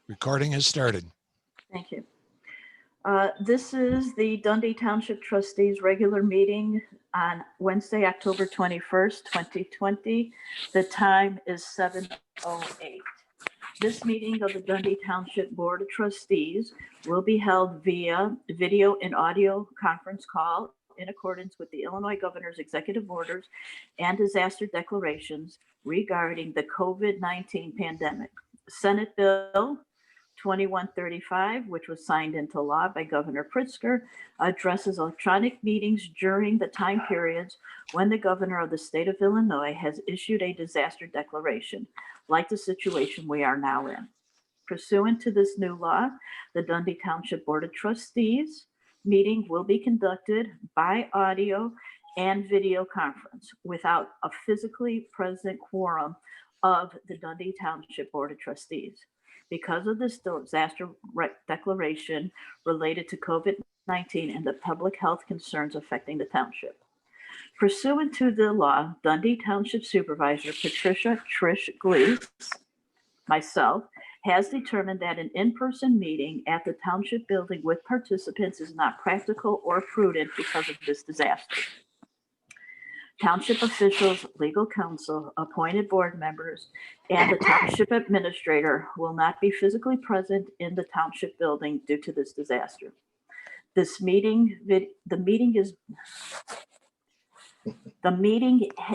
Recording has started. Thank you. This is the Dundee Township Trustees regular meeting on Wednesday, October 21st, 2020. The time is 7:08. This meeting of the Dundee Township Board of Trustees will be held via video and audio conference call in accordance with the Illinois Governor's executive orders and disaster declarations regarding the COVID-19 pandemic. Senate Bill 2135, which was signed into law by Governor Pritzker, addresses electronic meetings during the time periods when the governor of the state of Illinois has issued a disaster declaration, like the situation we are now in. Pursuant to this new law, the Dundee Township Board of Trustees meeting will be conducted by audio and video conference without a physically present quorum of the Dundee Township Board of Trustees. Because of this disaster declaration related to COVID-19 and the public health concerns affecting the township. Pursuant to the law, Dundee Township Supervisor Patricia Trish Glees, myself, has determined that an in-person meeting at the township building with participants is not practical or prudent because of this disaster. Township officials, legal counsel, appointed board members, and the township administrator will not be physically present in the township building due to this disaster. The meeting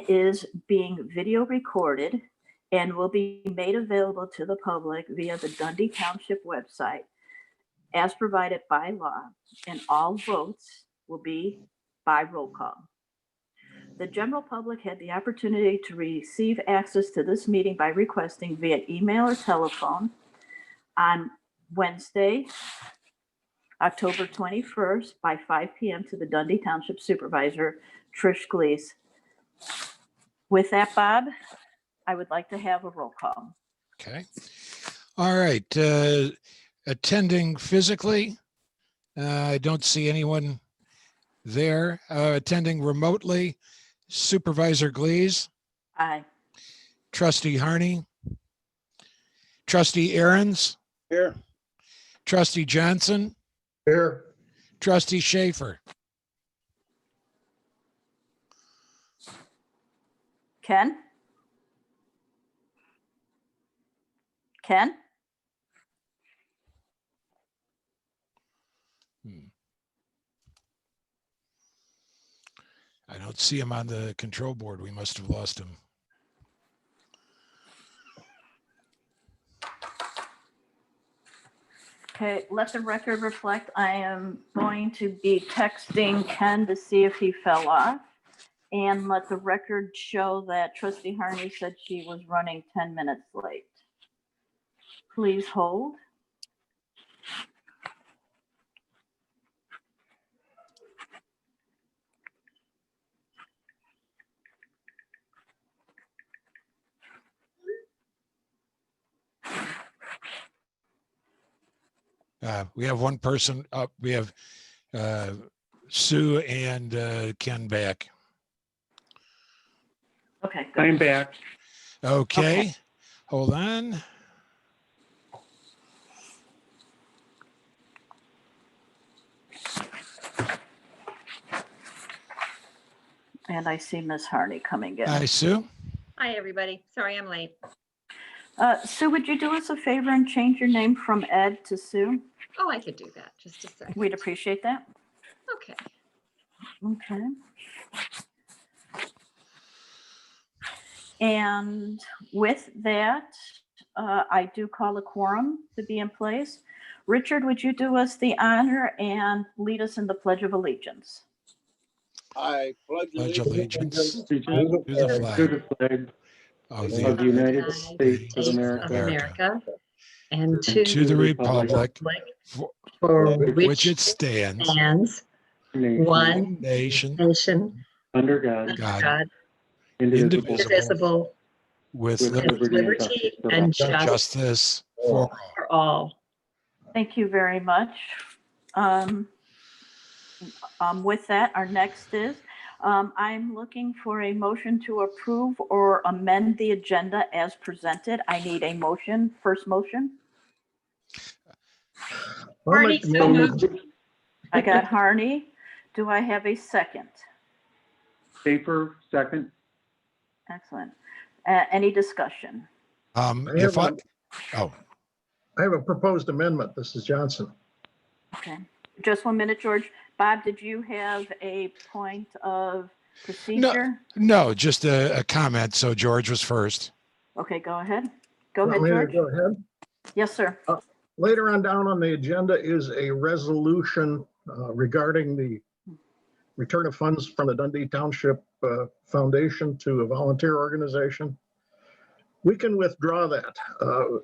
is being video recorded and will be made available to the public via the Dundee Township website as provided by law, and all votes will be by roll call. The general public had the opportunity to receive access to this meeting by requesting via email or telephone on Wednesday, October 21st by 5 p.m. to the Dundee Township Supervisor, Trish Glees. With that, Bob, I would like to have a roll call. Okay. All right. Attending physically, I don't see anyone there. Attending remotely, Supervisor Glees. Aye. Trustee Harney. Trustee Aherns. Here. Trustee Johnson. Here. Trustee Schaffer. Ken? Ken? I don't see him on the control board. We must have lost him. Okay, let the record reflect, I am going to be texting Ken to see if he fell off. And let the record show that Trustee Harney said she was running 10 minutes late. Please hold. We have one person up. We have Sue and Ken back. Okay, good. I'm back. Okay. Hold on. And I see Ms. Harney coming in. Hi, Sue. Hi, everybody. Sorry I'm late. Sue, would you do us a favor and change your name from Ed to Sue? Oh, I could do that. Just a second. We'd appreciate that. Okay. Okay. And with that, I do call a quorum to be in place. Richard, would you do us the honor and lead us in the Pledge of Allegiance? I Pledge allegiance to the flag of of the United States of America and and to to the republic for which it stands, one nation, under God, God, indivisible, indivisible, with with liberty and justice for all. for all. Thank you very much. With that, our next is, I'm looking for a motion to approve or amend the agenda as presented. I need a motion, first motion. I'll Harney, make the so motion. moved. I got Harney. Do I have a second? Schaefer, second. Excellent. Any discussion? If I, oh, I have a proposed amendment. This is Johnson. Okay, just 1 minute, George. Bob, did you have a point of procedure? no, just a comment. So George was first. Okay, go ahead. Go ahead, Want me to George. go ahead? Yes, sir. Later on down on the agenda is a resolution regarding the return of funds from the Dundee Township Foundation to a volunteer organization. We can withdraw that.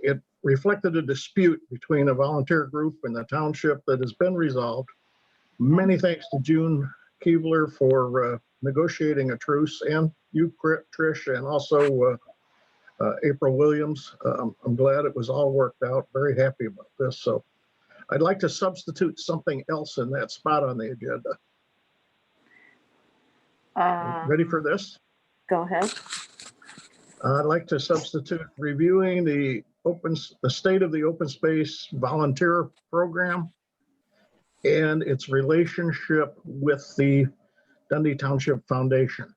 It reflected a dispute between a volunteer group and the township that has been resolved. Many thanks to June Keebler for negotiating a truce, and you, Trish, and also April Williams. I'm glad it was all worked out. Very happy about this. So I'd like to substitute something else in that spot on the agenda. Ready for this? Go ahead. I'd like to substitute reviewing the state of the open space volunteer program and its relationship with the Dundee Township Foundation.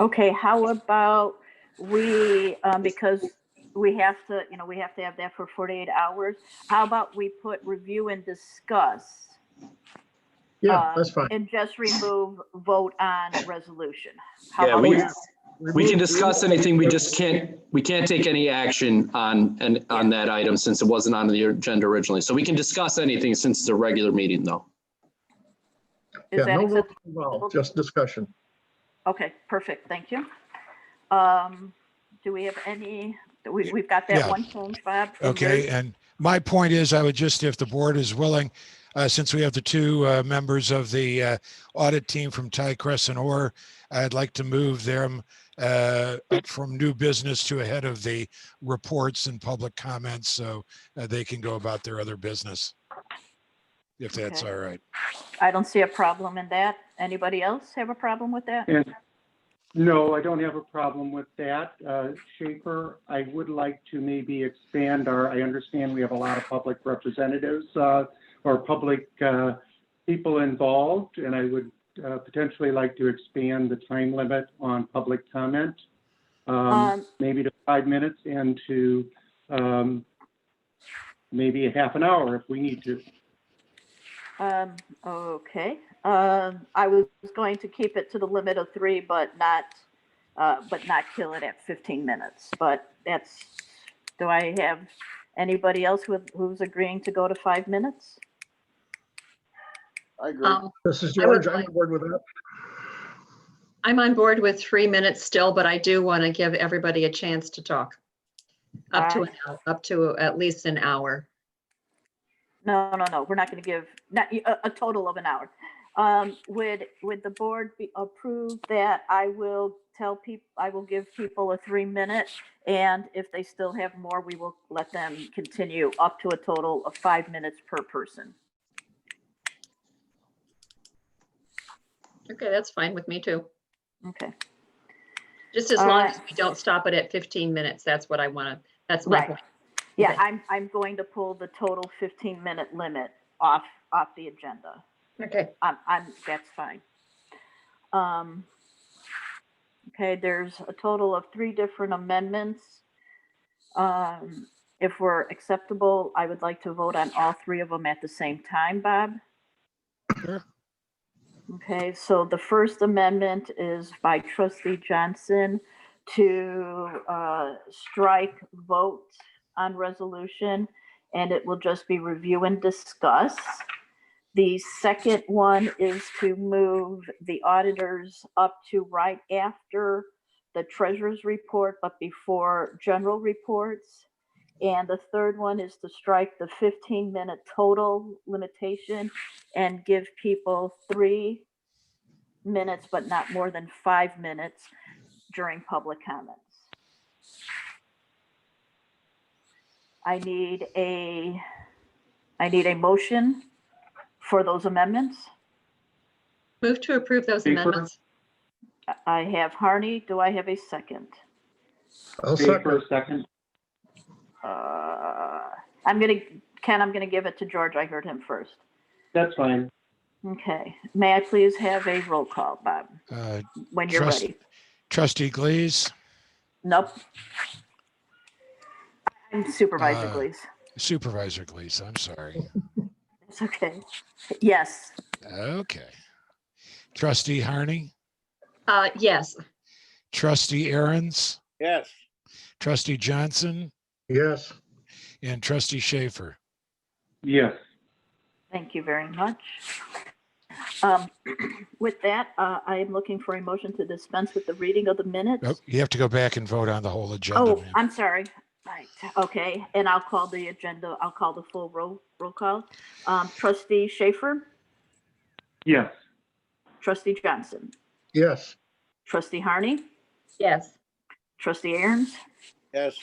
Okay, how about we, because we have to, we have to have that for 48 hours. How about we put review and discuss? Yeah, that's fine. And just remove vote on resolution. How Yeah, about we, that? we can discuss anything, we can't take any action on that item since it wasn't on the agenda originally. So we can discuss anything since it's a regular meeting though. Is Yeah, that no vote acceptable? involved, just discussion. Okay, perfect, thank you. Do we have any, we've got that Yeah. one change, Bob? and Okay. yours? And my point is, I would just, if the board is willing, since we have the two members of the audit team from Ty Crescent Orr, I'd like to move them up from new business to ahead of the reports and public comments so they can go about their other business. If that's Okay. all right. I don't see a problem in that. Anybody else have a problem with that? And no, I don't have a problem with that. Schaefer, I would like to maybe expand I understand we have a lot of public representatives or public people involved, and I would potentially like to expand the time limit on public comment, maybe to 5 minutes and to maybe a half an hour if we need to. Okay. I was going to keep it to the limit of 3, but not kill it at 15 minutes. But do I have anybody else who's agreeing to go to 5 minutes? I agree. This is I would George. I'm like- on board with that. I'm on board with 3 minutes still, but I do want to give everybody a chance to talk. Up to at least an hour. No. We're not going to give a total of an hour. Would the board approve that? I will give people a 3-minute, and if they still have more, we will let them continue up to a total of 5 minutes per person. Okay, that's fine with me too. Okay. Just as long as we don't stop it at 15 minutes. That's what I want to, that's my Right. point. Yeah, Okay. I'm going to pull the total 15-minute limit off the agenda. Okay. That's fine. Okay, there's a total of 3 different amendments. If we're acceptable, I would like to vote on all 3 of them at the same time, Bob. Sure. Okay, so the first amendment is by Trustee Johnson to strike vote on resolution, and it will just be review and discuss. The second one is to move the auditors up to right after the treasurer's report, but before general reports. And the third one is to strike the 15-minute total limitation and give people 3 minutes, but not more than 5 minutes during public comments. I need a motion for those amendments. Move to approve those Schaefer? amendments. I have Harney. Do I have a second? I'll Schaefer, second. second. Ken, I'm gonna give it to George. I heard him first. That's fine. Okay, may I please have a roll call, Bob, when you're Trust- ready? Trustee Glees, Nope. I'm Supervisor Uh, Glees. Supervisor Glees, I'm sorry. It's okay. Yes. Okay. Trustee Harney, Yes. Trustee Aherns, Yes. Trustee Johnson, Yes. and Trustee Schaefer. Yes. Thank you very much. With that, I am looking for a motion to dispense with the reading of the minutes. Oh, you have to go back and vote on the whole agenda. Oh, ma'am. I'm sorry. Right, okay, and I'll call the agenda, I'll call the full roll call. Trustee Schaefer, Yes. Trustee Johnson, Yes. Trustee Harney, Yes. Trustee Aherns, Yes.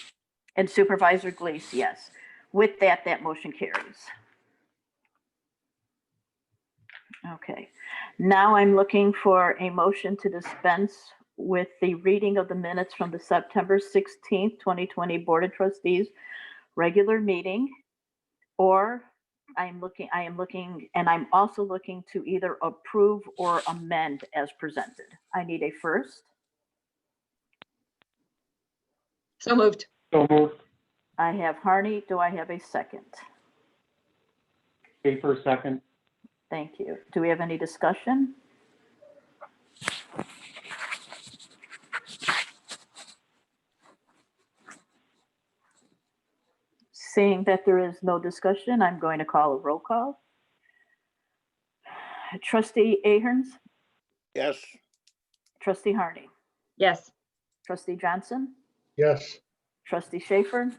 and Supervisor Glees, yes. With that, that motion carries. Okay, now I'm looking for a motion to dispense with the reading of the minutes from the September 16th, 2020 Board of Trustees regular meeting, or I am looking, and I'm also looking to either approve or amend as presented. I need a first. So moved. So moved. I have Harney. Do I have a second? Schaefer, second. Thank you. Do we have any discussion? Seeing that there is no discussion, I'm going to call a roll call. Trustee Aherns, Yes. Trustee Harney, Yes. Trustee Johnson, Yes. Trustee Schaefer,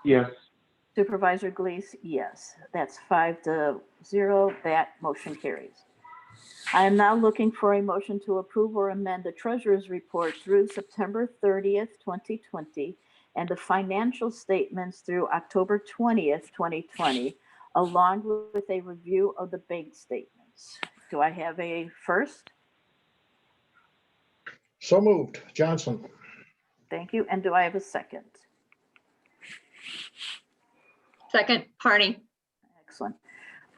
Yes. Supervisor Glees, yes. That's 5-0. That motion carries. I am now looking for a motion to approve or amend the treasurer's report through September 30th, 2020, and the financial statements through October 20th, 2020, along with a review of the bank statements. Do I have a first? So moved. Johnson. Thank you. And do I have a second? Second, Harney. Excellent.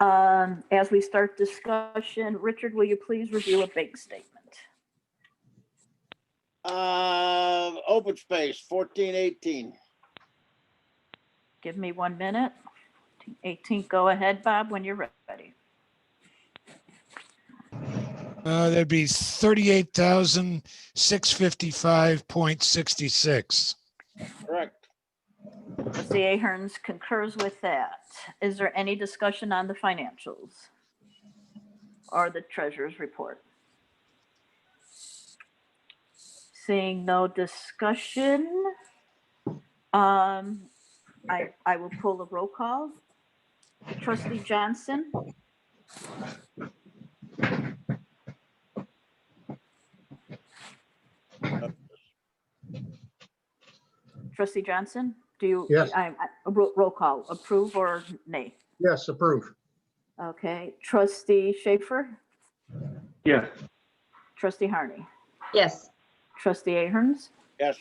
As we start discussion, Richard, will you please review a bank statement? Open space, 1418. Give me 1 minute. 18th, go ahead, Bob, when you're ready. That'd be 38,655.66. Correct. Trustee Aherns concurs with that. Is there any discussion on the financials or the treasurer's report? Seeing no discussion, I will pull a roll call. Trustee Johnson, Trustee Johnson, do you? Yes. Roll call, approve or nay? Yes, approve. Okay, Trustee Schaefer, Yes. Trustee Harney, Yes. Trustee Aherns, Yes.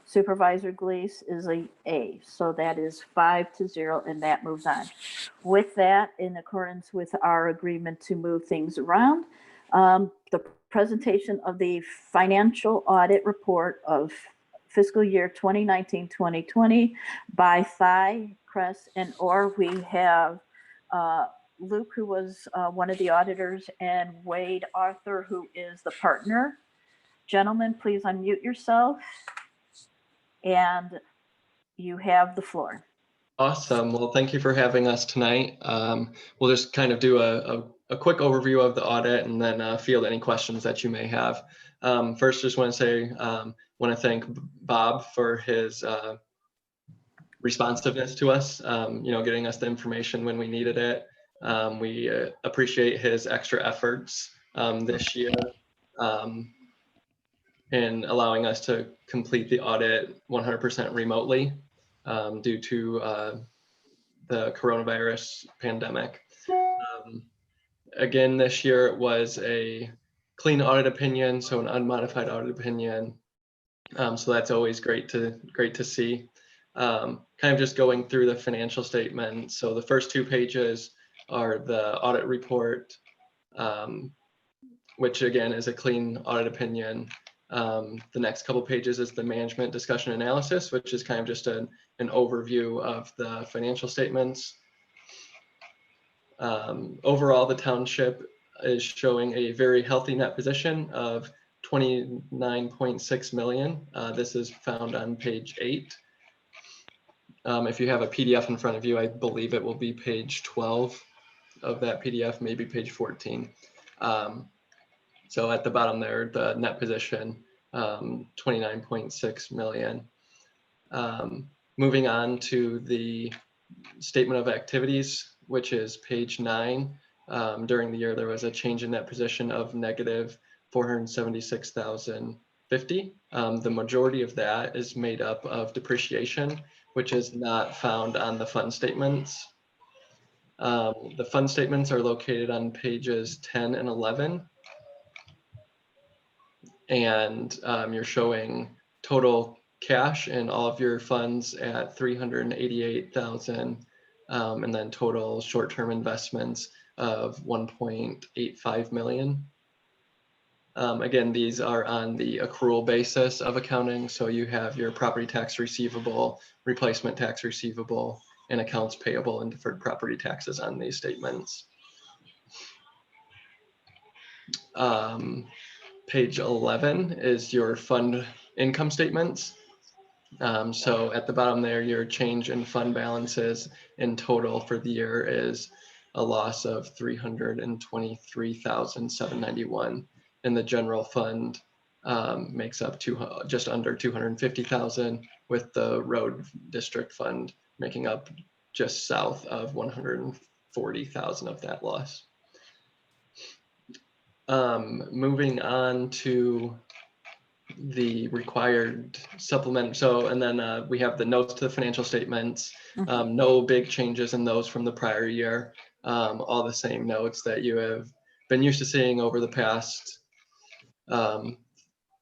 Supervisor Glees is a, so that is 5-0, and that moves on. With that, in accordance with our agreement to move things around, the presentation of the financial audit report of fiscal year 2019-2020 by Thigh, Cress, and Orr. We have Luke, who was one of the auditors, and Wade Arthur, who is the partner. Gentlemen, please unmute yourself. And you have the floor. Awesome. Well, thank you for having us tonight. We'll just kind of do a quick overview of the audit and then field any questions that you may have. First, just want to say, want to thank Bob for his responsiveness to us, getting us the information when we needed it. We appreciate his extra efforts this year in allowing us to complete the audit 100% remotely due to the coronavirus pandemic. Again, this year it was a clean audit opinion, so an unmodified audit opinion. So that's always great to see. Kind of just going through the financial statement. So the first 2 pages are the audit report, which again is a clean audit opinion. The next couple pages is the management discussion analysis, which is kind of just an overview of the financial statements. Overall, the township is showing a very healthy net position of 29.6 million. This is found on page 8. If you have a PDF in front of you, I believe it will be page 12 of that PDF, maybe page 14. So at the bottom there, the net position, 29.6 million. Moving on to the statement of activities, which is page 9. During the year, there was a change in net position of negative 476,050. The majority of that is made up of depreciation, which is not found on the fund statements. The fund statements are located on pages 10 and 11. And you're showing total cash in all of your funds at 388,000, and then total short-term investments of 1.85 million. Again, these are on the accrual basis of accounting. So you have your property tax receivable, replacement tax receivable, and accounts payable and deferred property taxes on these statements. Page 11 is your fund income statements. So at the bottom there, your change in fund balances in total for the year is a loss of 323,791. And the general fund makes up just under 250,000, with the road district fund making up just south of 140,000 of that loss. Moving on to the required supplement. So, and then we have the notes to the financial statements. No big changes in those from the prior year. All the same notes that you have been used to seeing over the past 2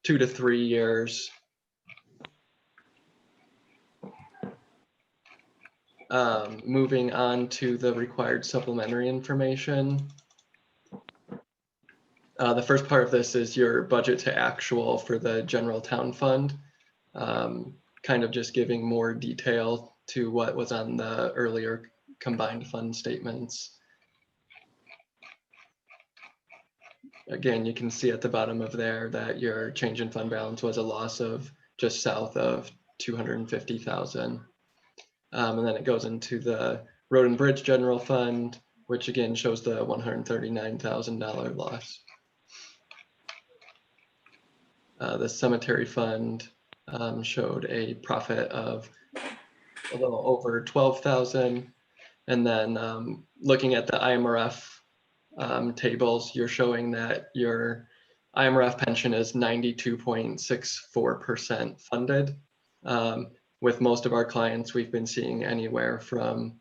to 3 years. Moving on to the required supplementary information. The first part of this is your budget to actual for the general town fund, kind of just giving more detail to what was on the earlier combined fund statements. Again, you can see at the bottom of there that your change in fund balance was a loss of just south of 250,000. And then it goes into the road and bridge general fund, which again shows the $139,000 loss. The cemetery fund showed a profit of a little over 12,000. And then looking at the IMRF tables, you're showing that your IMRF pension is 92.64% funded. With most of our clients, we've been seeing anywhere from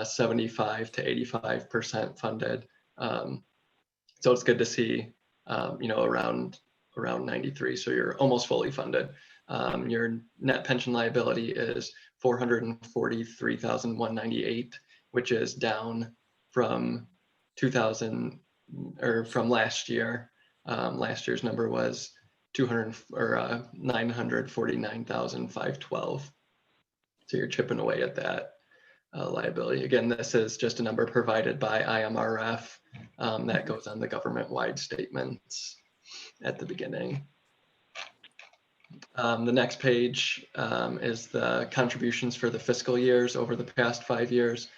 75 to 85% funded. So it's good to see, around 93. So you're almost fully funded. Your net pension liability is 443,198, which is down from 2000 or from last year. Last year's number was 949,512. So you're chipping away at that liability. Again, this is just a number provided by IMRF that goes on the government-wide statements at the beginning. The next page is the contributions for the fiscal years over the past 5 years.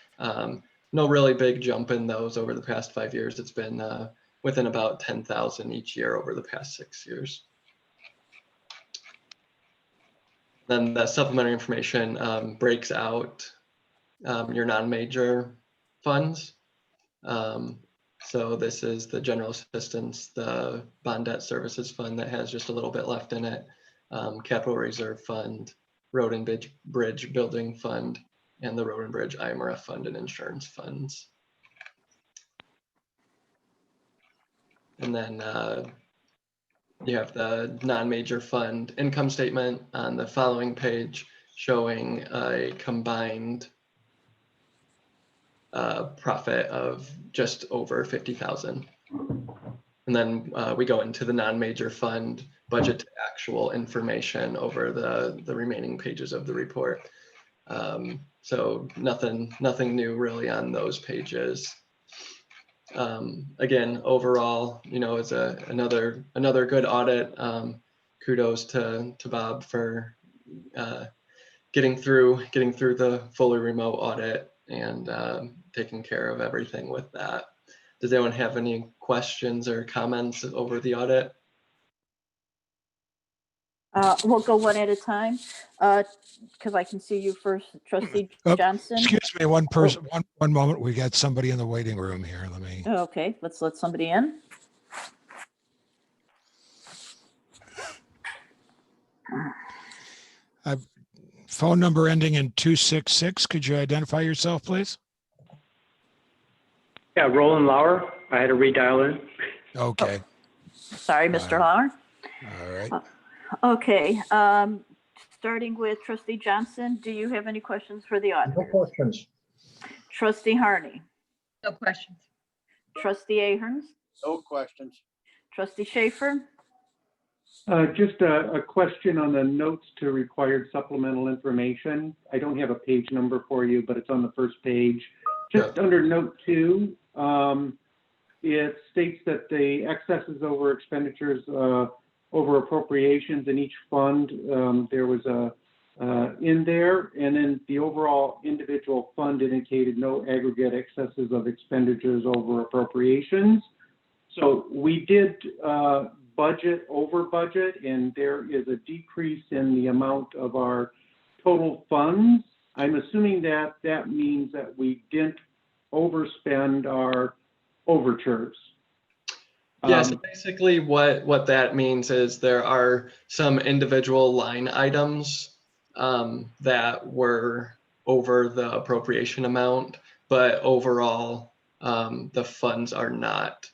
No really big jump in those over the past 5 years. It's been within about 10,000 each year over the past 6 years. Then the supplementary information breaks out your non-major funds. So this is the general assistance, the bond debt services fund that has just a little bit left in it, capital reserve fund, road and bridge building fund, and the road and bridge IMRF fund and insurance funds. And then You have the non-major fund income statement on the following page showing a combined profit of just over 50,000. And then we go into the non-major fund budget to actual information over the remaining pages of the report. So nothing new really on those pages. Again, overall, it's another good audit. Kudos to Bob for getting through the fully remote audit and taking care of everything with that. Does anyone have any questions or comments over the audit? We'll go one at a time, because I can see you first, Trustee Oh, Johnson. Excuse me, one person, one moment. We got somebody in the waiting room here. Let me. Okay, let's let somebody in. Phone number ending in 266. Could you identify yourself, please? Yeah, Roland Lauer. I had to redial in. Okay. Sorry, Mr. Lauer. All right. Okay, starting with Trustee Johnson, do you have any questions for the No auditor? questions. Trustee Harney, No questions. Trustee Aherns, No questions. Trustee Schaffer, Just a question on the notes to required supplemental information. I don't have a page number for you, but it's on the first page. Just under note 2, it states that the excesses over expenditures over appropriations in each fund, there was in there, and then the overall individual fund indicated no aggregate excesses of expenditures over appropriations. So we did budget over budget, and there is a decrease in the amount of our total funds. I'm assuming that that means that we didn't overspend our overtures. Yeah, so basically what that means is there are some individual line items that were over the appropriation amount, but overall the funds are not.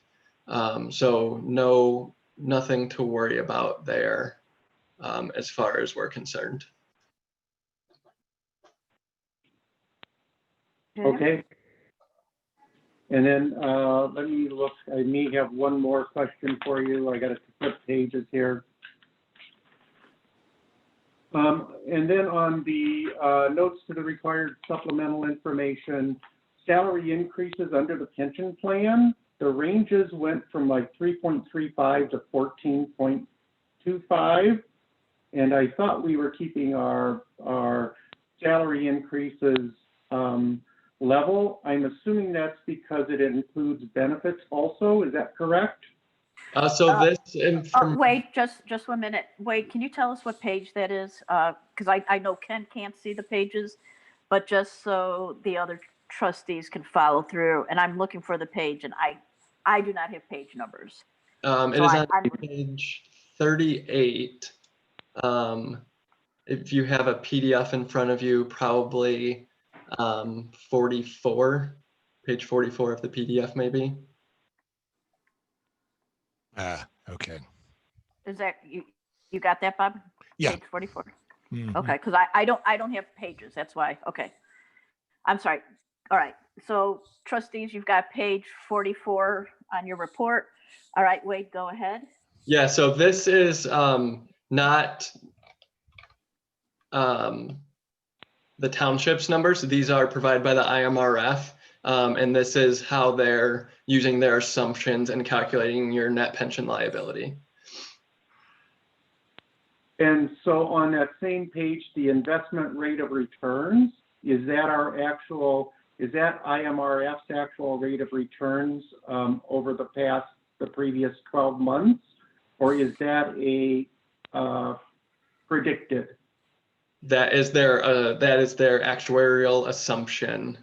So nothing to worry about there as far as we're concerned. Okay. And then let me look, I may have one more question for you. I got to flip pages here. And then on the notes to the required supplemental information, salary increases under the pension plan, the ranges went from like 3.35 to 14.25. And I thought we were keeping our salary increases level. I'm assuming that's because it includes benefits also. Is that correct? Wait, just 1 minute. Wait, can you tell us what page that is? Because I know Ken can't see the pages, but just so the other trustees can follow through. And I'm looking for the page, and I do not have page numbers. It is on page 38. If you have a PDF in front of you, probably 44, page 44 of the PDF maybe. Okay. Is that you got that, Bob? Yeah. Page 44. Mhm. Okay, because I don't have pages. That's why. Okay. I'm sorry. All right. So trustees, you've got page 44 on your report. All right, Wade, go ahead. Yeah, so this is not the township's numbers. These are provided by the IMRF, and this is how they're using their assumptions and calculating your net pension liability. And so on that same page, the investment rate of returns, is that IMRF's actual rate of returns over the previous 12 months? Or is that a predicted? That is their actuarial assumption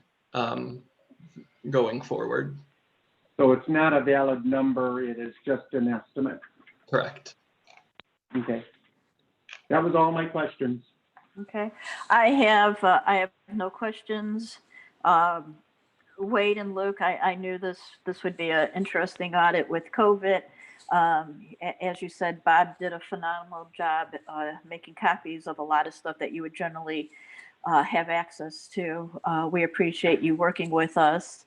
going forward. So it's not a valid number, it is just an estimate. Correct. Okay. That was all my questions. Okay. I have no questions. Wade and Luke, I knew this would be an interesting audit with COVID. As you said, Bob did a phenomenal job making copies of a lot of stuff that you would generally have access to. We appreciate you working with us,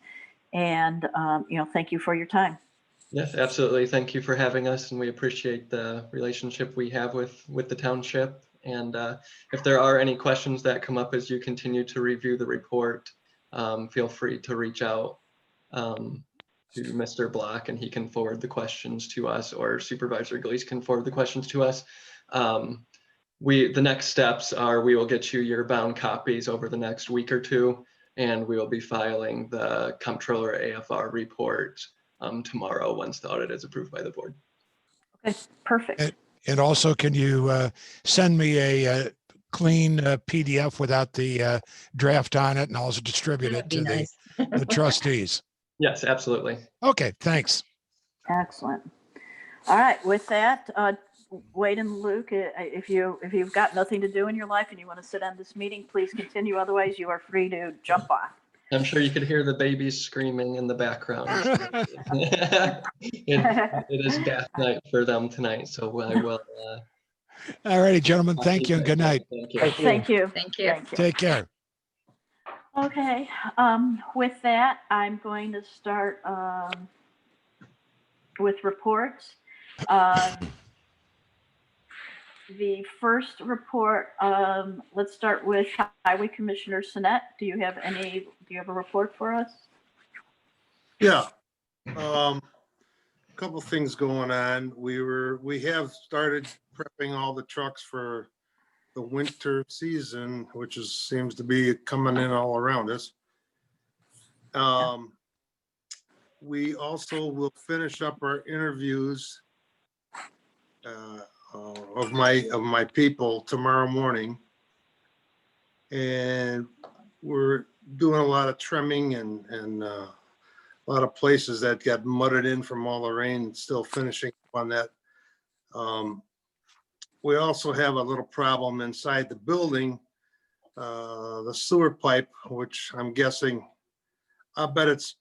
and thank you for your time. Yes, absolutely. Thank you for having us, and we appreciate the relationship we have with the township. And if there are any questions that come up as you continue to review the report, feel free to reach out to Mr. Block, and he can forward the questions to us, or Supervisor Glees can forward the questions to us. The next steps are we will get you your bound copies over the next week or two, and we will be filing the Comptroller AFR report tomorrow once the audit is approved by the board. Okay, perfect. And also, can you send me a clean PDF without the draft on it, and also distribute it That'd be to nice. the trustees? Yes, absolutely. Okay, thanks. Excellent. All right, with that, Wade and Luke, if you've got nothing to do in your life and you want to sit on this meeting, please continue. Otherwise, you are free to jump off. I'm sure you could hear the babies screaming in the background. It is bath night for them tonight, so I will. All righty, gentlemen. Thank you and good night. Thank you. Thank you. Thank you. Thank you. Take care. Okay, with that, I'm going to start with reports. The first report, let's start with Highway Commissioner Sinnett. Do you have a report for us? Yeah. Couple things going on. We have started prepping all the trucks for the winter season, which seems to be coming in all around us. We also will finish up our interviews of my people tomorrow morning. And we're doing a lot of trimming and a lot of places that got mudded in from all the rain, still finishing up on that. We also have a little problem inside the building, the sewer pipe, which I'm guessing, I bet it's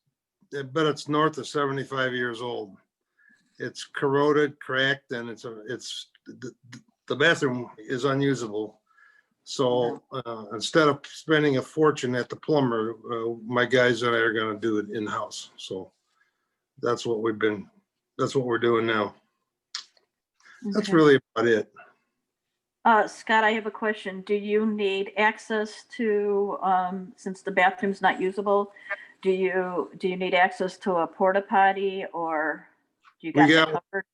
north of 75 years old. It's corroded, cracked, and the bathroom is unusable. So instead of spending a fortune at the plumber, my guys and I are going to do it in-house. So that's what we're doing now. That's Okay. really about it. Scott, I have a question. Do you need access to, since the bathroom's not usable, do you need access to a porta potty, or do you got that covered?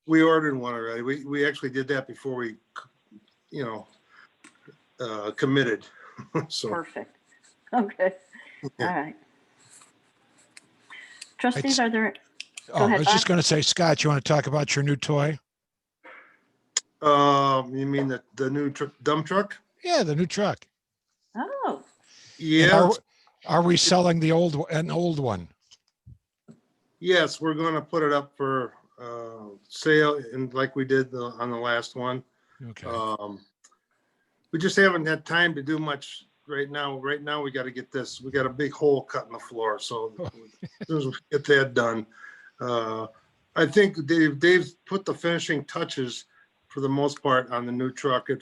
We ordered one already. We actually did that before we, committed. So Perfect. Okay. Yeah. All right. Trustees, are there? Oh, ahead, I was just Bob. going to say, Scott, you want to talk about your new toy? You mean the new dump truck? Yeah, the new truck. Oh, And Yeah. Are we selling an old one? Yes, we're going to put it up for sale, and like we did on the last one. Okay. We just haven't had time to do much right now. Right now, we got to get this. We got a big hole cut in the floor, so as soon as we get that done, I think Dave's put the finishing touches for the most part on the new truck. I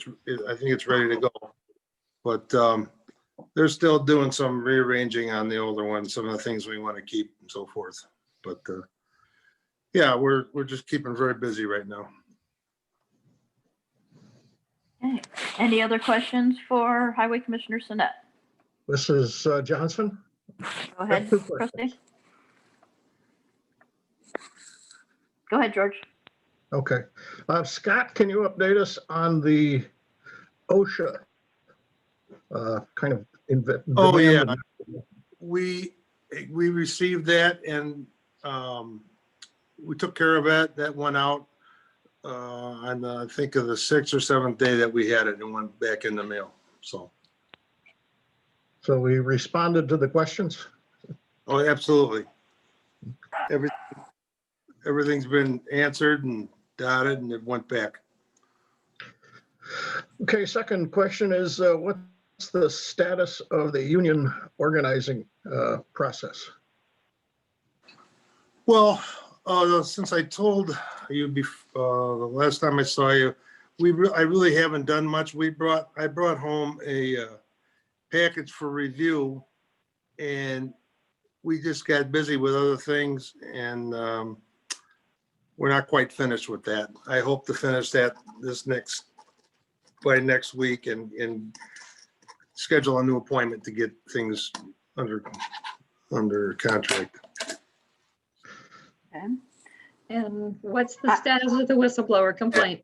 think it's ready to go, but they're still doing some rearranging on the older one, some of the things we want to keep and so forth. But yeah, we're just keeping very busy right now. okay. Any other questions for Highway Commissioner Sinnett? This is Johnson. Go ahead, Two questions. trustee. Go ahead, George. Okay. Scott, can you update us on the OSHA kind of Oh, yeah. demand? We received that, and we took care of it. That went out on I think of the 6th or 7th day that we had it, and went back in the mail. So we responded to the questions? oh, absolutely. Everything's been answered and dotted, and it went back. Okay, second question is what's the status of the union organizing process? Well, Oh, since I told you the last time I saw you, I really haven't done much. I brought home a package for review, and we just got busy with other things, and we're not quite finished with that. I hope to finish that by next week and schedule a new appointment to get things under contract. Okay. And what's the status of the whistleblower complaint?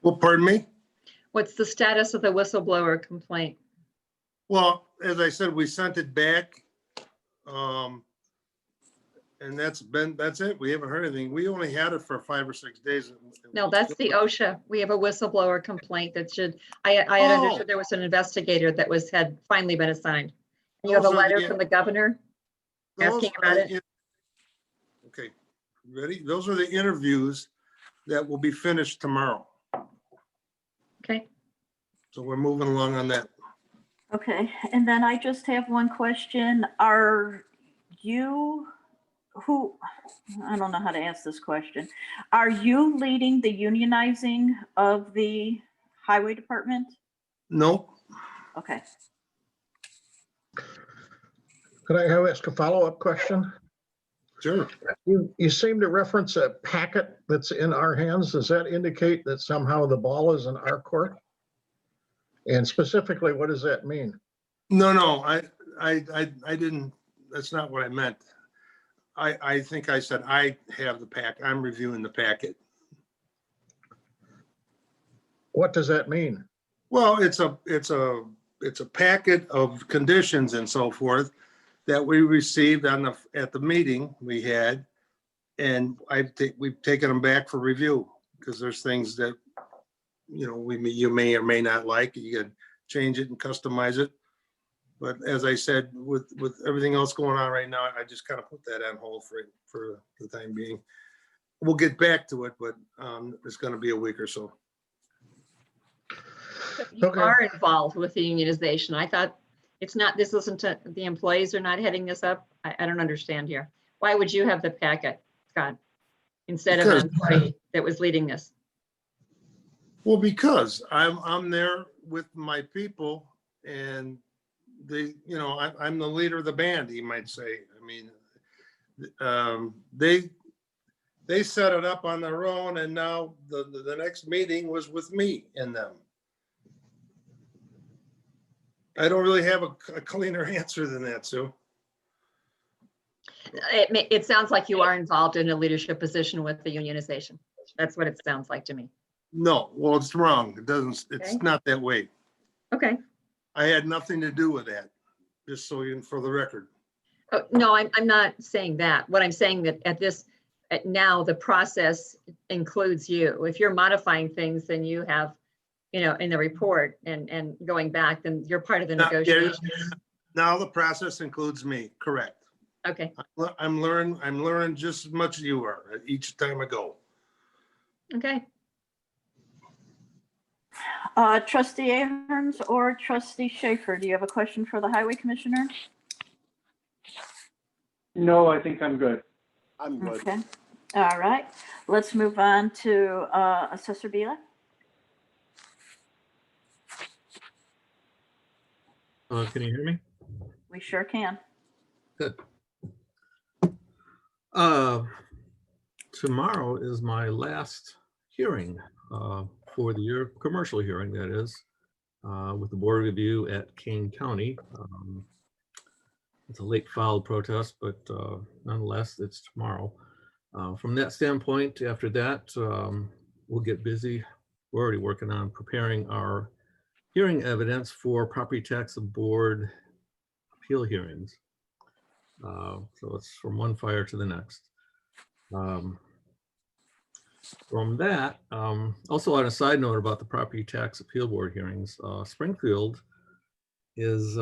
Well, pardon me? What's the status of the whistleblower complaint? Well, as I said, we sent it back. And that's it. We haven't heard anything. We only had it for 5 or 6 days. No, that's the OSHA. We have a whistleblower complaint that I had understood there was an investigator that had finally been assigned. You have a Those are letter the- from the governor asking about it? Okay, ready? Those are the interviews that will be finished tomorrow. Okay. So we're moving along on that. Okay, and then I just have one question. I don't know how to ask this question. Are you leading the unionizing of the highway department? Nope. Okay. Could I ask a follow-up question? Sure. You seem to reference a packet that's in our hands. Does that indicate that somehow the ball is in our court? And specifically, what does that mean? No, I didn't, that's not what I meant. I think I said I have the pack. I'm reviewing the packet. What does that mean? Well, it's a packet of conditions and so forth that we received at the meeting we had, and we've taken them back for review because there's things that you may or may not like. You can change it and customize it. But as I said, with everything else going on right now, I just kind of put that on hold for the time being. We'll get back to it, but it's going to be a week or so. You Okay. are involved with the unionization. I thought the employees are not heading this up. I don't understand here. Why would you have the packet, Scott, instead of an employee that was leading this? Well, because I'm there with my people, and I'm the leader of the band, you might say. I mean, they set it up on their own, and now the next meeting was with me and them. I don't really have a cleaner answer than that, Sue. It sounds like you are involved in a leadership position with the unionization. That's what it sounds like to me. No, well, it's wrong. It's Okay. not that way. Okay. I had nothing to do with that, just for the record. Oh, no, I'm not saying that. What I'm saying that now the process includes you. If you're modifying things, then you have, in the report and going back, then you're part of the negotiations. Now the process includes me, correct. Okay. I'm learning just as much as you are each time I go. Okay. Trustee Aherns or Trustee Schaffer, do you have a question for the Highway Commissioner? No, I think I'm good. I'm good. Okay. All right. Let's move on to Assessor Bielak. Can you hear me? We sure can. Good. Tomorrow is my last hearing for the year, commercial hearing that is, with the board review at Kane County. It's a late filed protest, but nonetheless, it's tomorrow. From that standpoint, after that, we'll get busy. We're already working on preparing our hearing evidence for property tax board appeal hearings. So it's from one fire to the next. From that, also on a side note about the property tax appeal board hearings, Springfield is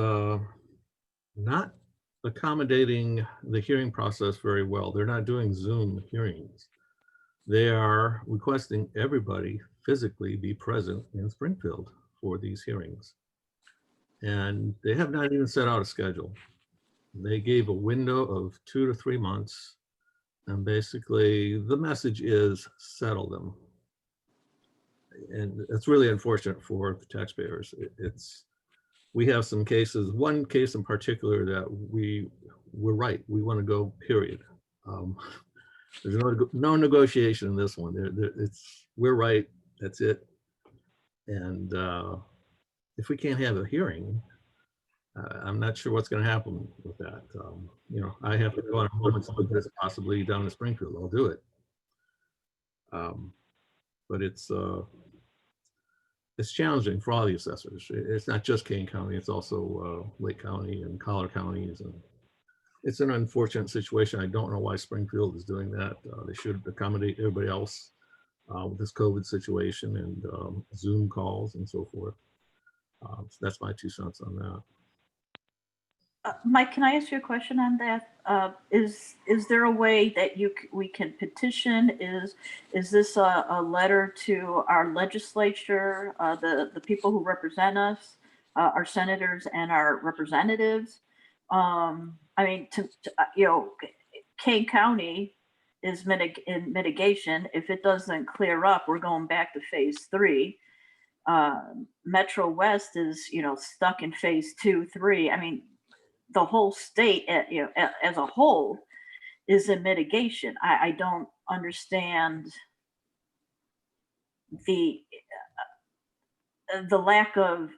not accommodating the hearing process very well. They're not doing Zoom hearings. They are requesting everybody physically be present in Springfield for these hearings. And they have not even set out a schedule. They gave a window of 2 to 3 months. And basically, the message is settle them. And it's really unfortunate for the taxpayers. We have some cases, one case in particular that we're right. We want to go, period. There's no negotiation in this one. We're right. That's it. And if we can't have a hearing, I'm not sure what's going to happen with that. You know, I have to go on a moment's notice, possibly down in Springfield. I'll do it. But it's challenging for all the assessors. It's not just Kane County, it's also Lake County and Collier counties. And it's an unfortunate situation. I don't know why Springfield is doing that. They should accommodate everybody else with this COVID situation and Zoom calls and so forth. So that's my 2 cents on that. Mike, can I ask you a question on that? Is there a way that we can petition? Is this a letter to our legislature, the people who represent us, our senators and our representatives? I mean, you know, Kane County is in mitigation. If it doesn't clear up, we're going back to phase 3. Metro West is, you know, stuck in phase 2, 3. I mean, the whole state, you know, as a whole, is in mitigation. I don't understand the lack of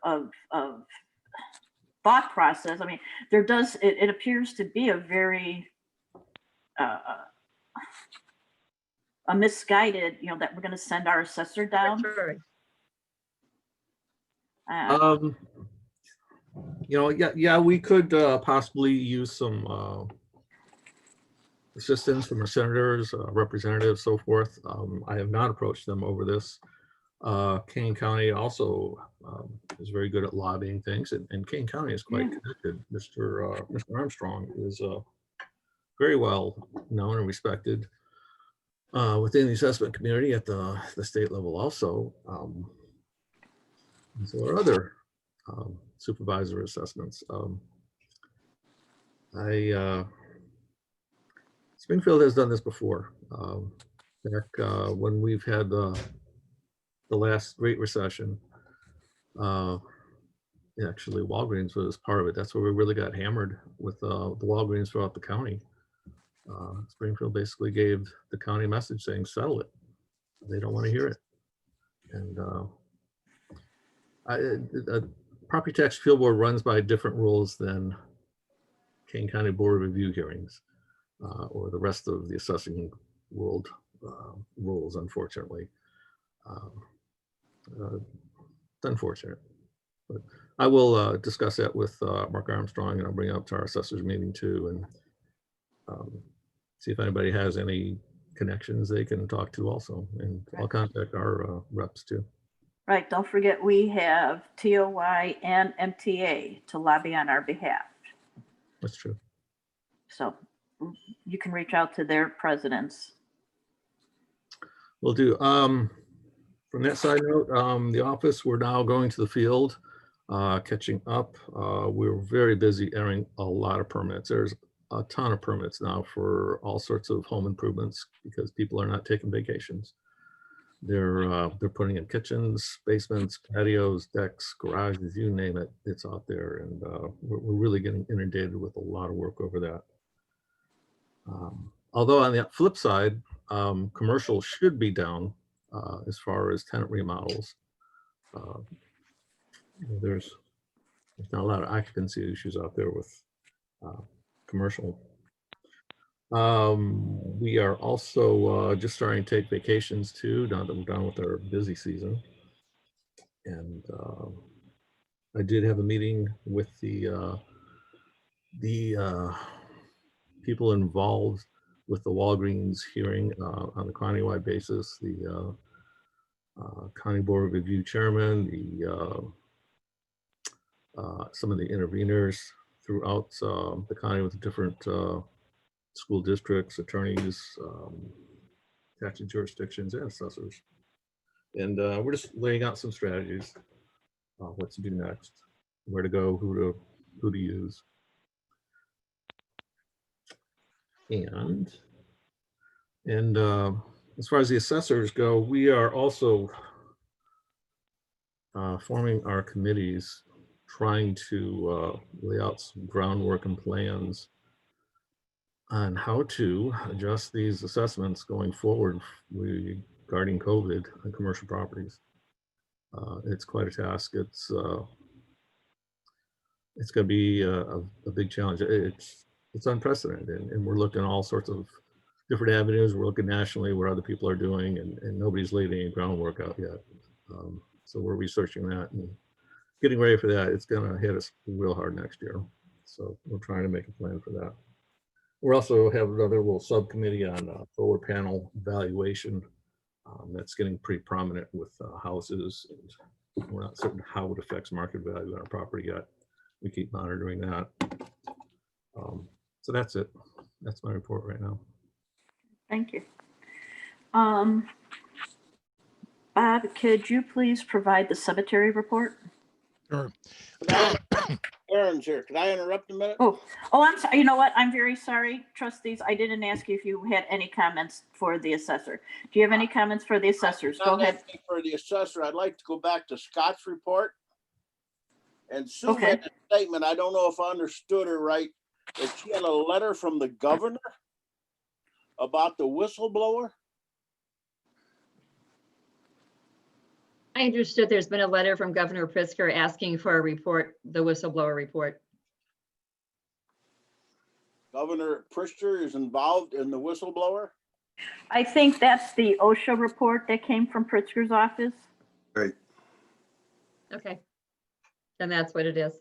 thought process. I mean, it appears to be a very a misguided, you know, that we're going to send our assessor down. You know, yeah, we could possibly use some assistance from our senators, representatives, so forth. I have not approached them over this. Kane County also is very good at lobbying things, and Kane County is quite connected. Mr. Armstrong is very well known and respected within the assessment community at the state level also. And so are other supervisor assessments. Springfield has done this before. Back when we've had the last Great Recession, actually Walgreens was part of it. That's where we really got hammered with the Walgreens throughout the county. Springfield basically gave the county message saying, settle it. They don't want to hear it. And Property Tax Appeal Board runs by different rules than Kane County Board of Review hearings or the rest of the assessing world rules, unfortunately. It's unfortunate, but I will discuss that with Mark Armstrong, and I'll bring it up to our assessors meeting too, and see if anybody has any connections they can talk to also, and I'll contact our reps too. Right, don't forget we have TOY and MTA to lobby on our behalf. That's true. So you can reach out to their presidents. Will do. From that side note, the office, we're now going to the field, catching up. We're very busy entering a lot of permits. There's a ton of permits now for all sorts of home improvements because people are not taking vacations. They're putting in kitchens, basements, patios, decks, garages, you name it, it's out there. And we're really getting inundated with a lot of work over that. Although on the flip side, commercial should be down as far as tenant remodels. There's not a lot of occupancy issues out there with commercial. We are also just starting to take vacations too, now that we're done with our busy season. And I did have a meeting with the people involved with the Walgreens hearing on the countywide basis, the County Board of Review chairman, some of the interveners throughout the county with different school districts, attorneys, taxing jurisdictions, and assessors. And we're just laying out some strategies, what to do next, where to go, who to use. And And as far as the assessors go, we are also forming our committees, trying to lay out some groundwork and plans on how to adjust these assessments going forward regarding COVID on commercial properties. It's quite a task. It's going to be a big challenge. It's unprecedented, and we're looking at all sorts of different avenues. We're looking nationally where other people are doing, and nobody's laid any groundwork out yet. So we're researching that and getting ready for that. It's going to hit us real hard next year. So we're trying to make a plan for that. We also have another little subcommittee on solar panel evaluation. That's getting pretty prominent with houses, and we're not certain how it affects market value on our property yet. We keep monitoring that. So that's it. That's my report right now. Thank you. Bob, could you please provide the cemetery report? Sure. Aherns here. Could I interrupt a minute? Oh, I'm sorry. You know what? I'm very sorry, trustees. I didn't ask you if you had any comments for the assessor. Do you have any comments for the assessors? Go ahead. For the assessor, I'd like to go back to Scott's report. And Sue Okay. made a statement, I don't know if I understood her right, that she had a letter from the governor about the whistleblower. I understood there's been a letter from Governor Pritzker asking for a report, the whistleblower report. Governor Pritzker is involved in the whistleblower? I think that's the OSHA report that came from Pritzker's office. Right. Okay. Then that's what it is.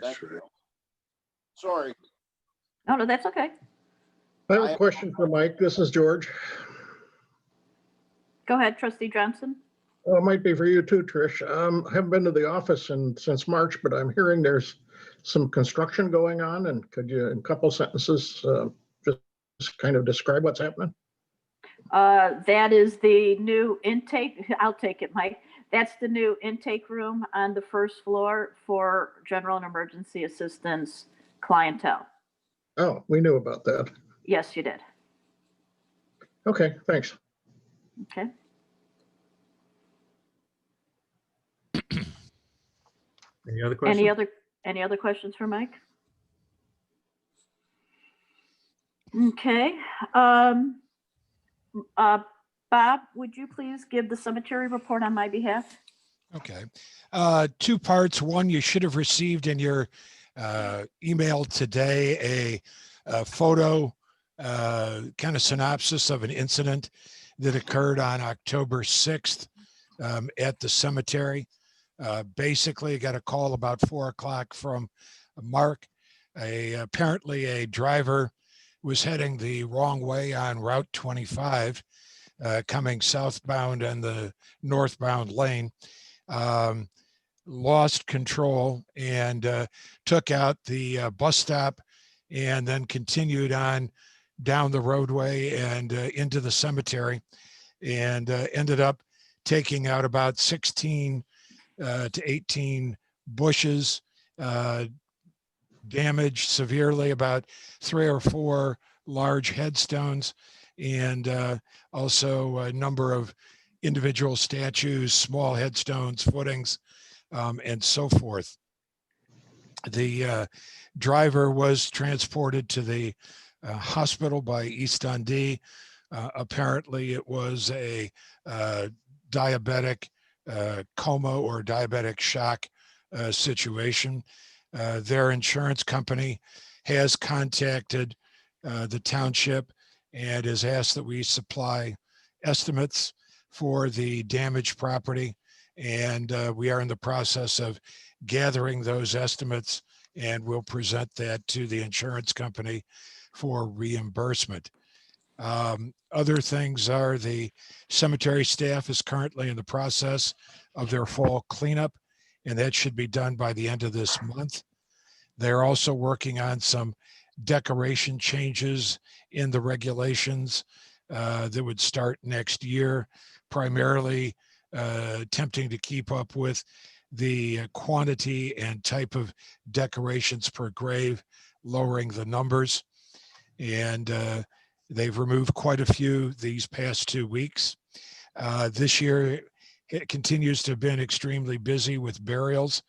Thank you. Sorry. No, that's okay. I have a question for Mike. This is George. Go ahead, trustee Johnson. Well, it might be for you too, Trish. I haven't been to the office since March, but I'm hearing there's some construction going on. And could you, in a couple sentences, just kind of describe what's happening? That is the new intake. I'll take it, Mike. That's the new intake room on the first floor for general and emergency assistance clientele. Oh, we knew about that. Yes, you did. Okay, thanks. Okay. Any other questions? Any other questions for Mike? Okay. Bob, would you please give the cemetery report on my behalf? Okay. Two parts. One, you should have received in your email today a photo, kind of synopsis of an incident that occurred on October 6th at the cemetery. Basically, I got a call about 4 o'clock from Mark. Apparently a driver was heading the wrong way on Route 25, coming southbound in the northbound lane. Lost control and took out the bus stop and then continued on down the roadway and into the cemetery, and ended up taking out about 16 to 18 bushes, damaged severely about 3 or 4 large headstones, and also a number of individual statues, small headstones, footings, and so forth. The driver was transported to the hospital by East Dundee. Apparently it was a diabetic coma or diabetic shock situation. Their insurance company has contacted the township and has asked that we supply estimates for the damaged property. And we are in the process of gathering those estimates, and we'll present that to the insurance company for reimbursement. Other things are the cemetery staff is currently in the process of their fall cleanup, and that should be done by the end of this month. They're also working on some decoration changes in the regulations that would start next year, primarily attempting to keep up with the quantity and type of decorations per grave, lowering the numbers. And They've removed quite a few these past 2 weeks. This year, it continues to have been extremely busy with burials.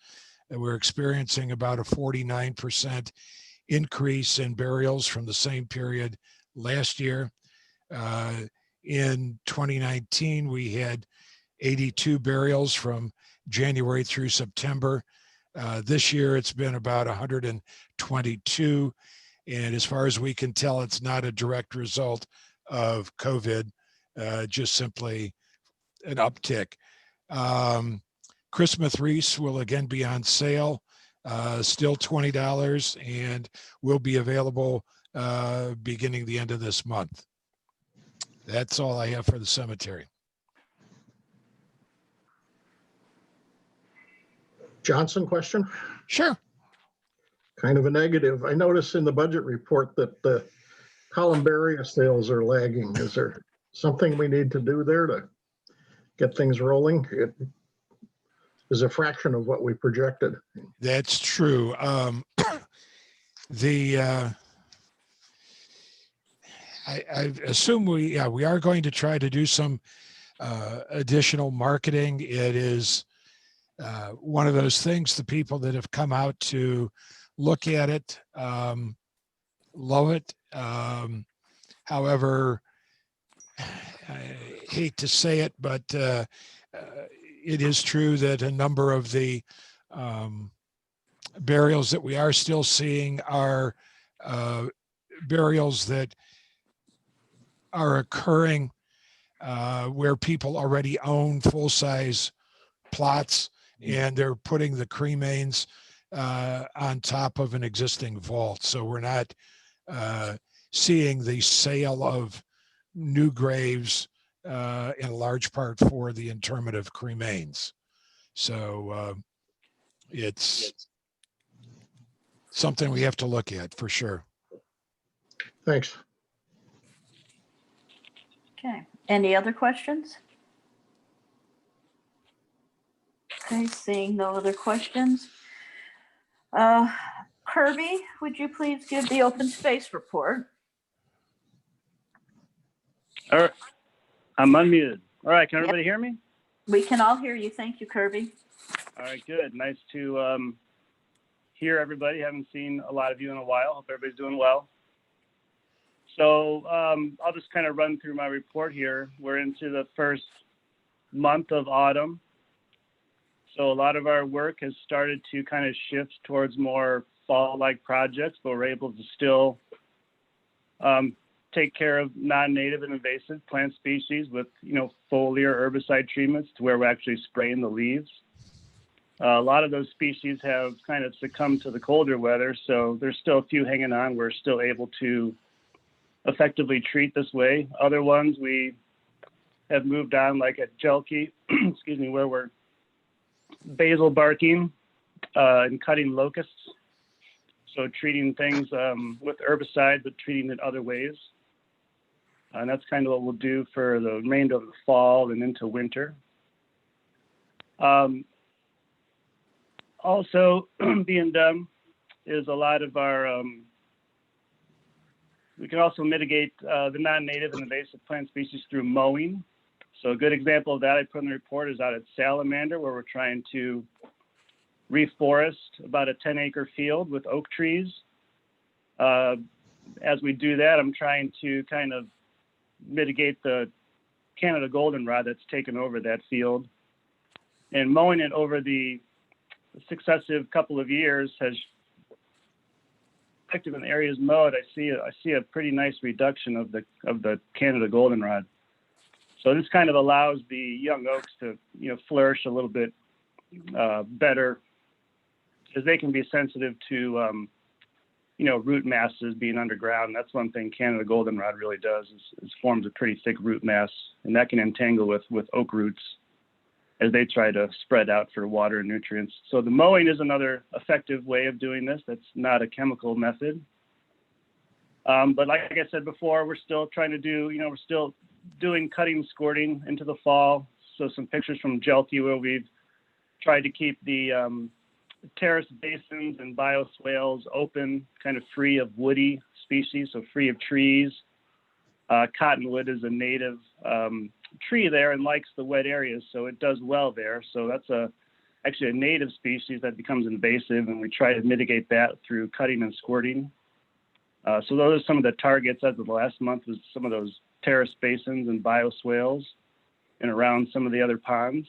And we're experiencing about a 49% increase in burials from the same period last year. In 2019, we had 82 burials from January through September. This year, it's been about 122. And as far as we can tell, it's not a direct result of COVID, just simply an uptick. Christmas wreaths will again be on sale, still $20, and will be available beginning the end of this month. That's all I have for the cemetery. Johnson, question? Sure. Kind of a negative. I noticed in the budget report that the columbarium sales are lagging. Is there something we need to do there to get things rolling? It is a fraction of what we projected. That's true. I assume we are going to try to do some additional marketing. It is one of those things, the people that have come out to look at it love it. However, I hate to say it, but it is true that a number of the burials that we are still seeing are burials that are occurring where people already own full-size plots, and they're putting the cremains on top of an existing vault. So we're not seeing the sale of new graves in a large part for the interment of cremains. So it's something we have to look at for sure. Thanks. Okay, any other questions? Okay, seeing no other questions. Kirby, would you please give the open space report? All right, I'm unmuted. All right, can Yep. everybody hear me? We can all hear you. Thank you, Kirby. All right, good. Nice to hear everybody. Haven't seen a lot of you in a while. Hope everybody's doing well. So I'll just kind of run through my report here. We're into the first month of autumn. So a lot of our work has started to kind of shift towards more fall-like projects, but we're able to still take care of non-native and invasive plant species with, foliar herbicide treatments to where we're actually spraying the leaves. A lot of those species have kind of succumbed to the colder weather, so there's still a few hanging on. We're still able to effectively treat this way. Other ones we have moved on, like at Jelke, excuse me, where we're basal barking and cutting locusts. So treating things with herbicide, but treating it other ways. And that's kind of what we'll do for the remainder of the fall and into winter. Also being done is a lot of our, we can also mitigate the non-native and invasive plant species through mowing. So a good example of that I put in the report is out at Salamander, where we're trying to reforest about a 10-acre field with oak trees. As we do that, I'm trying to kind of mitigate the Canada goldenrod that's taken over that field. And mowing it over the successive couple of years has effective in the areas mowed. I see a pretty nice reduction of the Canada goldenrod. So this kind of allows the young oaks to flourish a little bit better, because they can be sensitive to root masses being underground. That's one thing Canada goldenrod really does is forms a pretty thick root mass, and that can entangle with oak roots as they try to spread out for water and nutrients. So the mowing is another effective way of doing this. That's not a chemical method. But like I said before, we're still trying to do, we're still doing cutting, squirting into the fall. So some pictures from Jelke where we've tried to keep the terrace basins and bioswales open, kind of free of woody species, so free of trees. Cottonwood is a native tree there and likes the wet areas, so it does well there. So that's actually a native species that becomes invasive, and we try to mitigate that through cutting and squirting. So those are some of the targets as of the last month, was some of those terrace basins and bioswales and around some of the other ponds.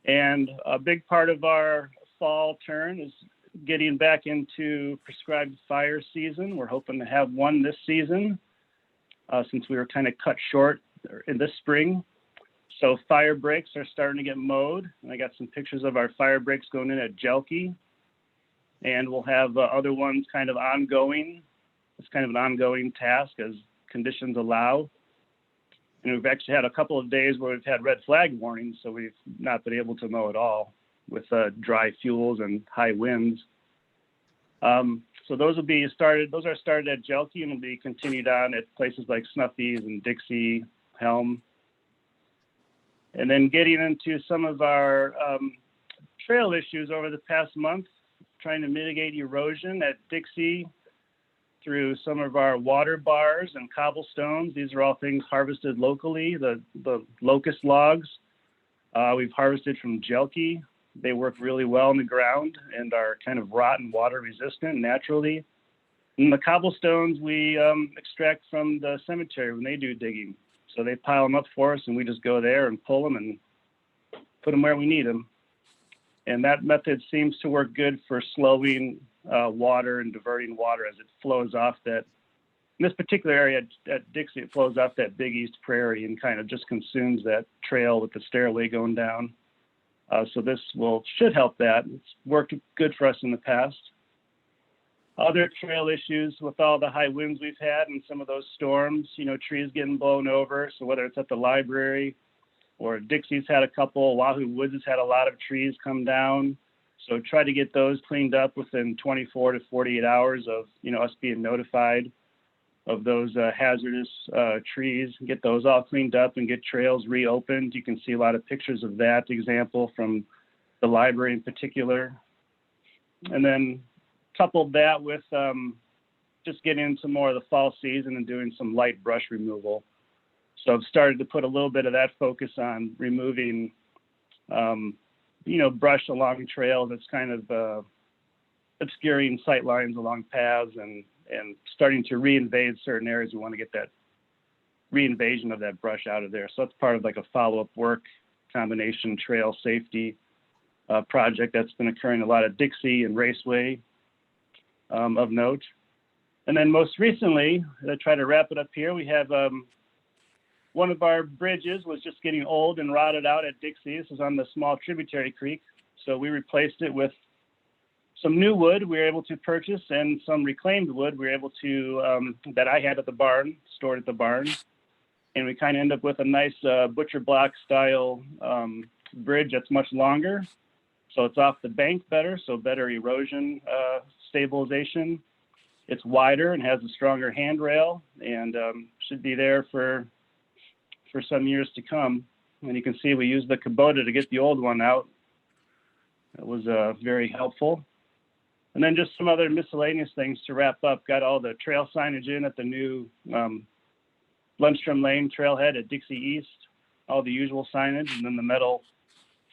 And a big part of our fall turn is getting back into prescribed fire season. We're hoping to have one this season, since we were kind of cut short in this spring. So fire breaks are starting to get mowed. And I got some pictures of our fire breaks going in at Jelke. And we'll have other ones kind of ongoing. It's kind of an ongoing task as conditions allow. And we've actually had a couple of days where we've had red flag warnings, so we've not been able to mow at all with dry fuels and high winds. So those are started at Jelke and will be continued on at places like Snuffy's and Dixie, Helm. And then getting into some of our trail issues over the past month, trying to mitigate erosion at Dixie through some of our water bars and cobblestones. These are all things harvested locally. The locust logs we've harvested from Jelke. They work really well in the ground and are kind of rot and water resistant naturally. And the cobblestones we extract from the cemetery when they do digging. So they pile them up for us and we just go there and pull them and put them where we need them. And that method seems to work good for slowing water and diverting water as it flows off that. In this particular area at Dixie, it flows off that Big East Prairie and kind of just consumes that trail with the stairway going down. So this should help that. It's worked good for us in the past. Other trail issues with all the high winds we've had and some of those storms, trees getting blown over. So whether it's at the library or Dixie's had a couple, Wahoo Woods has had a lot of trees come down. So try to get those cleaned up within 24 to 48 hours of, us being notified of those hazardous trees, get those all cleaned up and get trails reopened. You can see a lot of pictures of that example from the library in particular. And then coupled that with just getting into more of the fall season and doing some light brush removal. So I've started to put a little bit of that focus on removing, brush along trails that's kind of obscuring sight lines along paths and starting to reinvade certain areas. We want to get that reinvasion of that brush out of there. So that's part of like a follow-up work combination trail safety project that's been occurring a lot at Dixie and Raceway of note. And then most recently, to try to wrap it up here, we have one of our bridges was just getting old and rotted out at Dixie. This is on the small tributary creek. So we replaced it with some new wood we were able to purchase and some reclaimed wood we were able to, that I had at the barn, stored at the barn. And we kind of end up with a nice butcher block style bridge that's much longer. So it's off the bank better, so better erosion stabilization. It's wider and has a stronger handrail and should be there for some years to come. And you can see we used the Kubota to get the old one out. That was very helpful. And then just some other miscellaneous things to wrap up. Got all the trail signage in at the new Lundstrom Lane trailhead at Dixie East, all the usual signage, and then the metal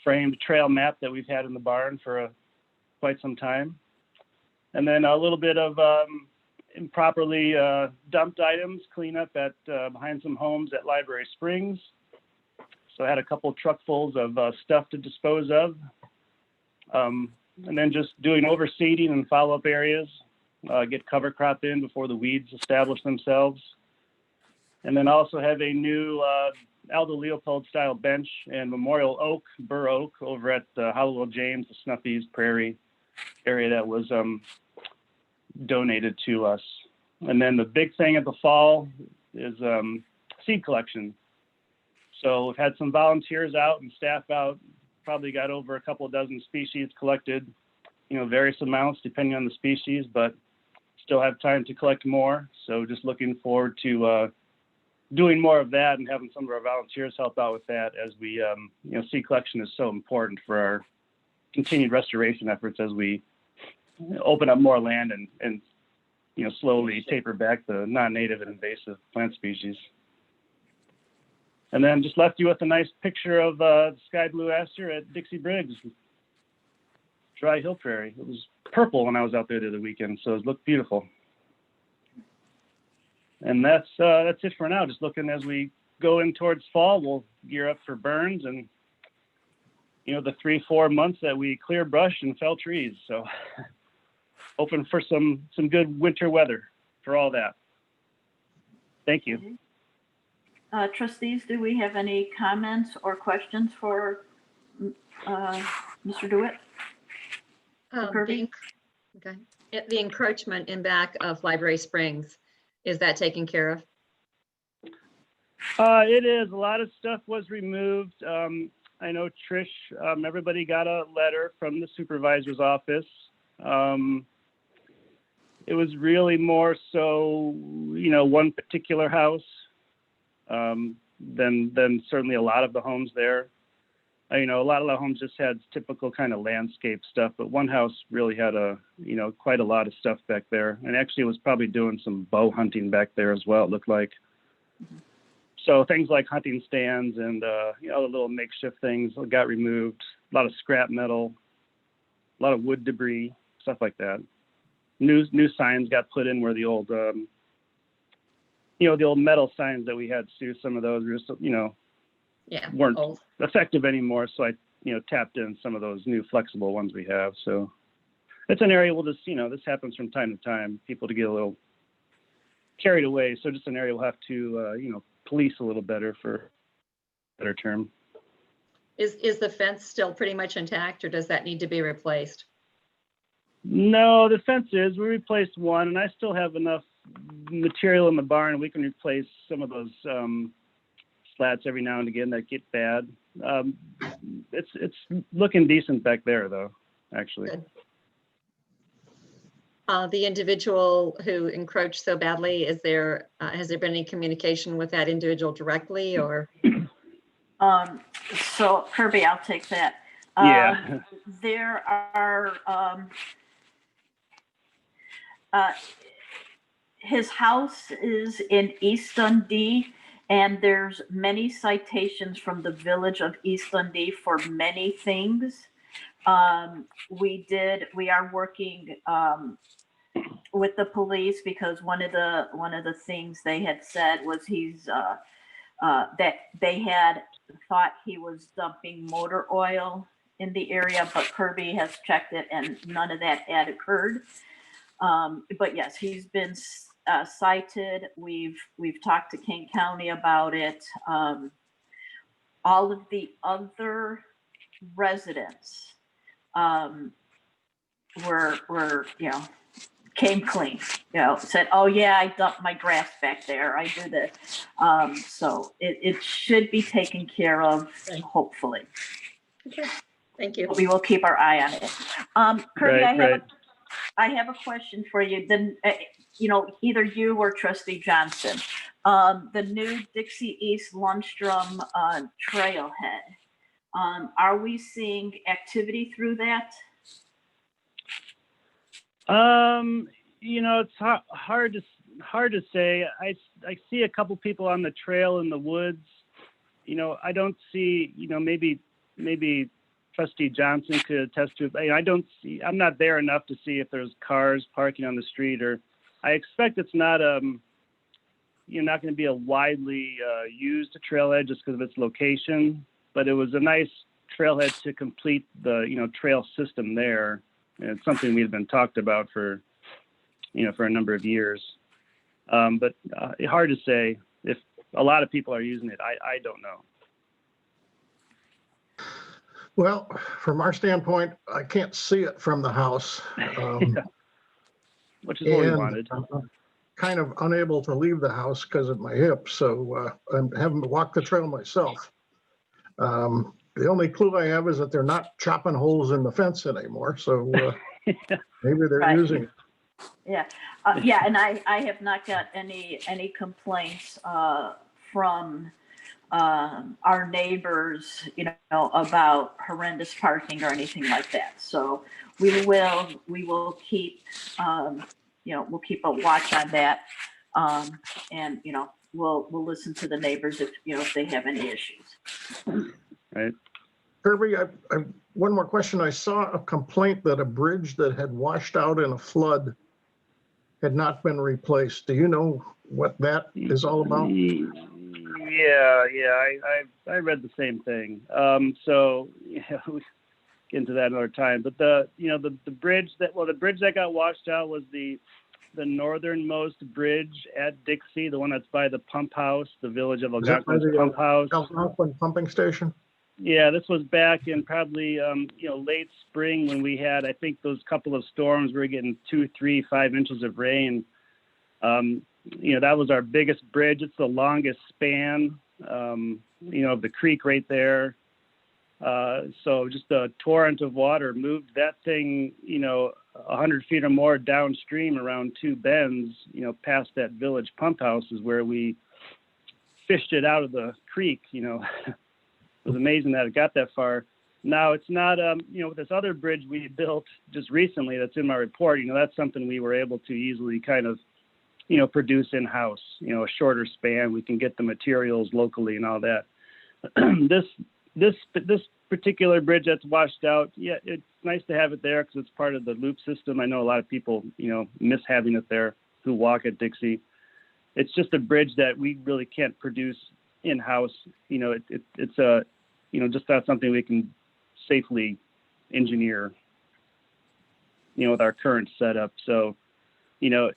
framed trail map that we've had in the barn for quite some time. And then a little bit of improperly dumped items, cleanup at behind some homes at Library Springs. So I had a couple truckfuls of stuff to dispose of. And then just doing overseeding and follow-up areas, get cover crop in before the weeds establish themselves. And then also have a new Aldo Leopold style bench and memorial oak, bur oak, over at Hollowell James, the Snuffy's Prairie area that was donated to us. And then the big thing at the fall is seed collection. So we've had some volunteers out and staff out, probably got over a couple of dozen species collected, various amounts depending on the species, but still have time to collect more. So just looking forward to doing more of that and having some of our volunteers help out with that as we, seed collection is so important for our continued restoration efforts as we open up more land and slowly taper back the non-native and invasive plant species. And then just left you with a nice picture of sky blue aster at Dixie Briggs, dry hill prairie. It was purple when I was out there the other weekend, so it looked beautiful. And that's it for now. Just looking as we go in towards fall, we'll gear up for burns and the 3-4 months that we clear brush and fell trees. So hoping for some good winter weather for all that. Thank you. Trustees, do we have any comments or questions for Mr. DeWitt? Kirby? Okay. The encroachment in back of Library Springs, is that taken care of? It is. A lot of stuff was removed. I know Trish, everybody got a letter from the supervisor's office. It was really more so, one particular house than certainly a lot of the homes there. A lot of the homes just had typical kind of landscape stuff, but one house really had quite a lot of stuff back there. And actually it was probably doing some bow hunting back there as well, it looked like. So things like hunting stands and, the little makeshift things got removed, a lot of scrap metal, a lot of wood debris, stuff like that. New signs got put in where the old, the old metal signs that we had, Sue, some of those were just, weren't old. Effective anymore. So I, tapped in some of those new flexible ones we have. So it's an area we'll just, this happens from time to time, people to get a little carried away. So just an area we'll have to, police a little better, for a better term. Is the fence still pretty much intact, or does that need to be replaced? No, the fence is. We replaced one, and I still have enough material in the barn. We can replace some of those slats every now and again that get bad. It's looking decent back there, though, actually. Good. The individual who encroached so badly, has there been any communication with that individual directly, or? So Kirby, I'll take that. Yeah. There are, his house is in East Dundee, and there's many citations from the village of East Dundee for many things. We are working with the police, because one of the things they had said was that they had thought he was dumping motor oil in the area, but Kirby has checked it and none of that had occurred. But yes, he's been cited. We've talked to King County about it. All of the other residents were came clean, said, oh yeah, I dumped my grass back there, I do this. So it should be taken care of, hopefully. Okay, thank you. We will keep our eye on it. Kirby, Right. I have a question for you. Then, either you or Trustee Johnson, the new Dixie East Lundstrom trailhead, are we seeing activity through that? It's hard to say. I see a couple people on the trail in the woods. I don't see, maybe Trustee Johnson could attest to it. I'm not there enough to see if there's cars parking on the street, or I expect it's not not going to be a widely used trailhead just because of its location, but it was a nice trailhead to complete the, trail system there. And it's something we've been talked about for a number of years. But hard to say if a lot of people are using it. I don't know. Well, from our standpoint, I can't see it from the house. Which is what we wanted. I'm kind of unable to leave the house because of my hip, so I'm having to walk the trail myself. The only clue I have is that they're not chopping holes in the fence anymore, so maybe they're Right. using it. Yeah, and I have not got any complaints from our neighbors, about horrendous parking or anything like that. So we will keep we'll keep a watch on that. And, we'll listen to the neighbors if they have any issues. Right. Kirby, one more question. I saw a complaint that a bridge that had washed out in a flood had not been replaced. Do you know what that is all about? Yeah, I read the same thing. So we get into that another time. But the bridge that got washed out was the northernmost bridge at Dixie, the one that's by the pump house, the village of Algonquin's pump house. Algonquin pumping station? Yeah, this was back in probably late spring when we had, I think, those couple of storms. We were getting 2, 3, 5 inches of rain. That was our biggest bridge. It's the longest span, of the creek right there. So just a torrent of water moved that thing, 100 feet or more downstream around 2 bends, past that village pump house is where we fished it out of the creek. It was amazing that it got that far. Now it's not, with this other bridge we built just recently that's in my report, that's something we were able to easily kind of, produce in-house, a shorter span. We can get the materials locally and all that. This particular bridge that's washed out, yeah, it's nice to have it there because it's part of the loop system. I know a lot of people, miss having it there who walk at Dixie. It's just a bridge that we really can't produce in-house. It's just not something we can safely engineer, with our current setup. So, it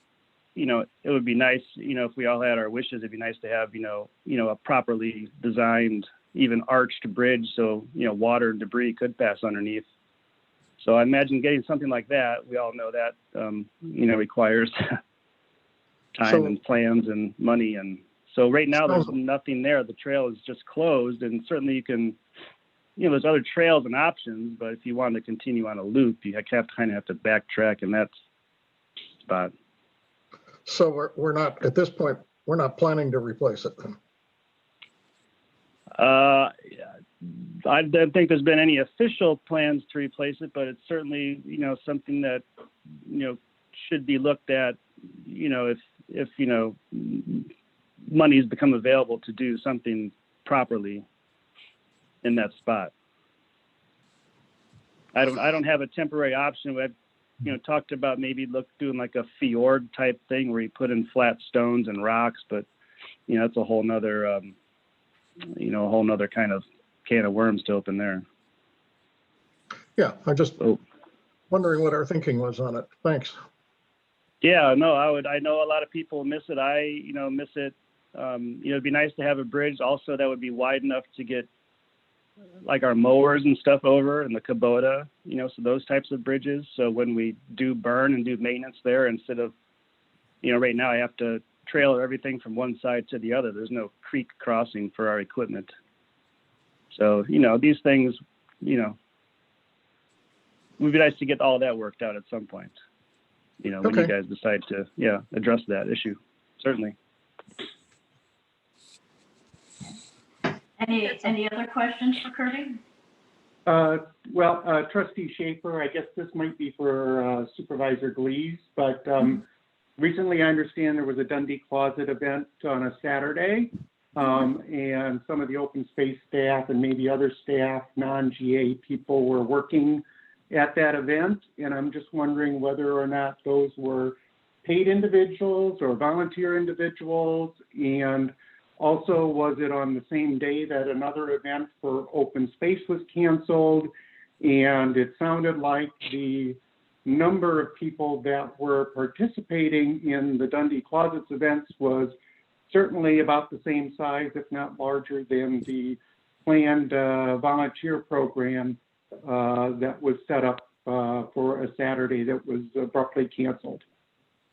would be nice, if we all had our wishes, it'd be nice to have, a properly designed, even arched bridge so, water and debris could pass underneath. So I imagine getting something like that, we all know that, requires time and plans and money. And so right now there's nothing there. The trail is just closed, and certainly you can, there's other trails and options, but if you want to continue on a loop, you kind of have to backtrack in that spot. So we're not, at this point, we're not planning to replace it then? I don't think there's been any official plans to replace it, but it's certainly, something that, should be looked at, if money's become available to do something properly in that spot. I don't have a temporary option. I've, talked about maybe doing like a fjord type thing where you put in flat stones and rocks, but, it's a whole nother, a whole nother kind of can of worms to open there. Yeah, I'm just wondering what our thinking was on it. Thanks. Yeah, no, I know a lot of people miss it. I, miss it. It'd be nice to have a bridge also that would be wide enough to get like our mowers and stuff over, and the Kubota, so those types of bridges. So when we do burn and do maintenance there, instead of, right now I have to trailer everything from one side to the other. There's no creek crossing for our equipment. So, these things, it would be nice to get all that worked out at some point, when you guys decide to, address that issue. Certainly. Any other questions for Kirby? Trustee Schaffer, I guess this might be for Supervisor Glees, but recently I understand there was a Dundee Closet event on a Saturday, and some of the open space staff and maybe other staff, non-GA people, were working at that event, and I'm just wondering whether or not those were paid individuals or volunteer individuals, and also, was it on the same day that another event for open space was canceled? And it sounded like the number of people that were participating in the Dundee Closets events was certainly about the same size, if not larger, than the planned volunteer program that was set up for a Saturday that was abruptly canceled.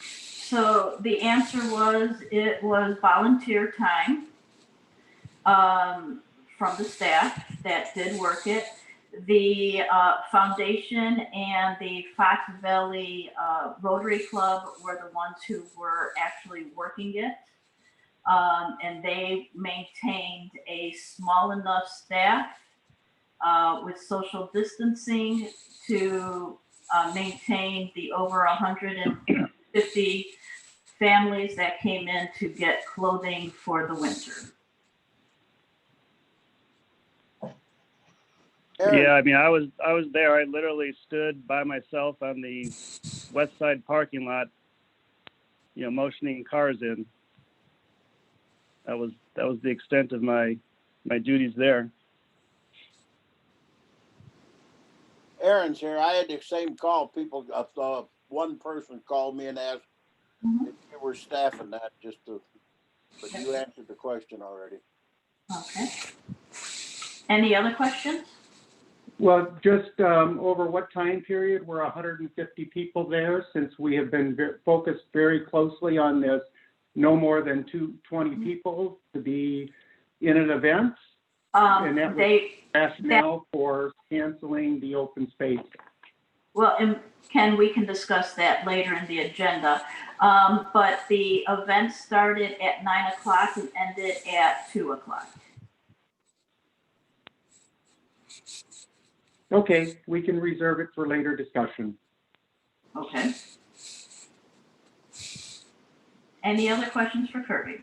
So the answer was, it was volunteer time from the staff that did work it. The foundation and the Fox Valley Rotary Club were the ones who were actually working it. And they maintained a small enough staff with social distancing to maintain the over 150 50 families that came in to get clothing for the winter. Yeah, I mean, I was there. I literally stood by myself on the west side parking lot, motioning cars in. That was the extent of my duties there. Aaron's here. I had the same call. One person called me and asked if you were staffing that but you answered the question already. Okay. Any other questions? Well, just over what time period were 150 people there, since we have been focused very closely on this, no more than 20 people to be in an event? And that was rationale for canceling the open space. Well, and Ken, we can discuss that later in the agenda. But the event started at 9 o'clock and ended at 2 o'clock. Okay, we can reserve it for later discussion. Okay. Any other questions for Kirby?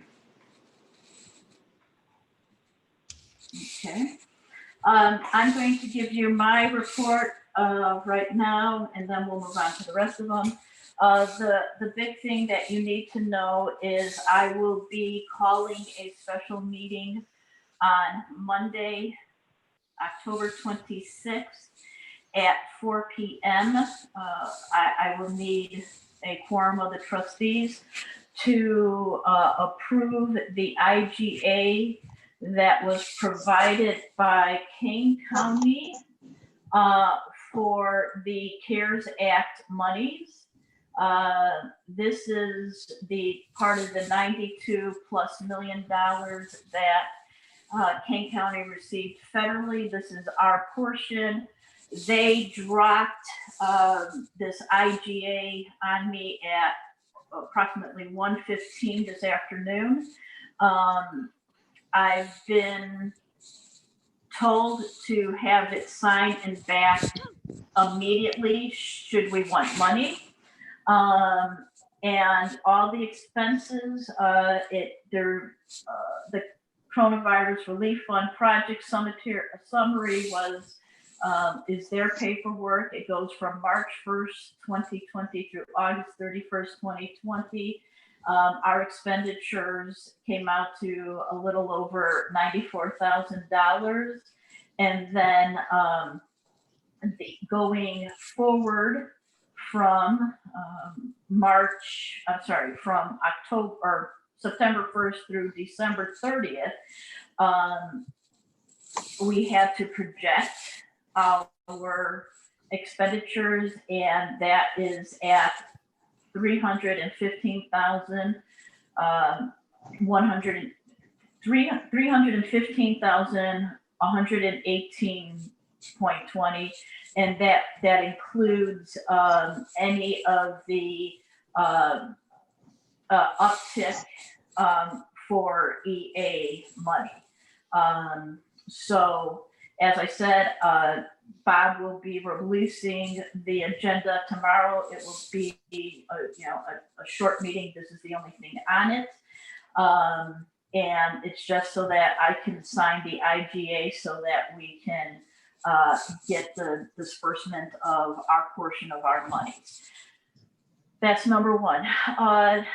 Okay. I'm going to give you my report right now, and then we'll move on to the rest of them. The big thing that you need to know is I will be calling a special meeting on Monday, October 26th at 4 p.m. I will need a quorum of the trustees to approve the IGA that was provided by Kane County for the CARES Act monies. This is the part of the $92+ million that Kane County received federally. This is our portion. They dropped this IGA on me at approximately 1:15 this afternoon. I've been told to have it signed and backed immediately should we want money. And all the expenses, the Coronavirus Relief Fund project summary is their paperwork. It goes from March 1st, 2020 through August 31st, 2020. Our expenditures came out to a little over $94,000. And then going forward from from September 1st through December 30th, we had to project our expenditures, and that is at $315,118.20, and that includes any of the uptick for EA money. So as I said, Bob will be releasing the agenda tomorrow. It will be a short meeting. This is the only thing on it. And it's just so that I can sign the IGA so that we can get the disbursement of our portion of our money. That's number one.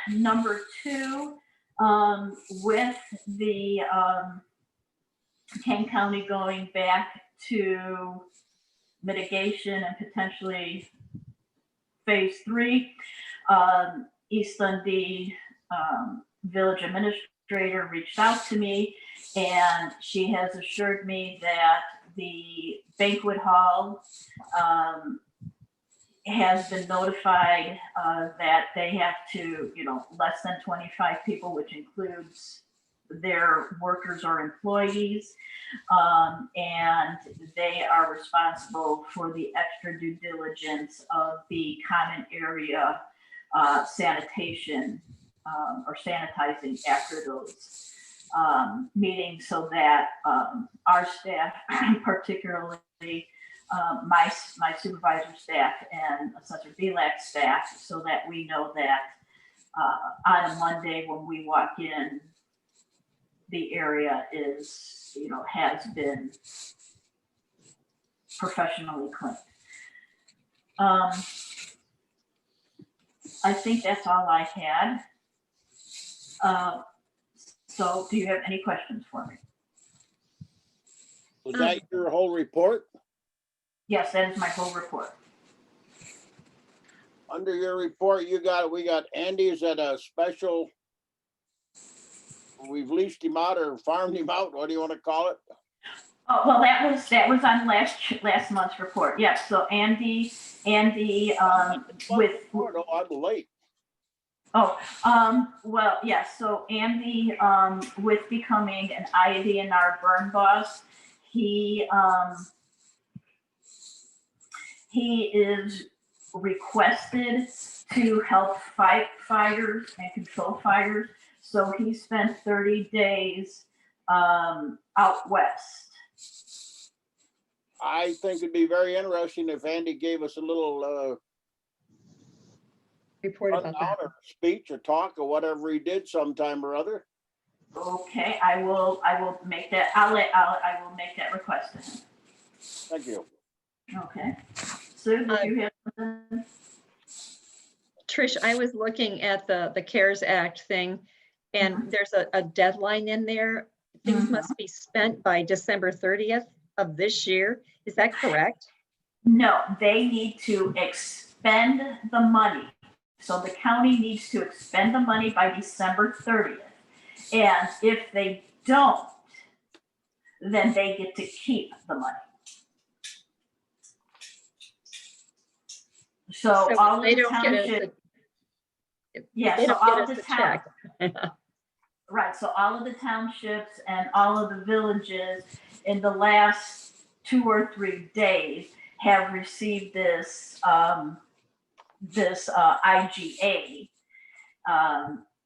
Number two, with the Kane County going back to mitigation and potentially phase 3, East Dundee village administrator reached out to me, and she has assured me that the banquet hall has been notified that they have to, less than 25 people, which includes their workers or employees, and they are responsible for the extra due diligence of the common area sanitation or sanitizing after those meetings, so that our staff, particularly my supervisor staff and Assessor Bielak staff, so that we know that on a Monday when we walk in, the area is, has been professionally cleaned. I think that's all I had. So do you have any questions for me? Was that your whole report? Yes, that is my whole report. Under your report, we got Andy's at a special, we've leased him out or farmed him out. What do you want to call it? Oh, well, that was on last month's report. Yes, so Andy, with. Oh, I'm late. Well, yes, so Andy, with becoming an IDNR burn boss, he is requested to help fight fires and control fires. So he spent 30 days out west. I think it'd be very interesting if Andy gave us a little Report about that. or speech or talk or whatever he did sometime or other. Okay, I will make that. I will make that request to him. Thank you. Okay. Sue, do you have something? Trish, I was looking at the CARES Act thing, and there's a deadline in there. Things must be spent by December 30th of this year. Is that correct? No, they need to expend the money. So the county needs to expend the money by December 30th. And if they don't, then they get to keep the money. So all they of the don't get us township, yeah, so all of the check. right, so all of the townships and all of the villages in the last 2 or 3 days have received this IGA.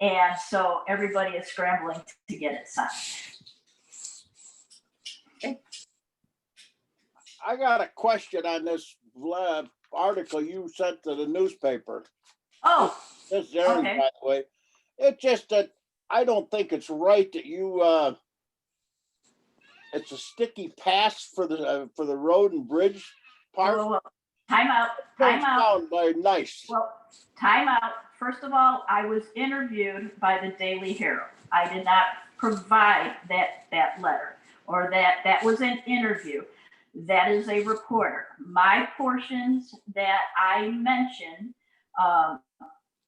And so everybody is scrambling to get it signed. I got a question on this article you sent to the newspaper. Oh, This is Aaron, okay. by the way. It's just that I don't think it's right that you, it's a sticky pass for the road and bridge part. Well, time out. Doesn't sound very nice. Well, time out. First of all, I was interviewed by the Daily Herald. I did not provide that letter, or that was an interview. That is a reporter. My portions that I mentioned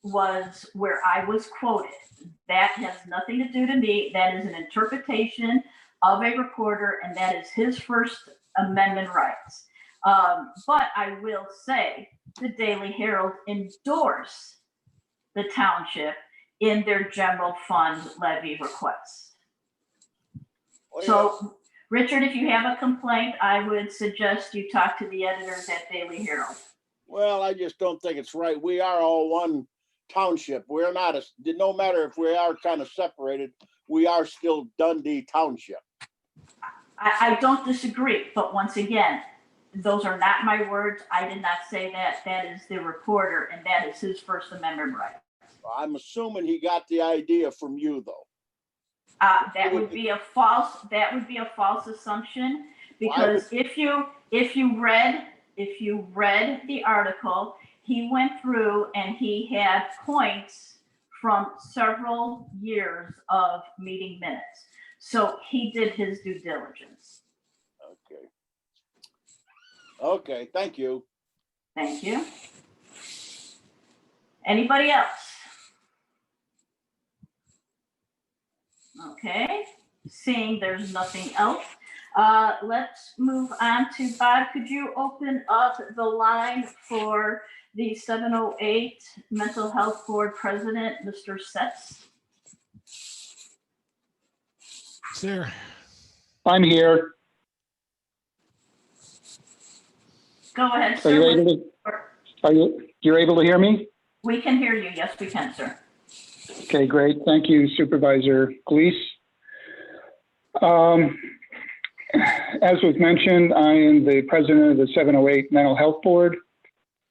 was where I was quoted. That has nothing to do to me. That is an interpretation of a reporter, and that is his First Amendment rights. But I will say the Daily Herald endorsed the township in their general fund levy requests. So, Richard, if you have a complaint, I would suggest you talk to the editors at Daily Herald. Well, I just don't think it's right. We are all one township. We're not no matter if we are kind of separated, we are still Dundee Township. I don't disagree, but once again, those are not my words. I did not say that. That is the reporter, and that is his First Amendment right. I'm assuming he got the idea from you, though. That would be a false assumption, because if you read the article, he went through and he had points from several years of meeting minutes. So he did his due diligence. Okay, thank you. Thank you. Anybody else? Okay, seeing there's nothing else, let's move on to Bob. Could you open up the line for the 708 Mental Health Board President, Mr. Setz? Is there? I'm here. Go ahead, Are you sir. able to, you're able to hear me? We can hear you. Yes, we can, sir. Okay, great. Thank you, Supervisor Glees. As was mentioned, I am the president of the 708 Mental Health Board.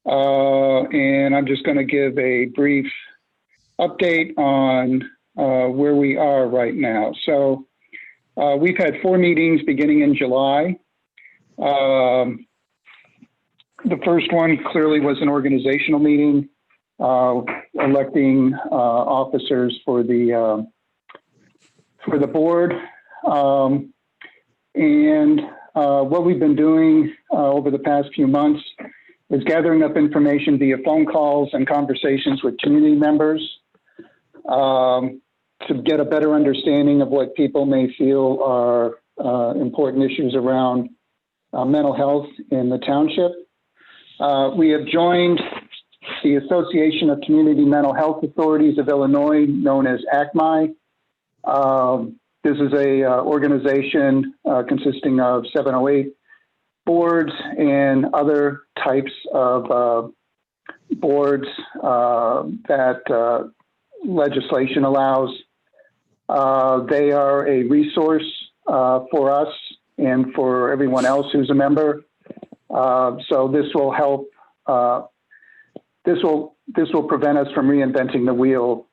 And I'm just going to give a brief update on where we are right now. So we've had 4 meetings beginning in July. The first one clearly was an organizational meeting, electing officers for the board. And what we've been doing over the past few months is gathering up information via phone calls and conversations with community members to get a better understanding of what people may feel are important issues around mental health in the township. We have joined the Association of Community Mental Health Authorities of Illinois, known as ACMI. This is a organization consisting of 708 boards and other types of boards that legislation allows. They are a resource for us and for everyone else who's a member. So this will help. This will prevent us from reinventing the wheel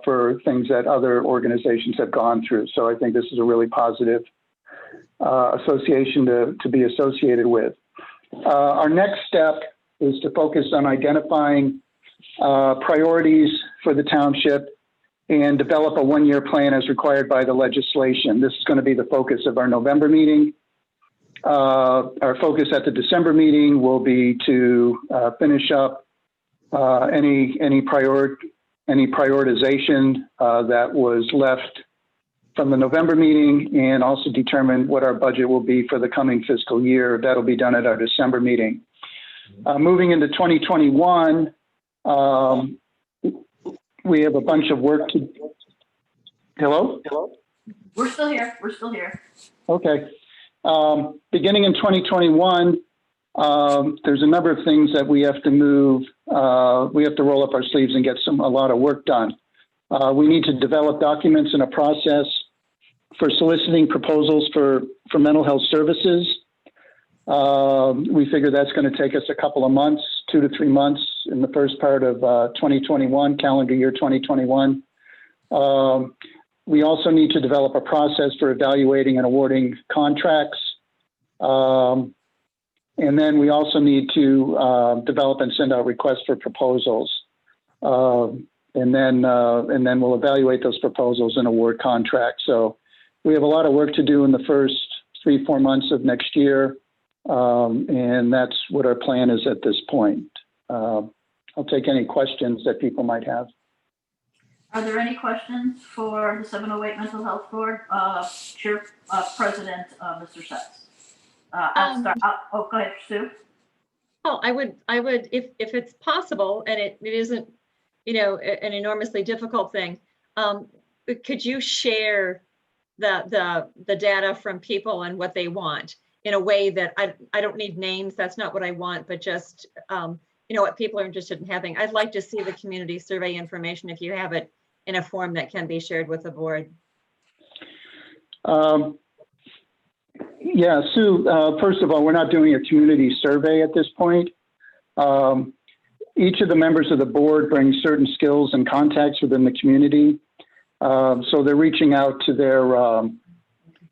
for things that other organizations have gone through. So I think this is a really positive association to be associated with. Our next step is to focus on identifying priorities for the township and develop a 1-year plan as required by the legislation. This is going to be the focus of our November meeting. Our focus at the December meeting will be to finish up any prioritization that was left from the November meeting, and also determine what our budget will be for the coming fiscal year. That'll be done at our December meeting. Moving into 2021, we have a bunch of work to. Hello? We're still here. We're still here. Okay. Beginning in 2021, there's a number of things that we have to move. We have to roll up our sleeves and get a lot of work done. We need to develop documents and a process for soliciting proposals for mental health services. We figure that's going to take us a couple of months, 2 to 3 months in the first part of 2021, calendar year 2021. We also need to develop a process for evaluating and awarding contracts. And then we also need to develop and send out requests for proposals. And then we'll evaluate those proposals and award contracts. So we have a lot of work to do in the first 3-4 months of next year. And that's what our plan is at this point. I'll take any questions that people might have. Are there any questions for the 708 Mental Health Board? President, Mr. Sets. Go ahead, Sue. Oh, I would, if it's possible, and it isn't, an enormously difficult thing. Could you share the data from people and what they want in a way that I don't need names. That's not what I want, but just, what people are interested in having. I'd like to see the community survey information if you have it in a form that can be shared with the board. Yeah, Sue, first of all, we're not doing a community survey at this point. Each of the members of the board brings certain skills and contacts within the community. So they're reaching out to their,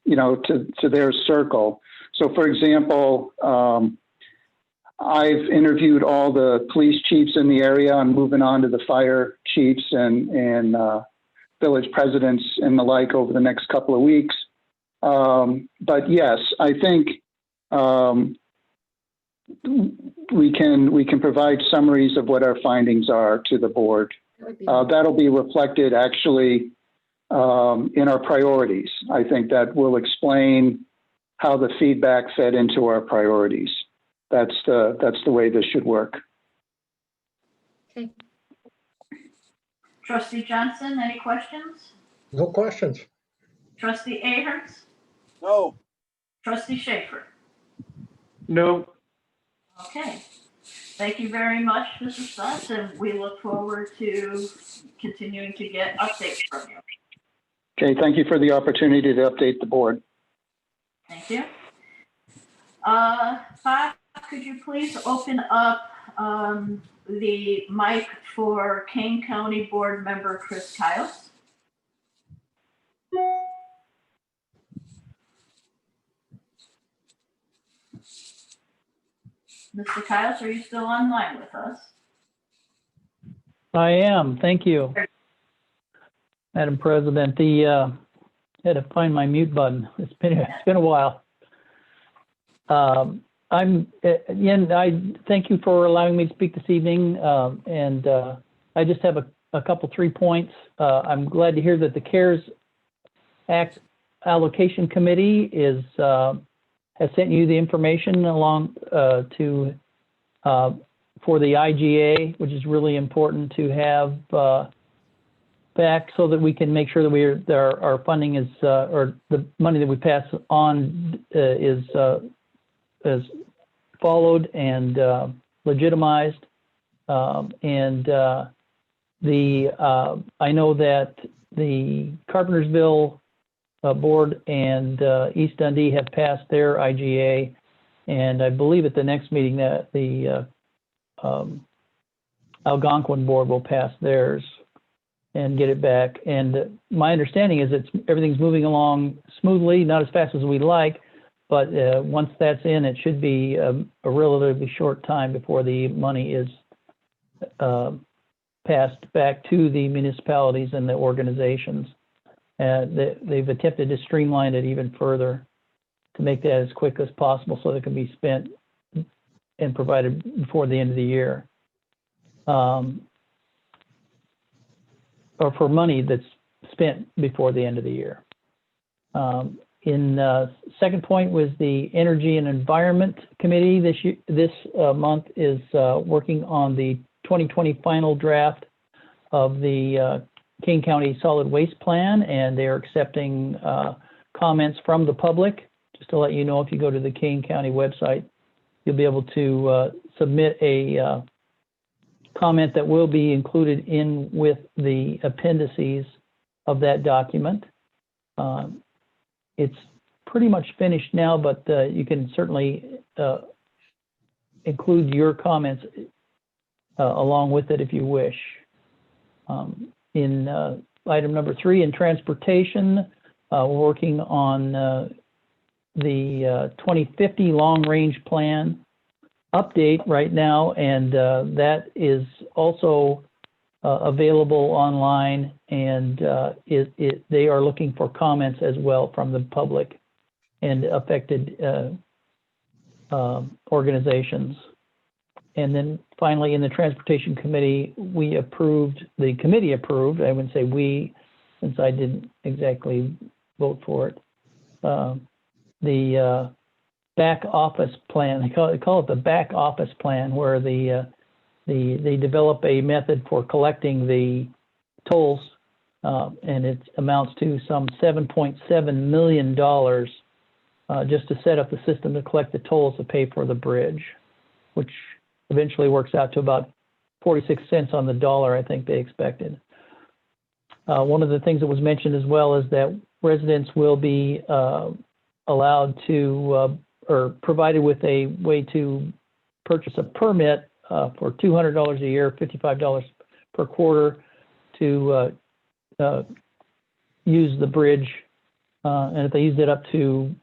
to their circle. So for example, I've interviewed all the police chiefs in the area. I'm moving on to the fire chiefs and village presidents and the like over the next couple of weeks. But yes, I think we can provide summaries of what our findings are to the board. That'll be reflected actually in our priorities. I think that will explain how the feedback fed into our priorities. That's the way this should work. Okay. Trustee Johnson, any questions? No questions. Trustee Aherns? No. Trustee Schaffer? No. Okay. Thank you very much, Mrs. Suss, and we look forward to continuing to get updates from you. Okay, thank you for the opportunity to update the board. Thank you. Bob, could you please open up the mic for Kane County Board Member Chris Kiles? Mr. Kiles, are you still online with us? I am. Thank you, Madam President. Had to find my mute button. It's been a while. Again, I thank you for allowing me to speak this evening. I just have a couple, 3 points. I'm glad to hear that the CARES Act Allocation Committee has sent you the information along for the IGA, which is really important to have back so that we can make sure that our funding is, or the money that we pass on is followed and legitimized. I know that the Carpentersville Board and East Dundee have passed their IGA, and I believe at the next meeting that the Algonquin Board will pass theirs and get it back. And my understanding is everything's moving along smoothly, not as fast as we'd like, but once that's in, it should be a relatively short time before the money is passed back to the municipalities and the organizations. They've attempted to streamline it even further to make that as quick as possible so that it can be spent and provided before the end of the year. Or for money that's spent before the end of the year. Second point was the Energy and Environment Committee this month is working on the 2020 final draft of the Kane County Solid Waste Plan, and they are accepting comments from the public. Just to let you know, if you go to the Kane County website, you'll be able to submit a comment that will be included in with the appendices of that document. It's pretty much finished now, but you can certainly include your comments along with it if you wish. In item number 3, in transportation, we're working on the 2050 long-range plan update right now, and that is also available online, and they are looking for comments as well from the public and affected organizations. And then finally, in the Transportation Committee, the committee approved, I wouldn't say we, since I didn't exactly vote for it, the back office plan. They call it the back office plan, where they develop a method for collecting the tolls, and it amounts to some $7.7 million just to set up the system to collect the tolls to pay for the bridge, which eventually works out to about 46 cents on the dollar, I think they expected. One of the things that was mentioned as well is that residents will be allowed to or provided with a way to purchase a permit for $200 a year, $55 per quarter to use the bridge. And if they used it up to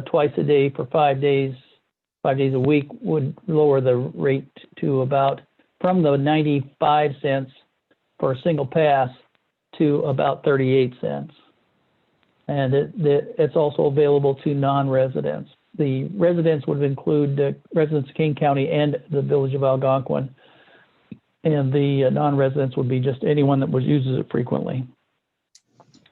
twice a day for 5 days a week, would lower the rate to about from the 95 cents for a single pass to about 38 cents. And it's also available to non-residents. The residents would include residents of Kane County and the village of Algonquin. And the non-residents would be just anyone that uses it frequently.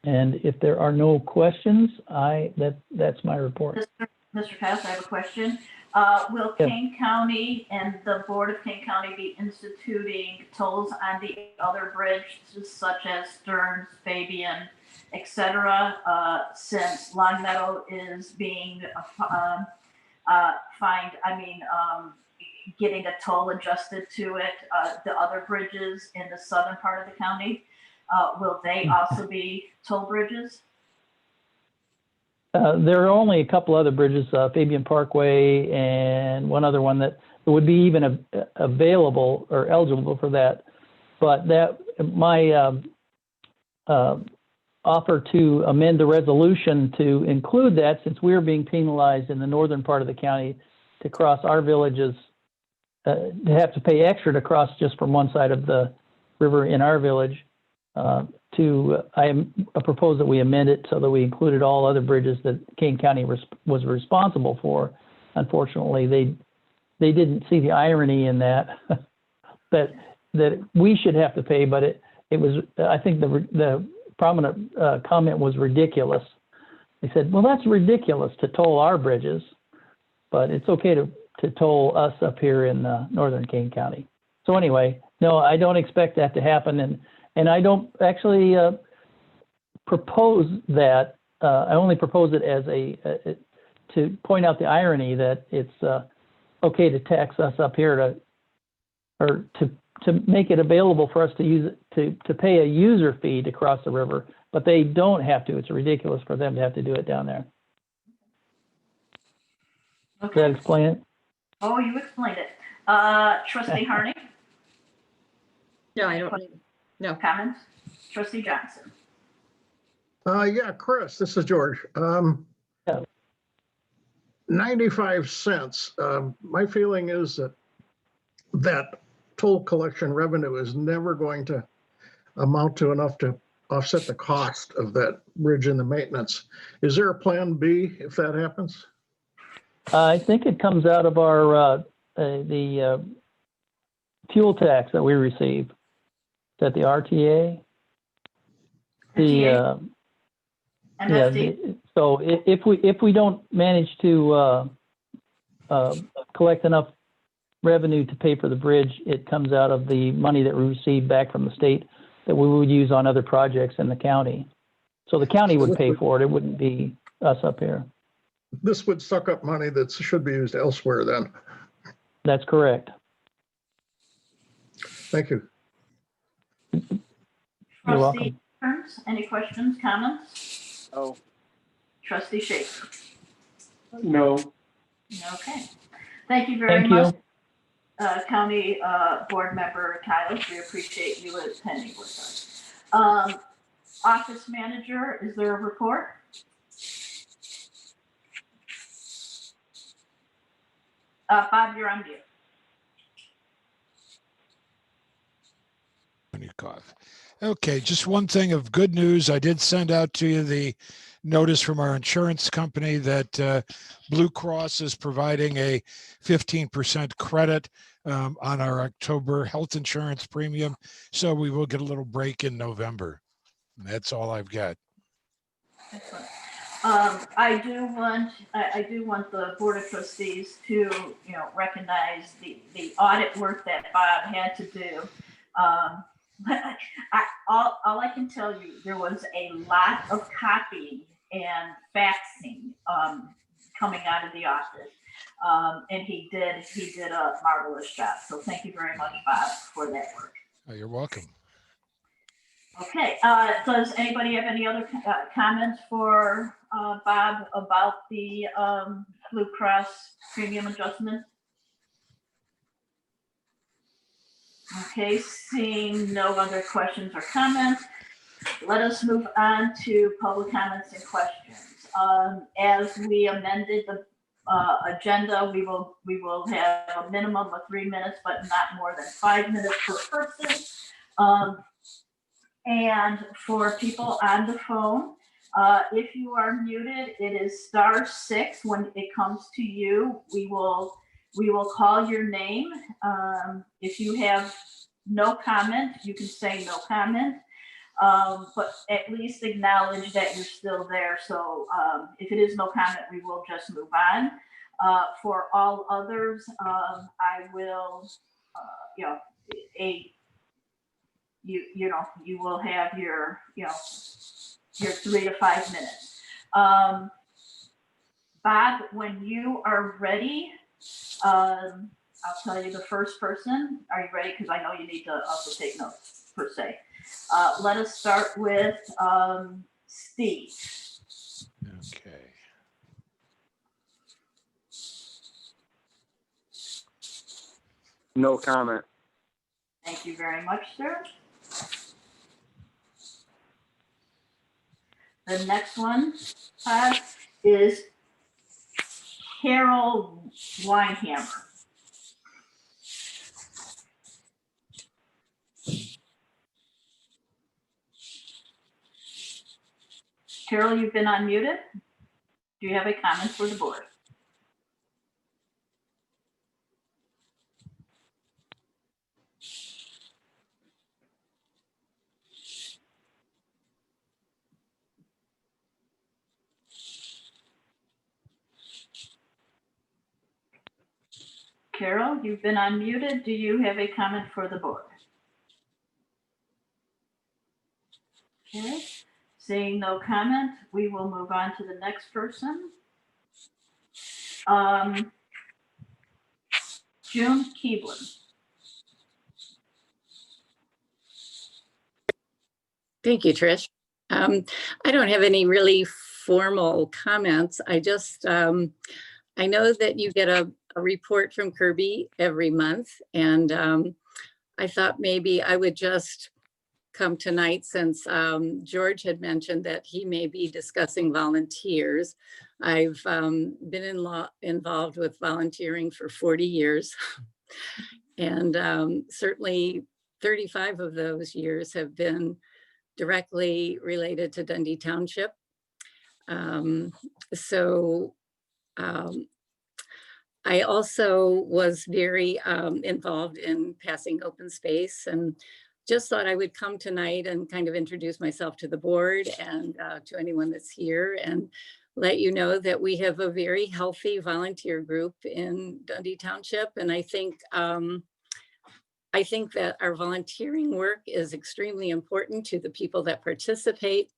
And if there are no questions, that's my report. Mr. Pass, I have a question. Will Yes. Kane County and the Board of Kane County be instituting tolls on the other bridges such as Stearns, Fabian, etc., since Long Meadow is being getting a toll adjusted to it, the other bridges in the southern part of the county, will they also be toll bridges? there are only a couple other bridges, Fabian Parkway and one other one that would be even available or eligible for that. But that my offer to amend the resolution to include that, since we're being penalized in the northern part of the county to cross our villages, to have to pay extra to cross just from one side of the river in our village. I propose that we amend it so that we included all other bridges that Kane County was responsible for. Unfortunately, they didn't see the irony in that, that we should have to pay, but it was, I think the prominent comment was ridiculous. They said, well, that's ridiculous to toll our bridges, but it's okay to toll us up here in northern Kane County. So anyway, no, I don't expect that to happen. And I don't actually propose that. I only propose it as to point out the irony that it's okay to tax us up here to make it available for us to use it, to pay a user fee to cross the river, but they don't have to. It's ridiculous for them to have to do it down there. Okay. Does that explain it? Oh, you explained it. Trustee Harney, No, I don't need, no. comments? Trustee Johnson. Yeah, Chris, this is George. Yeah. 95 cents. My feeling is that toll collection revenue is never going to amount to enough to offset the cost of that bridge and the maintenance. Is there a plan B if that happens? I think it comes out of our the fuel tax that we receive. Is that the RTA? MFD? So if we don't manage to collect enough revenue to pay for the bridge, it comes out of the money that we receive back from the state that we would use on other projects in the county. So the county would pay for it. It wouldn't be us up here. This would suck up money that should be used elsewhere then. That's correct. Thank you. You're welcome. Trustee Aherns, any questions, comments? Oh, Trustee Schaefer. No, Okay. Thank you very Thank much, you. County Board Member Tyler. We appreciate you attending with us. Office Manager, is there a report? Bob, you're on mute. When you cough. Okay, just one thing of good news. I did send out to you the notice from our insurance company that Blue Cross is providing a 15% credit on our October health insurance premium. So we will get a little break in November. And that's all I've got. Excellent. I do want the Board of Trustees to, recognize the audit work that Bob had to do. All I can tell you, there was a lot of copying and faxing coming out of the office, and he did a marvelous job. So thank you very much, Bob, for that work. Oh, you're welcome. Okay. Does anybody have any other comments for Bob about the Blue Cross premium adjustment? Okay, seeing no other questions or comments, let us move on to public comments and questions. As we amended the agenda, we will have a minimum of 3 minutes, but not more than 5 minutes per person. And for people on the phone, if you are muted, it is *6. When it comes to you, we will call your name. If you have no comment, you can say no comment, but at least acknowledge that you're still there. So if it is no comment, we will just move on. For all others, I will, you will have your 3 to 5 minutes. Bob, when you are ready, I'll tell you the first person. Are you ready? Because I know you need to also take notes, per se. Let us start with Steve. Okay. No comment. Thank you very much, sir. The next one is Carol Weinhammer. Carol, you've been unmuted. Do you have a comment for the board? Carol, you've been unmuted. Do you have a comment for the board? Okay, seeing no comment, we will move on to the next person. June Keebler. Thank you, Trish. I don't have any really formal comments. I just, I know that you get a report from Kirby every month, and I thought maybe I would just come tonight since George had mentioned that he may be discussing volunteers. I've been involved with volunteering for 40 years, and certainly 35 of those years have been directly related to Dundee Township. I also was very involved in passing open space, and just thought I would come tonight and kind of introduce myself to the board and to anyone that's here, and let you know that we have a very healthy volunteer group in Dundee Township. And I think that our volunteering work is extremely important to the people that participate.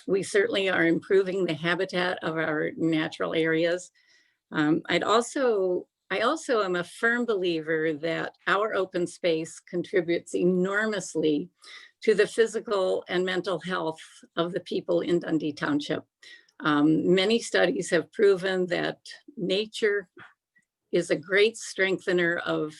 We certainly are improving the habitat of our natural areas. I also am a firm believer that our open space contributes enormously to the physical and mental health of the people in Dundee Township. Many studies have proven that nature is a great strengthener of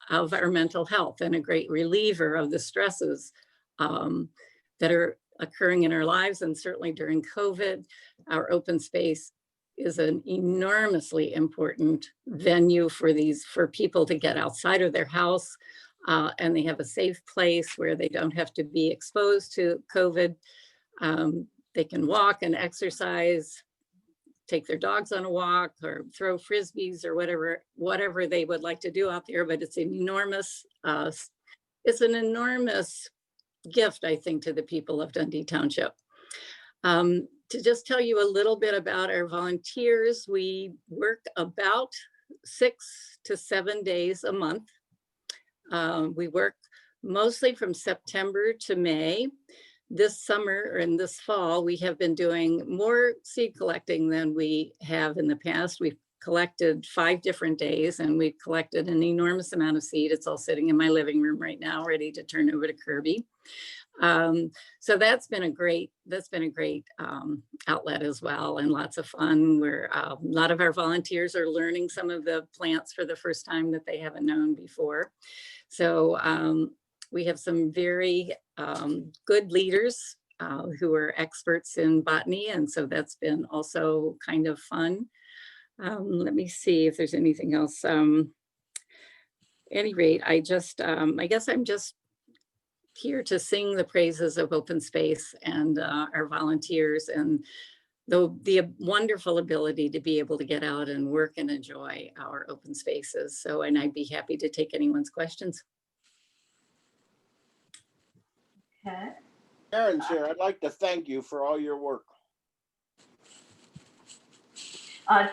our mental health and a great reliever of the stresses that are occurring in our lives. And certainly during COVID, our open space is an enormously important venue for people to get outside of their house, and they have a safe place where they don't have to be exposed to COVID. They can walk and exercise, take their dogs on a walk, or throw frisbees, or whatever they would like to do out there. But it's an enormous gift, I think, to the people of Dundee Township. To just tell you a little bit about our volunteers, we work about 6 to 7 days a month. We work mostly from September to May. This summer and this fall, we have been doing more seed collecting than we have in the past. We've collected 5 different days, and we've collected an enormous amount of seed. It's all sitting in my living room right now, ready to turn over to Kirby. So that's been a great outlet as well, and lots of fun. Where a lot of our volunteers are learning some of the plants for the first time that they haven't known before. So we have some very good leaders who are experts in botany, and so that's been also kind of fun. Let me see if there's anything else. At any rate, I guess I'm just here to sing the praises of open space and our volunteers, and the wonderful ability to be able to get out and work and enjoy our open spaces. So, and I'd be happy to take anyone's questions. Okay. Aherns here. I'd like to thank you for all your work.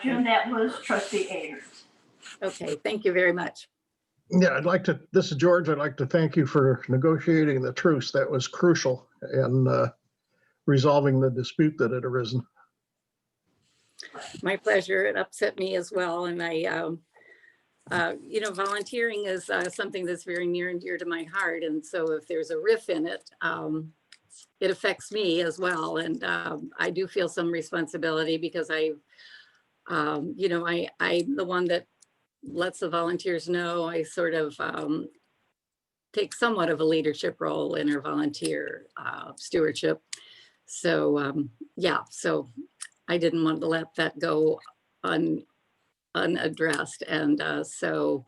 June, that was Trustee Aherns. Okay, thank you very much. Yeah, this is George. I'd like to thank you for negotiating the truce. That was crucial in resolving the dispute that had arisen. My pleasure. It upset me as well. And volunteering is something that's very near and dear to my heart. And so if there's a riff in it, it affects me as well. And I do feel some responsibility because I'm the one that lets the volunteers know. I sort of take somewhat of a leadership role in our volunteer stewardship. So yeah, so I didn't want to let that go unaddressed. And so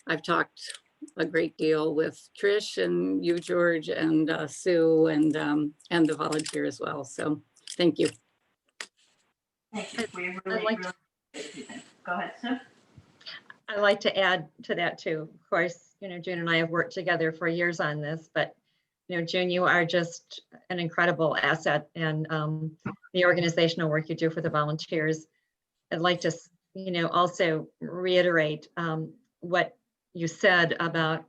I've talked a great deal with Trish and you, George, and Sue, and the volunteer as well. So thank you. Thank you. We really. Go ahead, Sue. I'd like to add to that too. Of course, you know, June and I have worked together for years on this, but you know, June, you are just an incredible asset, and the organizational work you do for the volunteers. I'd like to, you know, also reiterate what you said about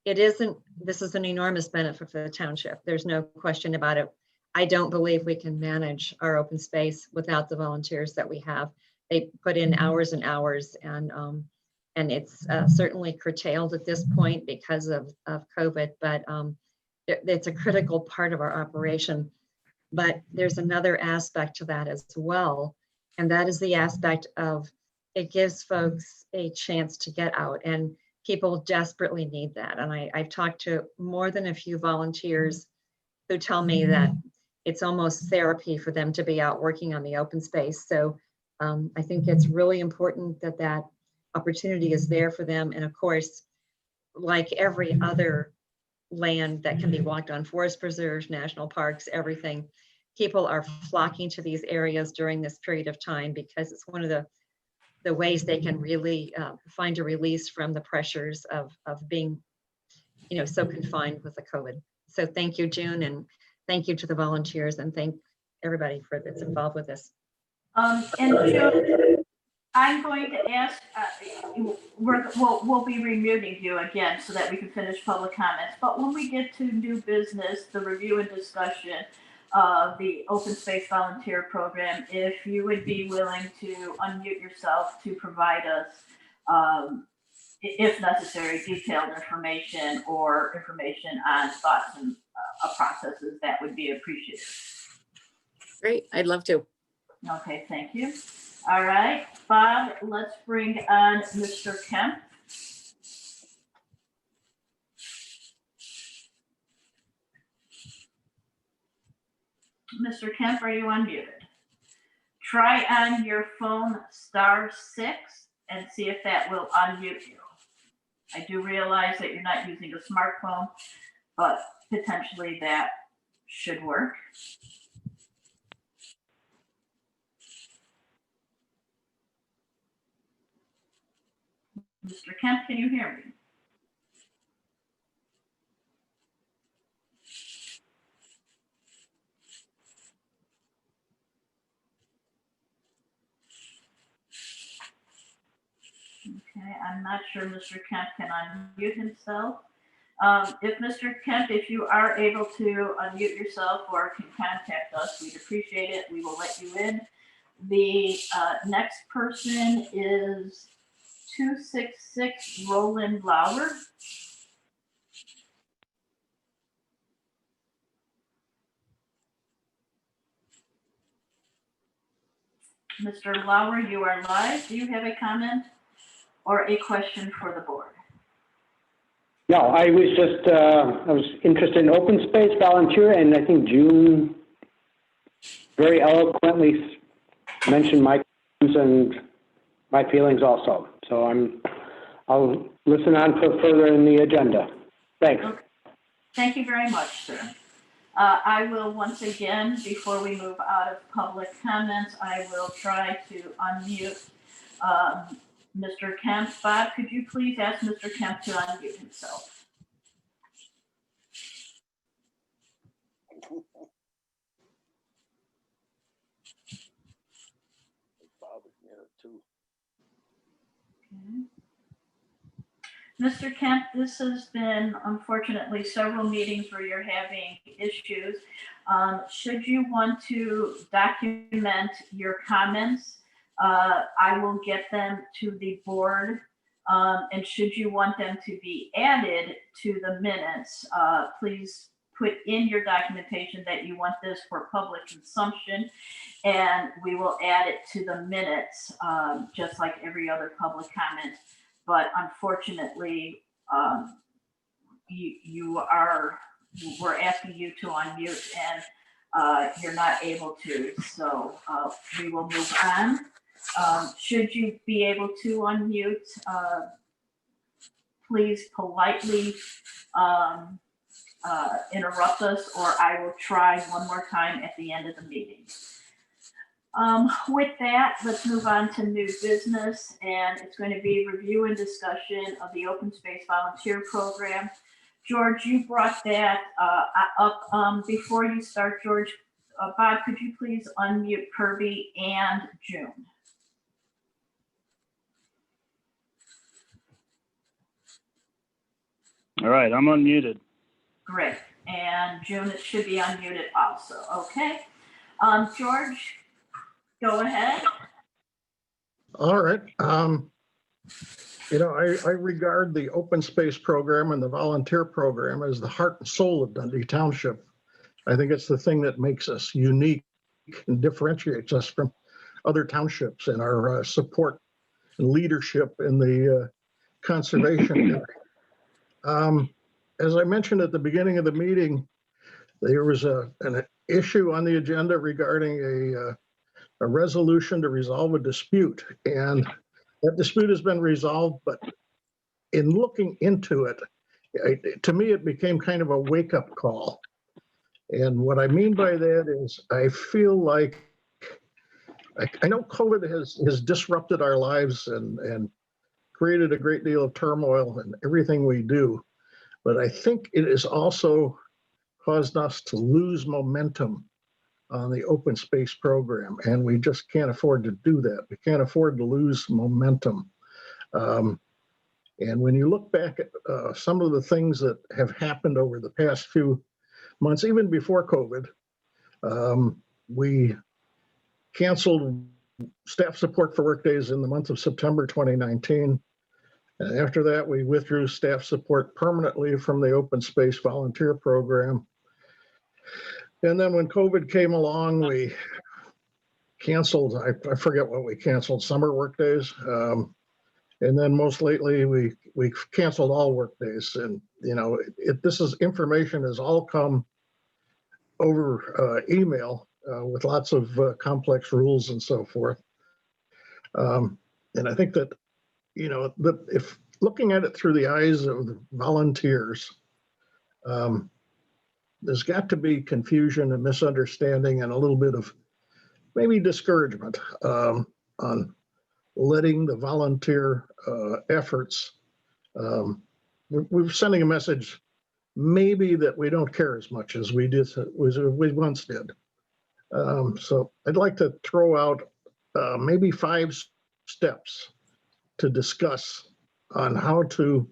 this is an enormous benefit for the township. There's no question about it. I don't believe we can manage our open space without the volunteers that we have. They put in hours and hours, and it's certainly curtailed at this point because of COVID, but it's a critical part of our operation. But there's another aspect to that as well, and that is the aspect of it gives folks a chance to get out, and people desperately need that. And I've talked to more than a few volunteers who tell me that it's almost therapy for them to be out working on the open space. So I think it's really important that that opportunity is there for them. And of course, like every other land that can be walked on, forest preserves, national parks, everything, people are flocking to these areas during this period of time because it's one of the ways they can really find a release from the pressures of being, you know, so confined with the COVID. So thank you, June, and thank you to the volunteers, and thank everybody that's involved with this. And June, I'm going to ask, we'll be remuting you again so that we can finish public comments. But when we get to new business, the review and discussion of the open space volunteer program, if you would be willing to unmute yourself to provide us, if necessary, detailed information or information on thoughts and processes, that would be appreciated. Great, I'd love to. Okay, thank you. All right, Bob, let's bring on Mr. Kemp. Mr. Kemp, are you unmuted? Try on your phone *6 and see if that will unmute you. I do realize that you're not using a smartphone, but potentially that should work. Mr. Kemp, can you hear me? Okay, I'm not sure Mr. Kemp can unmute himself. If Mr. Kemp, if you are able to unmute yourself or can contact us, we'd appreciate it. We will let you in. The next person is 266 Roland Lauer. Mr. Lauer, you are live. Do you have a comment or a question for the board? No, I was just, I was interested in open space volunteer, and I think June very eloquently mentioned my concerns and my feelings also. So I'll listen on for further in the agenda. Thanks. Okay. Thank you very much, sir. I will once again, before we move out of public comments, I will try to unmute Mr. Kemp. Bob, could you please ask Mr. Kemp to unmute himself? Bob is near it too. Okay. Mr. Kemp, this has been unfortunately several meetings where you're having issues. Should you want to document your comments, I will get them to the board. And should you want them to be added to the minutes, please put in your documentation that you want this for public consumption, and we will add it to the minutes, just like every other public comment but unfortunately, we're asking you to unmute and you're not able to, so we will move on. Should you be able to unmute, please politely interrupt us, or I will try one more time at the end of the meeting. With that, let's move on to new business, and it's going to be review and discussion of the open space volunteer program. George, you brought that up. Before you start, George, Bob, could you please unmute Kirby and June? All right, I'm unmuted. Great. And June, it should be unmuted also. Okay. George, go ahead. All right. You know, I regard the open space program and the volunteer program as the heart and soul of Dundee Township. I think it's the thing that makes us unique and differentiates us from other townships in our support and leadership in the conservation area. As I mentioned at the beginning of the meeting, there was an issue on the agenda regarding a resolution to resolve a dispute, and that dispute has been resolved, but in looking into it, to me, it became kind of a wake-up call. And what I mean by that is I feel like, I know COVID has disrupted our lives and created a great deal of turmoil in everything we do, but I think it has also caused us to lose momentum on the open space program, and we just can't afford to do that. We can't afford to lose momentum. And when you look back at some of the things that have happened over the past few months, even before COVID, we canceled staff support for workdays in the month of September 2019. And after that, we withdrew staff support permanently from the open space volunteer program. And then when COVID came along, we canceled, I forget what we canceled, summer workdays. And then most lately, we canceled all workdays. And, you know, this is information has all come over email with lots of complex rules and so forth. And I think that, you know, if looking at it through the eyes of the volunteers, there's got to be confusion and misunderstanding and a little bit of maybe discouragement on letting the volunteer efforts. We're sending a message maybe that we don't care as much as we once did. So I'd like to throw out maybe 5 steps to discuss on how to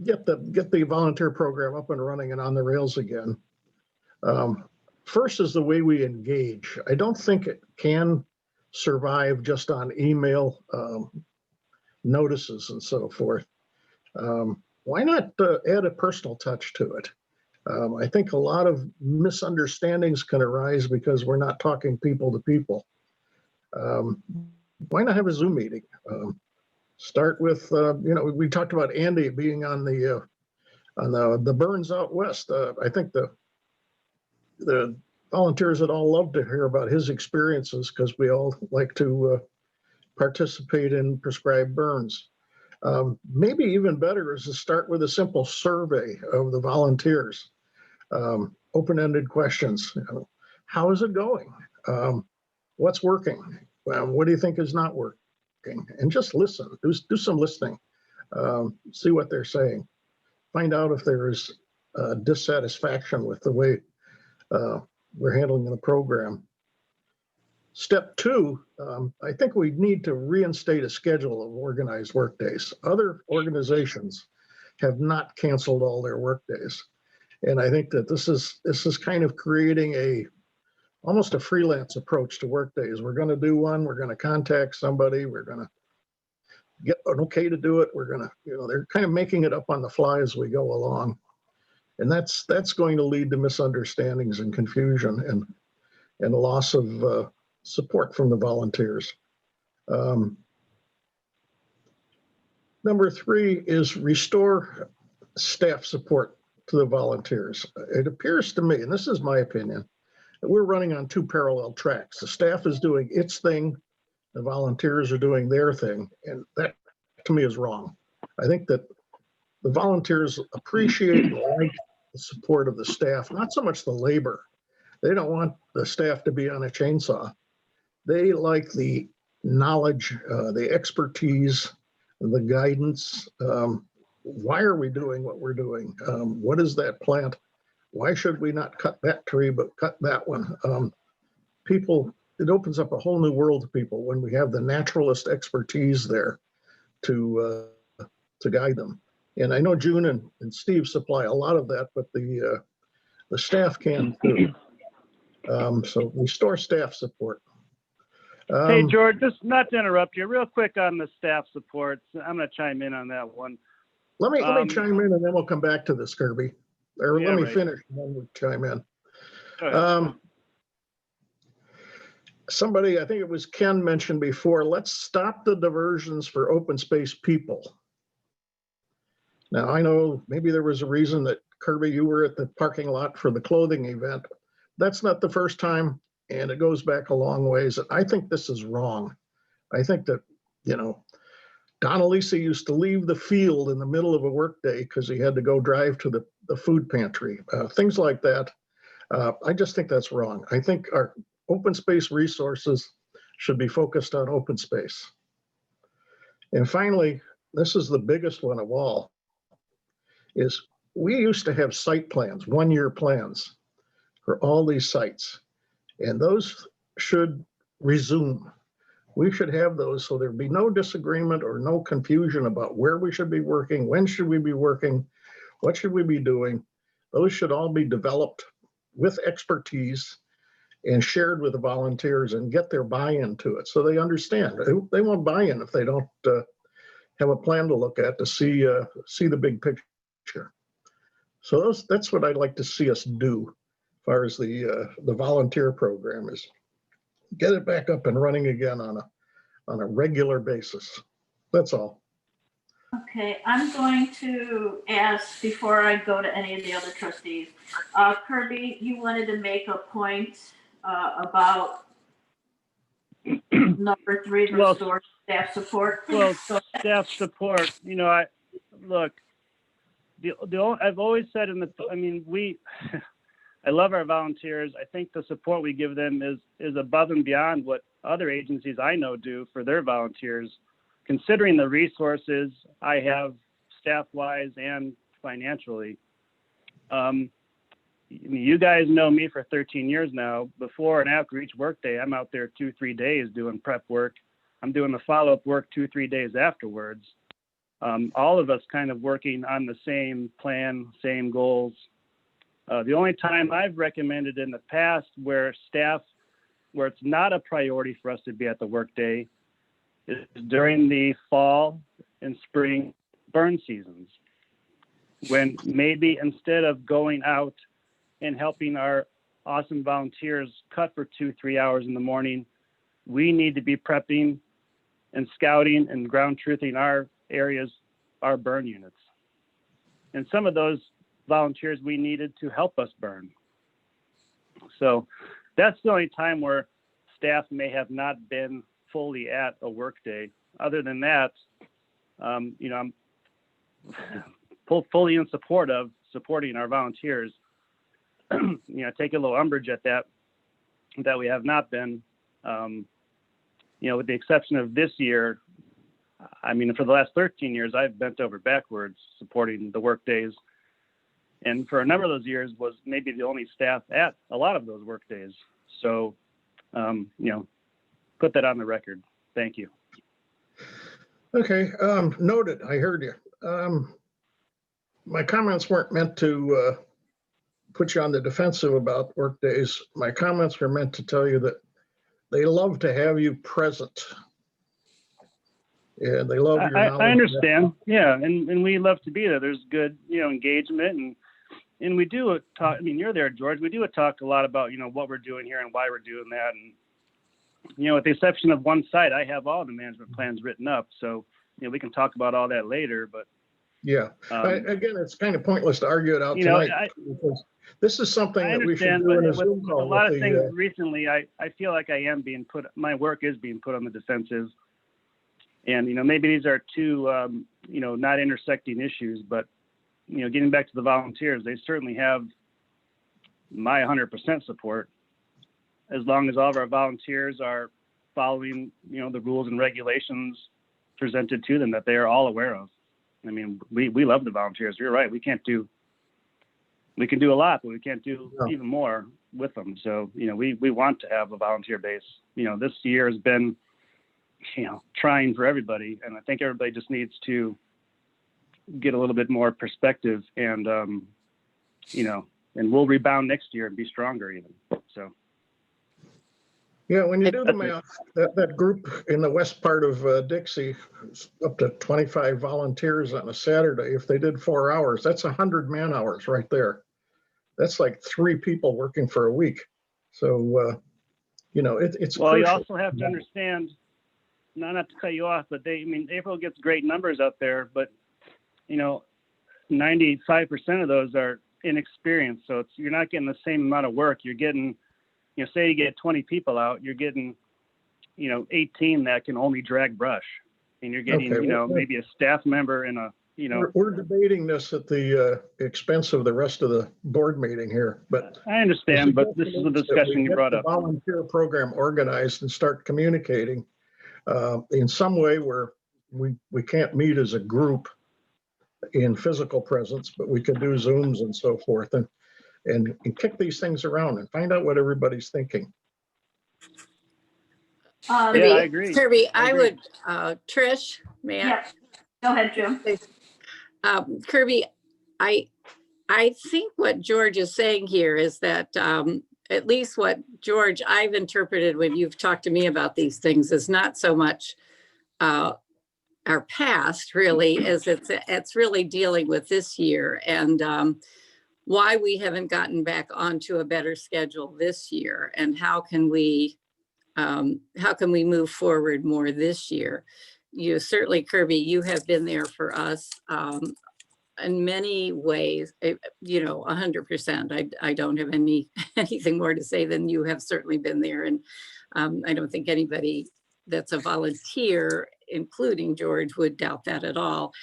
get the volunteer program up and running and on the rails again. First is the way we engage. I don't think it can survive just on email notices and so forth. Why not add a personal touch to it? I think a lot of misunderstandings can arise because we're not talking people to people. Why not have a Zoom meeting? Start with, you know, we talked about Andy being on the burns out west. I think the volunteers would all love to hear about his experiences because we all like to participate in prescribed burns. Maybe even better is to start with a simple survey of the volunteers. Open-ended questions. You know, how is it going? What's working? What do you think is not working? And just listen, do some listening, see what they're saying. Find out if there is dissatisfaction with the way we're handling the program. Step 2, I think we need to reinstate a schedule of organized workdays. Other organizations have not canceled all their workdays. And I think that this is kind of creating almost a freelance approach to workdays. We're going to do one, we're going to contact somebody, we're going to get an okay to do it. We're going to, you know, they're kind of making it up on the fly as we go along. And that's going to lead to misunderstandings and confusion and a loss of support from the volunteers. Number 3 is restore staff support to the volunteers. It appears to me, and this is my opinion, that we're running on 2 parallel tracks. The staff is doing its thing, the volunteers are doing their thing, and that to me is wrong. I think that the volunteers appreciate and like the support of the staff, not so much the labor. They don't want the staff to be on a chainsaw. They like the knowledge, the expertise, the guidance. Why are we doing what we're doing? What is that plant? Why should we not cut that tree but cut that one? People, it opens up a whole new world to people when we have the naturalist expertise there to guide them. And I know June and Steve supply a lot of that, but the staff can too. So restore staff support. Hey, George, just not to interrupt you, real quick on the staff support. I'm going to chime in on that one. Let me chime in and then we'll come back to this, Kirby. Or Yeah, let me right. finish and then we'll chime in. Go ahead. Somebody, I think it was Ken mentioned before, let's stop the diversions for open space people. Now, I know maybe there was a reason that Kirby, you were at the parking lot for the clothing event. That's not the first time, and it goes back a long ways. I think this is wrong. I think that, you know, Don Alisi used to leave the field in the middle of a workday because he had to go drive to the food pantry, things like that. I just think that's wrong. I think our open space resources should be focused on open space. And finally, this is the biggest one of all, is we used to have site plans, 1-year plans for all these sites, and those should resume. We should have those so there'd be no disagreement or no confusion about where we should be working, when should we be working, what should we be doing. Those should all be developed with expertise and shared with the volunteers and get their buy-in to it so they understand. They won't buy in if they don't have a plan to look at to see the big picture. So that's what I'd like to see us do as far as the volunteer program is. Get it back up and running again on a regular basis. That's all. Okay, I'm going to ask, before I go to any of the other trustees, Kirby, you wanted to make a point about number 3, restore staff support. Well, staff support, you know, I've always said I love our volunteers. I think the support we give them is above and beyond what other agencies I know do for their volunteers, considering the resources I have staff-wise and financially. You guys know me for 13 years now. Before and after each workday, I'm out there 2-3 days doing prep work. I'm doing the follow-up work 2-3 days afterwards. All of us kind of working on the same plan, same goals. The only time I've recommended in the past where it's not a priority for us to be at the workday is during the fall and spring burn seasons, when maybe instead of going out and helping our awesome volunteers cut for 2-3 hours in the morning, we need to be prepping and scouting and ground truthing our areas, our burn units. And some of those volunteers we needed to help us burn. So that's the only time where staff may have not been fully at a workday. Other than that, I'm fully in support of supporting our volunteers. Take a little umbrage at that we have not been, with the exception of this year. For the last 13 years, I've bent over backwards supporting the work days. And for a number of those years was maybe the only staff at a lot of those work days. So, put that on the record. Thank you. Okay, noted. I heard you. My comments weren't meant to put you on the defensive about work days. My comments were meant to tell you that they love to have you present. Yeah, they love your knowledge. I understand. Yeah, and we love to be there. There's good, engagement, and we do talk. You're there, George. We do talk a lot about what we're doing here and why we're doing that. And with the exception of one site, I have all the management plans written up. So we can talk about all that later, but Yeah, again, it's kind of pointless to argue it out you know, tonight, because this is something I that we should understand, do but in a with Zoom a call lot with of things the, recently, I feel like my work is being put on the defensive. And, maybe these are two, not intersecting issues, but, getting back to the volunteers, they certainly have my 100% support, as long as all of our volunteers are following, the rules and regulations presented to them that they are all aware of. I mean, we love the volunteers. You're right. We can do a lot, but we can't do even more with them. So, we want to have a volunteer base. This year has been, trying for everybody. And I think everybody just needs to get a little bit more perspective and, and we'll rebound next year and be stronger even. So. yeah, when you do the math, that group in the west part of Dixie, up to 25 volunteers on a Saturday, if they did 4 hours, that's 100 man hours right there. That's like 3 people working for a week. So, it's well, crucial. You also have to understand, not to cut you off, but April gets great numbers out there, but 95% of those are inexperienced. So you're not getting the same amount of work. You're getting, say you get 20 people out, you're getting, 18 that can only drag brush, and you're getting, maybe a staff member and a, We're debating this at the expense of the rest of the board meeting here, but I understand, but this is a discussion you brought up. Volunteer program organized and start communicating in some way where we can't meet as a group in physical presence, but we could do Zooms and so forth, and kick these things around and find out what everybody's thinking. Yeah, I agree. Kirby, I would, Trish, may I? Yeah, go ahead, Jim. Kirby, I think what George is saying here is that at least what George, I've interpreted when you've talked to me about these things is not so much our past really, as it's really dealing with this year and why we haven't gotten back onto a better schedule this year, and how can we move forward more this year. You certainly, Kirby, you have been there for us in many ways, 100%. I don't have anything more to say than you have certainly been there. And I don't think anybody that's a volunteer, including George, would doubt that at all.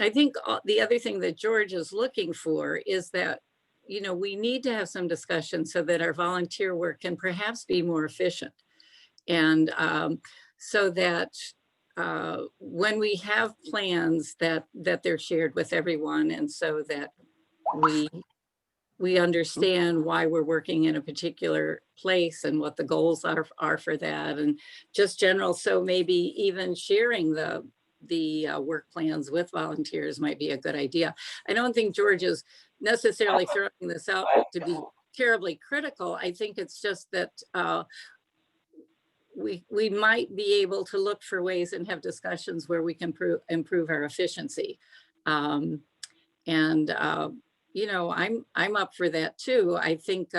I think the other thing that George is looking for is that, we need to have some discussion so that our volunteer work can perhaps be more efficient. And so that when we have plans that they're shared with everyone, and so that we understand why we're working in a particular place and what the goals are for that, and just general. So maybe even sharing the work plans with volunteers might be a good idea. I don't think George is necessarily throwing this out to be terribly critical. I think it's just that we might be able to look for ways and have discussions where we can improve our efficiency. I'm up for that too. I think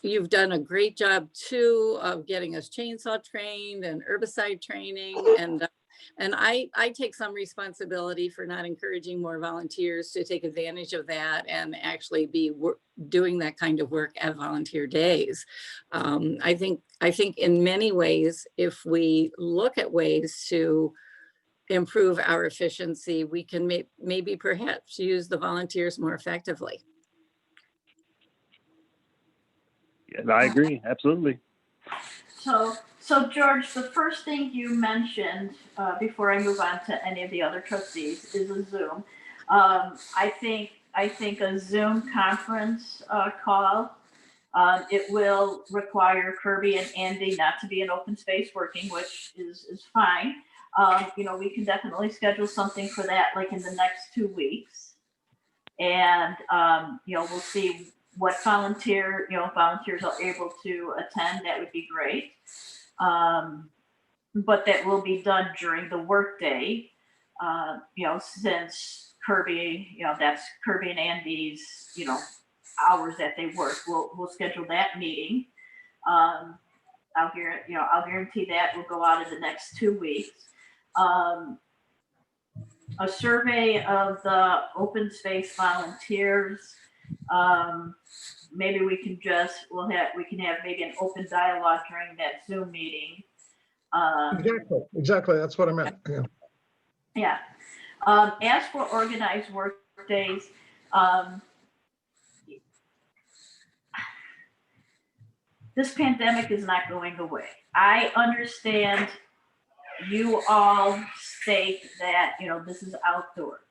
you've done a great job too of getting us chainsaw trained and herbicide training, and I take some responsibility for not encouraging more volunteers to take advantage of that and actually be doing that kind of work at volunteer days. I think in many ways, if we look at ways to improve our efficiency, we can maybe perhaps use the volunteers more effectively. Yeah, I agree, absolutely. So George, the first thing you mentioned before I move on to any of the other trustees is a Zoom. I think a Zoom conference call, it will require Kirby and Andy not to be in open space working, which is fine. We can definitely schedule something for that, like in the next 2 weeks. And, we'll see what volunteers are able to attend. That would be great. But that will be done during the workday, since Kirby, that's Kirby and Andy's, hours that they work. We'll schedule that meeting. I'll guarantee that will go out in the next 2 weeks. A survey of the open space volunteers. Maybe we can have maybe an open dialogue during that Zoom meeting. Exactly. That's what I meant. Yeah. Yeah. As for organized work days, this pandemic is not going away. I understand you all state that, this is outdoors.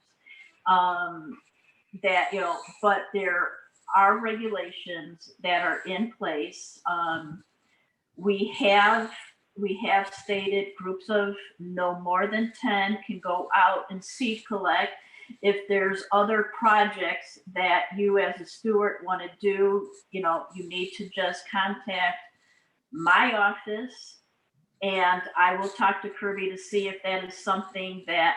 But there are regulations that are in place. We have stated groups of no more than 10 can go out and seed collect. If there's other projects that you as a steward want to do, you need to just contact my office and I will talk to Kirby to see if that is something that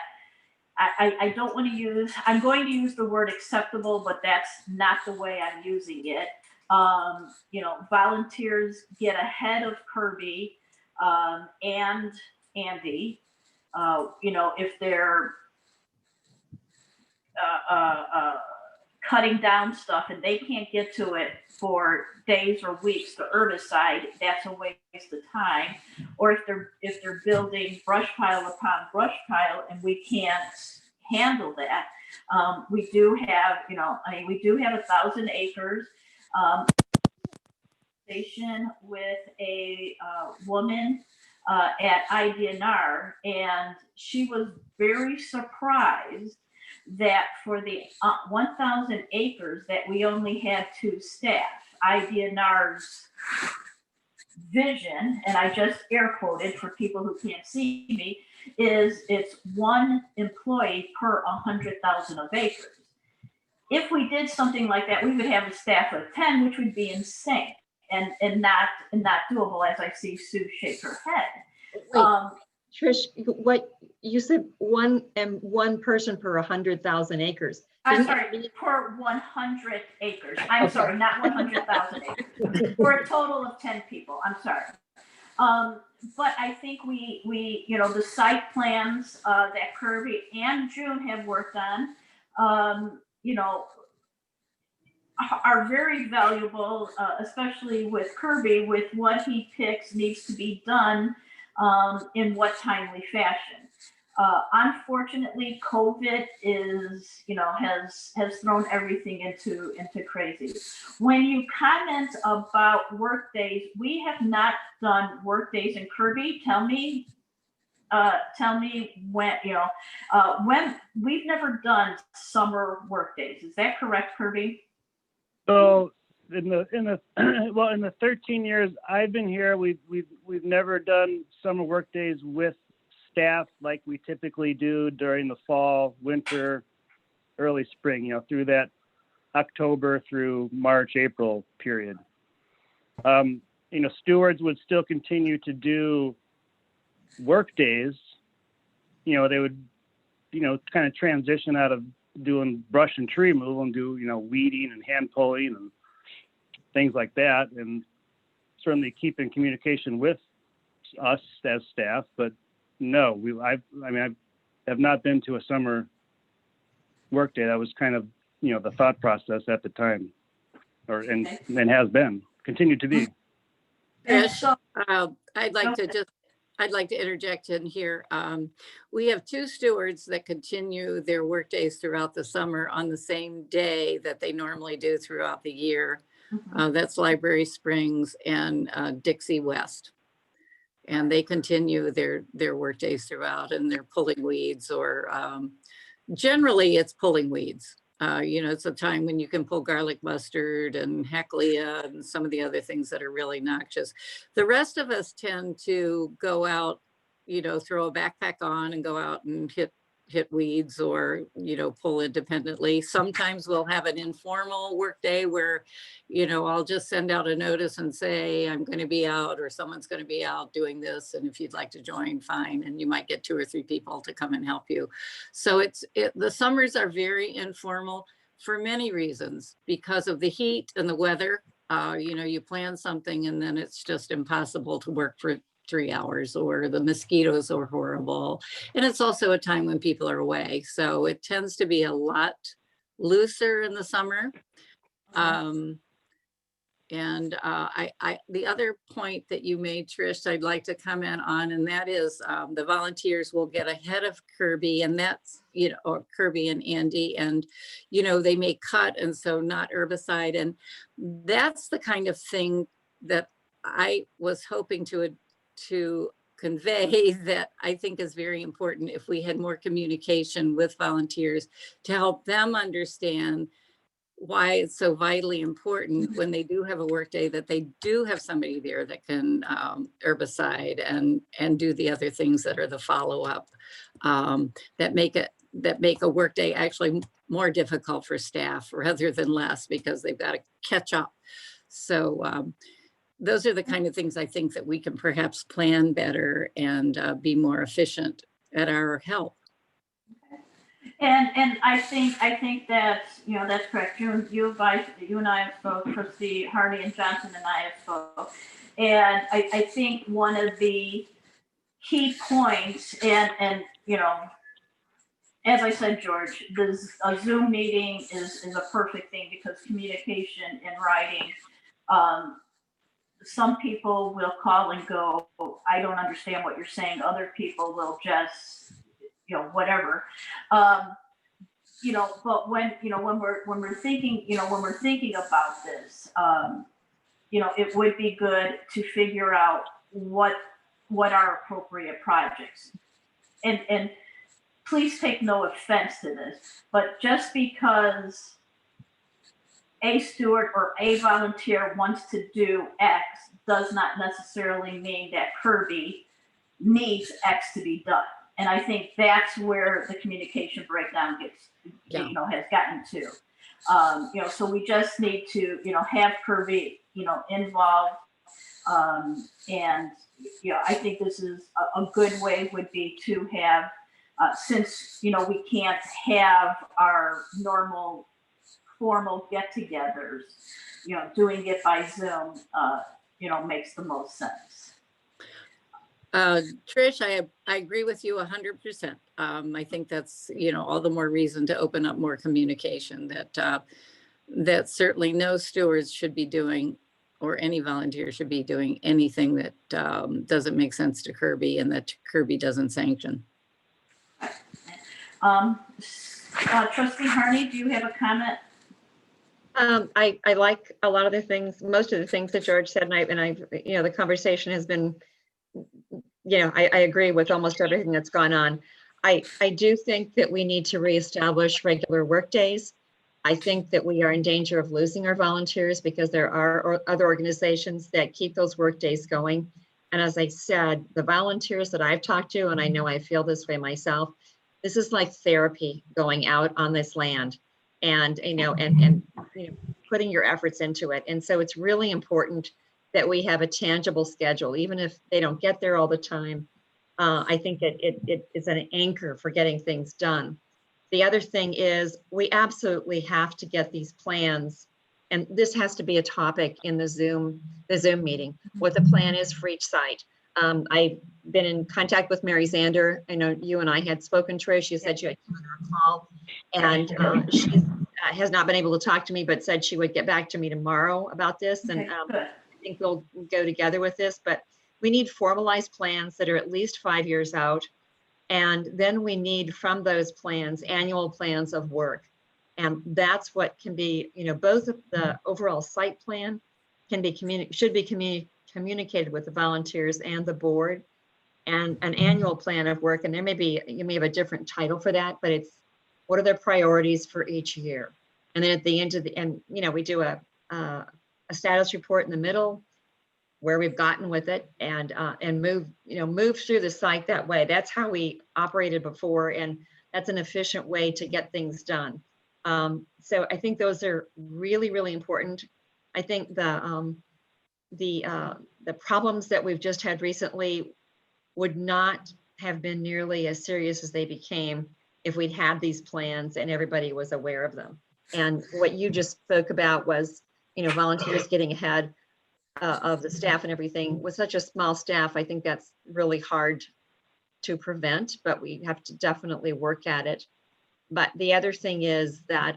I don't want to use. I'm going to use the word acceptable, but that's not the way I'm using it. Volunteers get ahead of Kirby and Andy. If they're cutting down stuff and they can't get to it for days or weeks, the herbicide, that's a waste of time. Or if they're building brush pile upon brush pile and we can't handle that, we do have 1,000 acres. Station with a woman at IDNR, and she was very surprised that for the 1,000 acres that we only had 2 staff. IDNR's vision, and I just air quoted for people who can't see me, is it's 1 employee per 100,000 of acres. If we did something like that, we would have a staff of 10, which would be insane and not doable, as I see Sue shake her head. Wait, Trish, what you said, one person per 100,000 acres. I'm sorry, per 100 acres. I'm sorry, not 100,000 acres. For a total of 10 people. I'm sorry. But I think we the site plans that Kirby and June have worked on, are very valuable, especially with Kirby, with what he picks needs to be done in what timely fashion. Unfortunately, COVID has thrown everything into crazy. When you comment about work days, we have not done work days in Kirby. Tell me when we've never done summer work days. Is that correct, Kirby? So in the 13 years I've been here, we've never done summer work days with staff like we typically do during the fall, winter, early spring, through that October through March, April period. Stewards would still continue to do work days. They would, kind of transition out of doing brush and tree removal and do, weeding and hand pulling and things like that. And certainly keep in communication with us as staff, but no, I have not been to a summer work day. That was kind of, the thought process at the time, and has been, continued to be. Trish, I'd like to interject in here. We have 2 stewards that continue their work days throughout the summer on the same day that they normally do throughout the year. That's Library Springs and Dixie West. And they continue their work days throughout, and they're pulling weeds, or generally it's pulling weeds. It's a time when you can pull garlic mustard and Hecklea and some of the other things that are really noxious. The rest of us tend to go out, throw a backpack on and go out and hit weeds, or, pull independently. Sometimes we'll have an informal work day where, I'll just send out a notice and say, I'm going to be out, or someone's going to be out doing this. And if you'd like to join, fine. And you might get 2 or 3 people to come and help you. So the summers are very informal for many reasons, because of the heat and the weather. you plan something and then it's just impossible to work for 3 hours, or the mosquitoes are horrible. And it's also a time when people are away. So it tends to be a lot looser in the summer. The other point that you made, Trish, I'd like to comment on, and that is the volunteers will get ahead of Kirby, and that's, or Kirby and Andy, and, they may cut, and so not herbicide. And that's the kind of thing that I was hoping to convey that I think is very important if we had more communication with volunteers to help them understand why it's so vitally important when they do have a work day that they do have somebody there that can herbicide and do the other things that are the follow-up that make a work day actually more difficult for staff rather than less, because they've got to catch up. So those are the kind of things I think that we can perhaps plan better and be more efficient at our help. And I think that's, that's correct. You and I have spoke, Trustee Harney and Johnson and I have spoke. And I think one of the key points, and as I said, George, a Zoom meeting is a perfect thing, because communication in writing, some people will call and go, I don't understand what you're saying. Other people will just, whatever. But when we're thinking about this, it would be good to figure out what are appropriate projects. And please take no offense to this, but just because a steward or a volunteer wants to do X does not necessarily mean that Kirby needs X to be done. And I think that's where the communication breakdown has gotten to. So we just need to, have Kirby, involved. And, I think this is a good way would be to have, since, we can't have our normal formal get-togethers, doing it by Zoom, makes the most sense. Trish, I agree with you 100%. I think that's, all the more reason to open up more communication, that certainly no stewards should be doing, or any volunteer should be doing anything that doesn't make sense to Kirby and that Kirby doesn't sanction. Trustee Harney, do you have a comment? I like a lot of the things, most of the things that George said, and I've the conversation has been, I agree with almost everything that's gone on. I do think that we need to reestablish regular work days. I think that we are in danger of losing our volunteers, because there are other organizations that keep those work days going. And as I said, the volunteers that I've talked to, and I know I feel this way myself, this is like therapy going out on this land. And putting your efforts into it. And so it's really important that we have a tangible schedule, even if they don't get there all the time. I think that it is an anchor for getting things done. The other thing is we absolutely have to get these plans, and this has to be a topic in the Zoom meeting, what the plan is for each site. I've been in contact with Mary Zander. I know you and I had spoken, Trish. You said you had given her a call, and she has not been able to talk to me, but said she would get back to me tomorrow about this. And I think we'll go together with this, but we need formalized plans that are at least 5 years out. And then we need from those plans, annual plans of work. And that's what can be, both of the overall site plan can be should be communicated with the volunteers and the board, and an annual plan of work. And you may have a different title for that, but it's what are their priorities for each year. And then at the end of we do a status report in the middle where we've gotten with it, and move through the site that way. That's how we operated before, and that's an efficient way to get things done. So I think those are really, really important. I think the problems that we've just had recently would not have been nearly as serious as they became if we'd had these plans and everybody was aware of them. And what you just spoke about was volunteers getting ahead of the staff and everything. With such a small staff, I think that's really hard to prevent, but we have to definitely work at it. But the other thing is that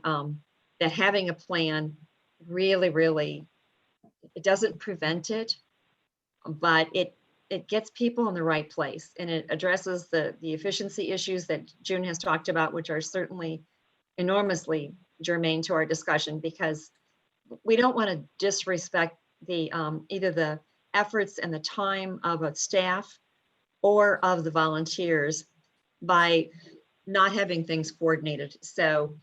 that having a plan really, it doesn't prevent it, but it gets people in the right place, and it addresses the efficiency issues that June has talked about, which are certainly enormously germane to our discussion, because we don't want to disrespect the either the efforts and the time of a staff or of the volunteers by not having things coordinated. So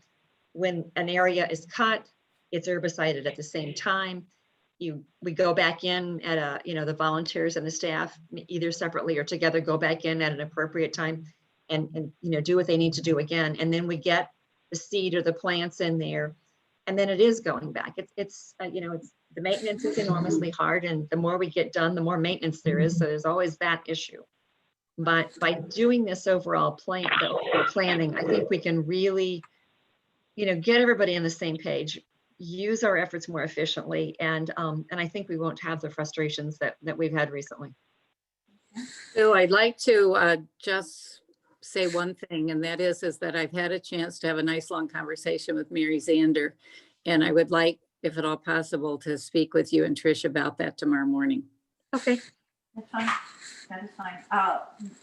when an area is cut, it's herbicided at the same time. We go back in at the volunteers and the staff, either separately or together, go back in at an appropriate time and do what they need to do again. And then we get the seed or the plants in there, and then it is going back. It's the maintenance is enormously hard, and the more we get done, the more maintenance there is. So there's always that issue. But by doing this overall planning, I think we can really, get everybody on the same page, use our efforts more efficiently, and I think we won't have the frustrations that we've had recently. So I'd like to just say one thing, and that is that I've had a chance to have a nice long conversation with Mary Zander, and I would like, if at all possible, to speak with you and Trish about that tomorrow morning. Okay. That's fine. That is fine.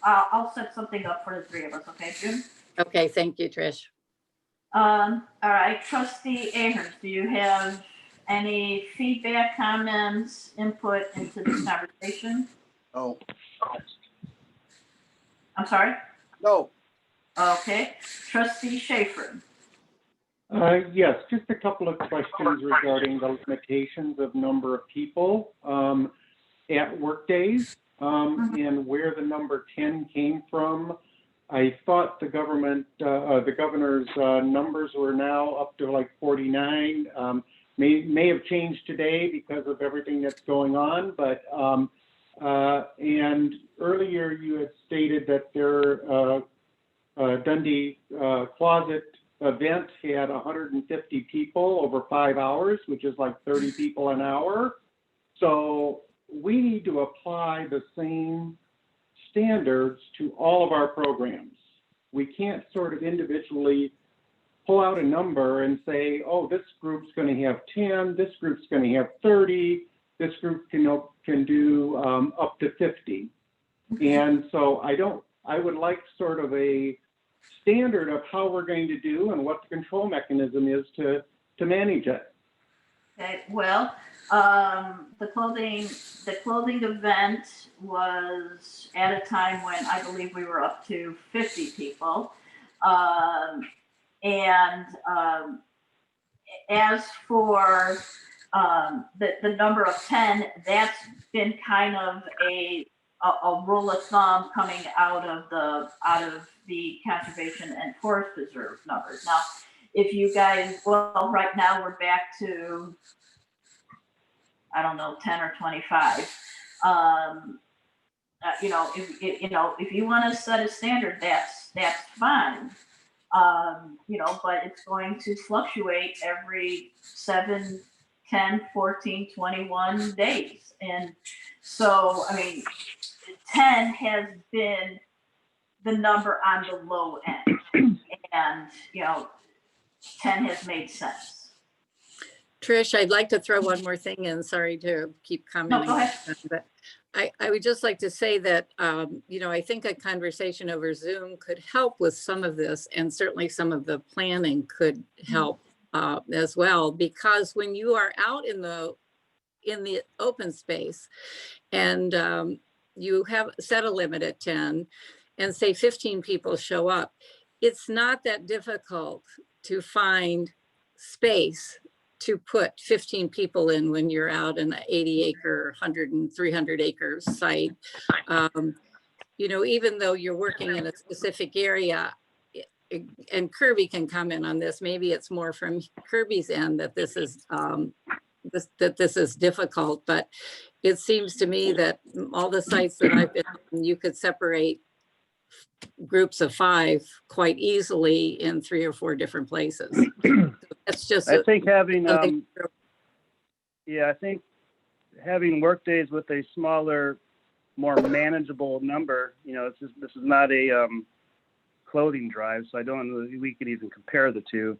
I'll set something up for the three of us. Okay, June? Okay, thank you, Trish. All right, Trustee Aherns, do you have any feedback, comments, input into this conversation? No. I'm sorry? No. Okay, Trustee Schaffer. Yes, just a couple of questions regarding the limitations of number of people at work days and where the number 10 came from. I thought the governor's numbers were now up to like 49. May have changed today because of everything that's going on, but and earlier you had stated that their Dundee Closet event had 150 people over 5 hours, which is like 30 people an hour. So we need to apply the same standards to all of our programs. We can't sort of individually pull out a number and say, oh, this group's going to have 10, this group's going to have 30, this group can do up to 50. And so I would like sort of a standard of how we're going to do and what the control mechanism is to manage it. Okay, well, the clothing event was at a time when I believe we were up to 50 people. As for the number of 10, that's been kind of a rule of thumb coming out of the conservation and forest preserve numbers. Now, if you guys, well, right now we're back to, I don't know, 10 or 25. If you want to set a standard, that's fine. But it's going to fluctuate every 7, 10, 14, 21 days. And so, 10 has been the number on the low end. And, 10 has made sense. Trish, I'd like to throw one more thing in. Sorry to keep commenting. No, go ahead. But I would just like to say that, I think a conversation over Zoom could help with some of this, and certainly some of the planning could help as well, because when you are out in the open space and you have set a limit at 10 and say 15 people show up, it's not that difficult to find space to put 15 people in when you're out in an 80-acre, 100 and 300-acre site. Even though you're working in a specific area, and Kirby can comment on this, maybe it's more from Kirby's end that this is this is difficult, but it seems to me that all the sites that I've been on, you could separate groups of 5 quite easily in 3 or 4 different places. So that's just, I think having Yeah, I think having work days with a smaller, more manageable number, this is not a clothing drive, so I don't know that we could even compare the two.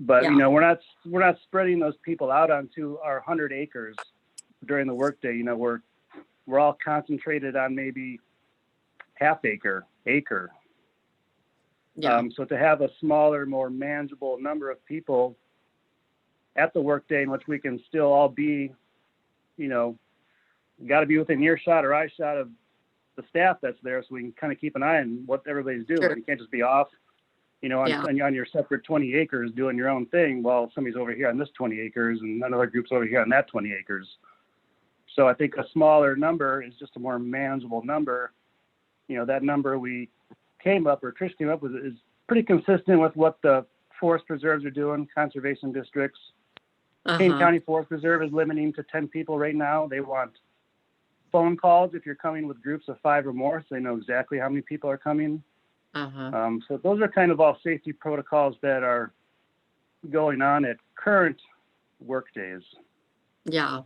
But Yeah. we're not spreading those people out onto our 100 acres during the workday. We're all concentrated on maybe half acre. Yeah. So to have a smaller, more manageable number of people at the workday in which we can still all be, got to be within earshot or eyeshot of the staff that's there, so we can kind of keep an eye on what everybody's doing. Sure. You can't just be off, on your separate 20 acres doing your own thing while somebody's over here on this 20 acres and another group's over here on that 20 acres. So I think a smaller number is just a more manageable number. That number we came up, or Trish came up with, is pretty consistent with what the forest preserves are doing, conservation districts. Kane County Forest Preserve is limiting to 10 people right now. They want phone calls if you're coming with groups of 5 or more, so they know exactly how many people are coming. So those are kind of all safety protocols that are going on at current work days. Yeah.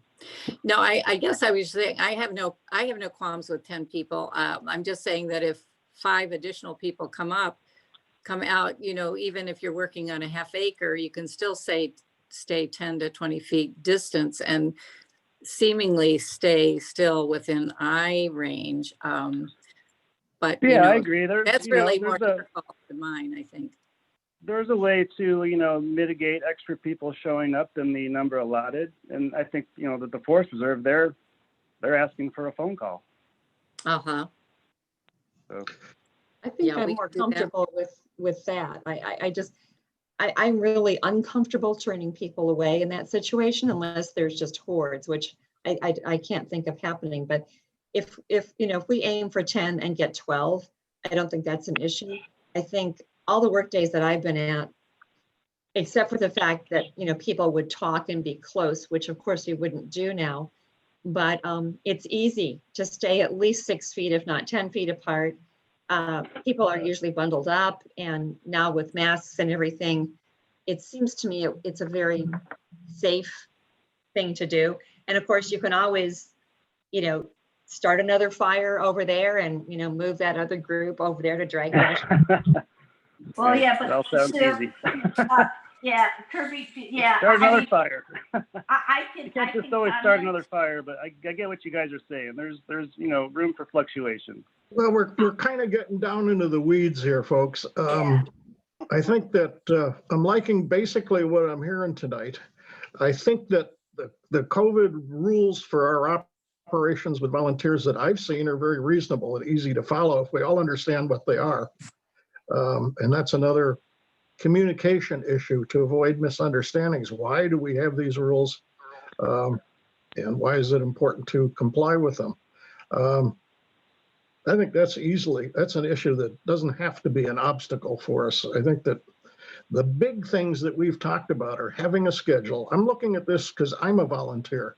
No, I guess I was saying, I have no qualms with 10 people. I'm just saying that if 5 additional people come out, even if you're working on a half acre, you can still stay 10 to 20 feet distance and seemingly stay still within eye range. But yeah, I agree. That's really more difficult than mine, I think. There's a way to, mitigate extra people showing up than the number allotted. And I think, that the Forest Reserve, they're asking for a phone call. So. I think I'm more comfortable with that. I'm really uncomfortable turning people away in that situation unless there's just hordes, which I can't think of happening. But if we aim for 10 and get 12, I don't think that's an issue. I think all the work days that I've been at, except for the fact that, people would talk and be close, which of course we wouldn't do now, but it's easy to stay at least 6 feet, if not 10 feet apart. People are usually bundled up, and now with masks and everything, it seems to me it's a very safe thing to do. And of course, you can always, start another fire over there and, move that other group over there to drag it. Well, yeah, but that all sounds easy. Yeah, Kirby, yeah. Start another fire. I can. You can't just always start another fire, but I get what you guys are saying. There's room for fluctuation. Well, we're kind of getting down into the weeds here, folks. I think that I'm liking basically what I'm hearing tonight. I think that the COVID rules for our operations with volunteers that I've seen are very reasonable and easy to follow if we all understand what they are. And that's another communication issue to avoid misunderstandings. Why do we have these rules? And why is it important to comply with them? I think that's an issue that doesn't have to be an obstacle for us. I think that the big things that we've talked about are having a schedule. I'm looking at this because I'm a volunteer.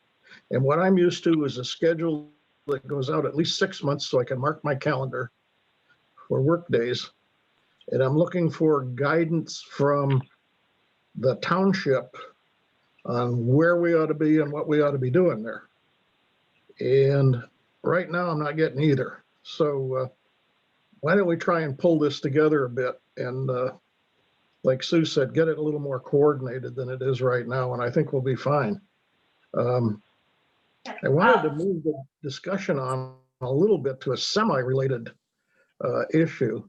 And what I'm used to is a schedule that goes out at least 6 months so I can mark my calendar for work days. And I'm looking for guidance from the township on where we ought to be and what we ought to be doing there. And right now, I'm not getting either. So why don't we try and pull this together a bit and, like Sue said, get it a little more coordinated than it is right now, and I think we'll be fine. I wanted to move the discussion on a little bit to a semi-related issue,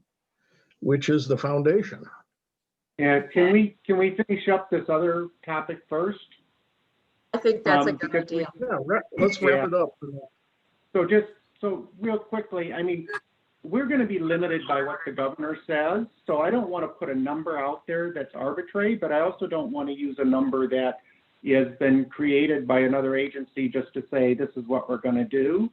which is the foundation. Yeah, can we finish up this other topic first? I think that's a good idea. Let's wrap it up. So real quickly, I mean, we're going to be limited by what the governor says. So I don't want to put a number out there that's arbitrary, but I also don't want to use a number that has been created by another agency just to say this is what we're going to do.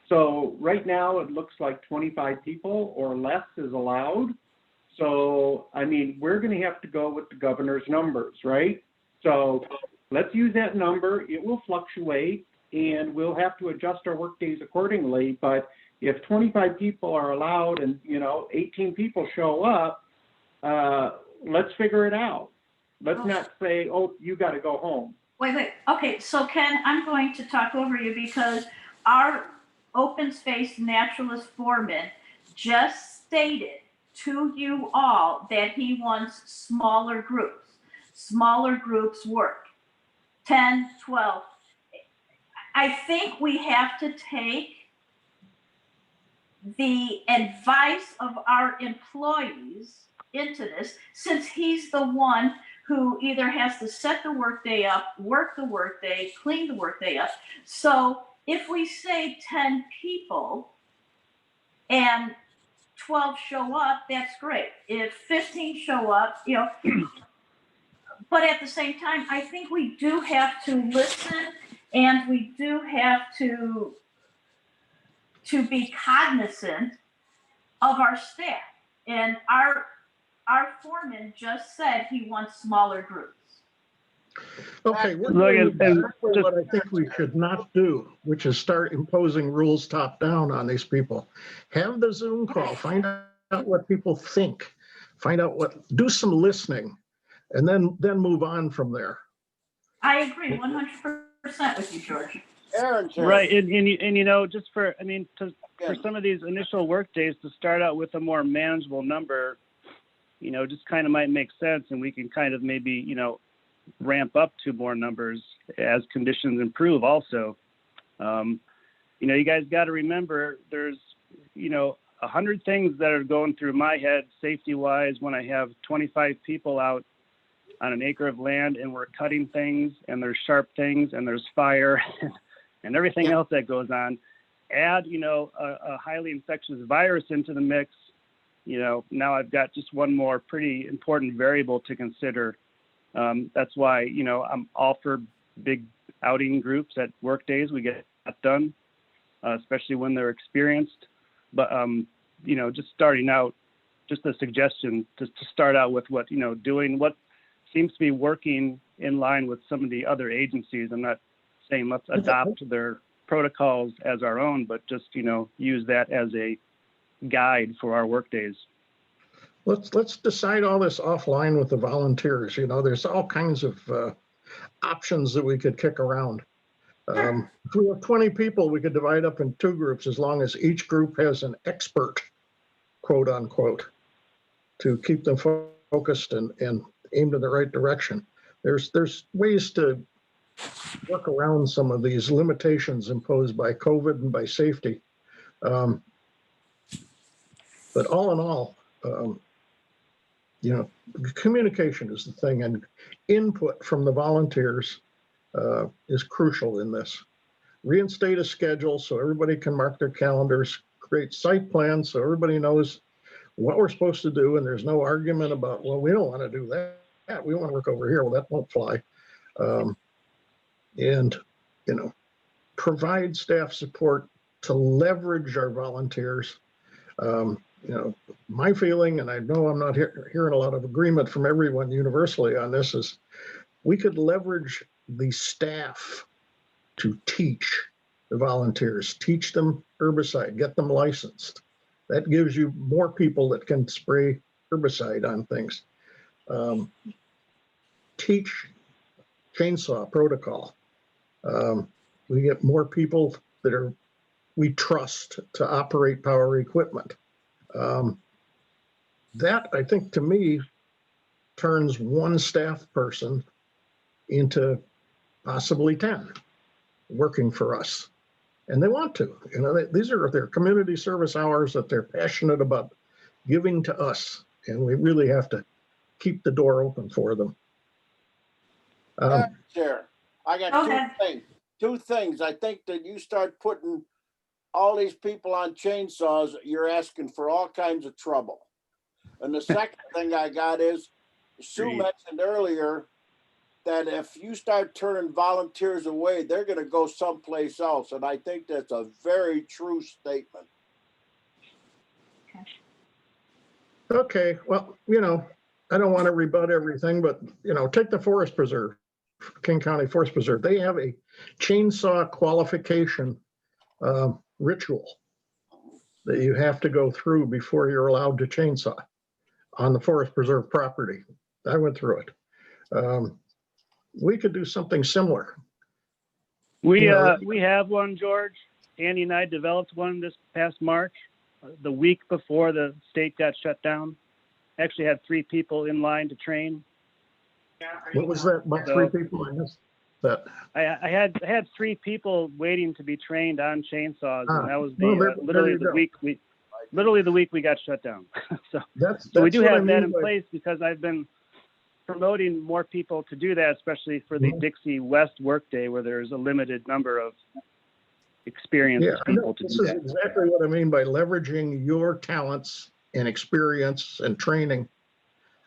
So right now it looks like 25 people or less is allowed. So, I mean, we're going to have to go with the governor's numbers, right? So let's use that number. It will fluctuate and we'll have to adjust our work days accordingly. But if 25 people are allowed and, 18 people show up, let's figure it out. Let's not say, oh, you got to go home. Wait. Okay, so Ken, I'm going to talk over you because our open space naturalist foreman just stated to you all that he wants smaller groups. Smaller groups work. 10, 12. I think we have to take the advice of our employees into this, since he's the one who either has to set the workday up, work the workday, clean the workday up. So if we say 10 people and 12 show up, that's great. If 15 show up, but at the same time, I think we do have to listen, and we do have to be cognizant of our staff. And our foreman just said he wants smaller groups. Okay, we're Look, doing and exactly what I think we should not do, which is start imposing rules top down on these people. Have the Zoom call, find out what people think, do some listening, and then move on from there. I agree 100% with you, George. Aaron's here. Right, and just for some of these initial work days to start out with a more manageable number, just kind of might make sense, and we can kind of maybe, ramp up to more numbers as conditions improve also. You guys got to remember there's, 100 things that are going through my head safety-wise when I have 25 people out on an acre of land and we're cutting things and there's sharp things and there's fire and everything else that goes on. Add, a highly infectious virus into the mix, now I've got just one more pretty important variable to consider. That's why, I'm all for big outing groups at work days. We get that done, especially when they're experienced. But, just starting out, just a suggestion to start out with what, doing what seems to be working in line with some of the other agencies. I'm not saying let's adopt their protocols as our own, but just, use that as a guide for our work days. Let's decide all this offline with the volunteers. There's all kinds of options that we could kick around. If we have 20 people, we could divide up in 2 groups as long as each group has an expert, quote unquote, to keep them focused and aimed in the right direction. There's ways to work around some of these limitations imposed by COVID and by safety. But all in all, communication is the thing, and input from the volunteers is crucial in this. Reinstate a schedule so everybody can mark their calendars, create site plans so everybody knows what we're supposed to do, and there's no argument about, well, we don't want to do that. We want to work over here. Well, that won't fly. And provide staff support to leverage our volunteers. My feeling, and I know I'm not hearing a lot of agreement from everyone universally on this, is we could leverage the staff to teach the volunteers, teach them herbicide, get them licensed. That gives you more people that can spray herbicide on things. Teach chainsaw protocol. We get more people that we trust to operate power equipment. That, I think, to me, turns one staff person into possibly 10 working for us. And they want to. These are their community service hours that they're passionate about giving to us. And we really have to keep the door open for them. Chair, I got two things. I think that you start putting all these people on chainsaws, you're asking for all kinds of trouble. And the second thing I got is, Sue mentioned earlier that if you start turning volunteers away, they're going to go someplace else. And I think that's a very true statement. Okay, well, I don't want to rebut everything, but, take the Forest Preserve, King County Forest Preserve. They have a chainsaw qualification ritual that you have to go through before you're allowed to chainsaw on the Forest Preserve property. I went through it. we could do something similar. We Yeah. we have one, George. Andy and I developed one this past March, the week before the state got shut down. Actually had 3 people in line to train. What was that, about 3 people? I missed that. I had 3 people waiting to be trained on chainsaws, and that was well, literally you the go. week we got shut down. so That's we do what I have that mean in by- place because I've been promoting more people to do that, especially for the Mhm. Dixie West workday, where there's a limited number of experienced Yeah, I know. people to This do is that. exactly what I mean by leveraging your talents and experience and training.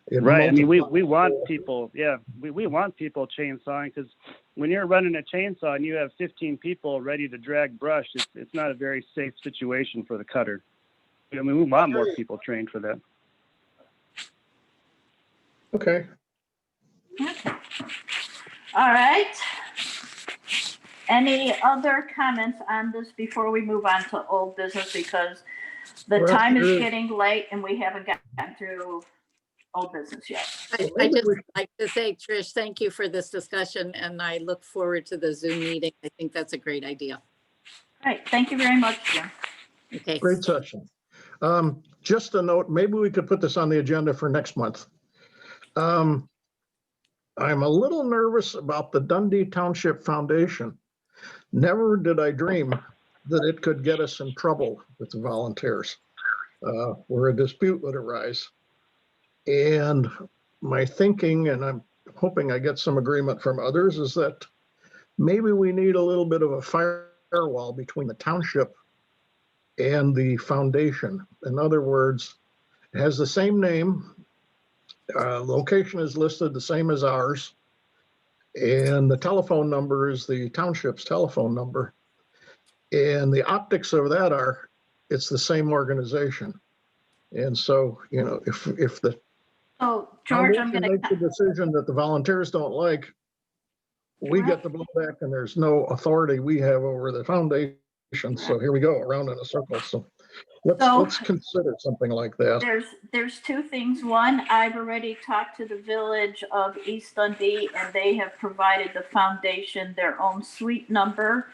in Right. I mean, we multiple- want people, yeah, we want people chainsawing, because when you're running a chainsaw and you have 15 people ready to drag brush, it's not a very safe situation for the cutter. I mean, we want more people trained for that. Okay. All right. Any other comments on this before we move on to old business? Because the Well, time is there is- getting late and we haven't gotten through old business yet. I just like to say, Trish, thank you for this discussion, and I look forward to the Zoom meeting. I think that's a great idea. All right, thank you very much, Jim. Okay. Great session. Just a note, maybe we could put this on the agenda for next month. I'm a little nervous about the Dundee Township Foundation. Never did I dream that it could get us in trouble with the volunteers, where a dispute would arise. And my thinking, and I'm hoping I get some agreement from others, is that maybe we need a little bit of a firewall between the township and the foundation. In other words, it has the same name, location is listed the same as ours, and the telephone number is the township's telephone number. And the optics of that are, it's the same organization. And so, you know, if the So George, I'm foundation gonna, makes a decision that the volunteers don't like, we get the blowback, and there's no authority we have over the foundation. So here we go, around in a circle. So let's consider something like that. there's 2 things. One, I've already talked to the village of East Dundee, and they have provided the foundation their own suite number,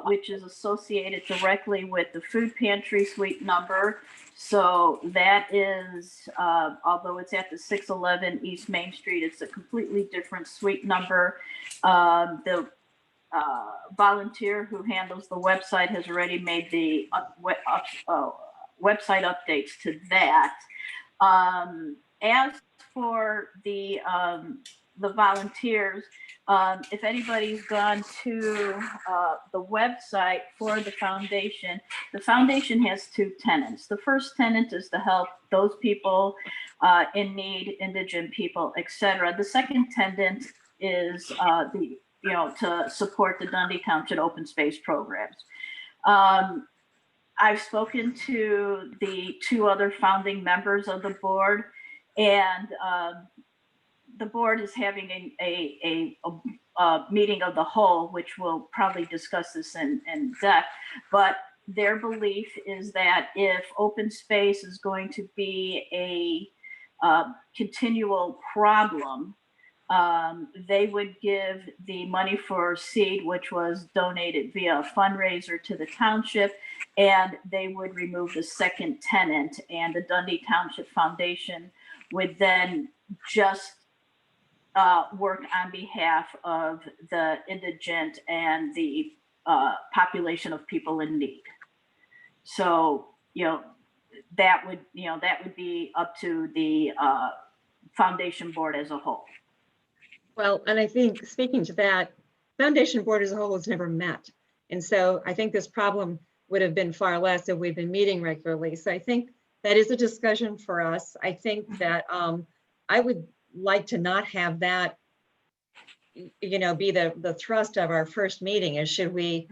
which is associated directly with the food pantry suite number. So that is, although it's at the 611 East Main Street, it's a completely different suite number. The volunteer who handles the website has already made the website updates to that. As for the volunteers, if anybody's gone to the website for the foundation has 2 tenants. The first tenant is to help those people in need, indigent people, etc. The second tenant is to support the Dundee Township open space programs. I've spoken to the 2 other founding members of the board, and the board is having a meeting of the whole, which will probably discuss this in depth. But their belief is that if open space is going to be a continual problem, they would give the money for seed, which was donated via a fundraiser to the township, and they would remove the second tenant, and the Dundee Township Foundation would then just work on behalf of the indigent and the population of people in need. So, that would be up to the foundation board as a whole. Well, and I think speaking to that, foundation board as a whole has never met. And so I think this problem would have been far less if we've been meeting regularly. So I think that is a discussion for us. I think that I would like to not have that, be the thrust of our first meeting is, should we,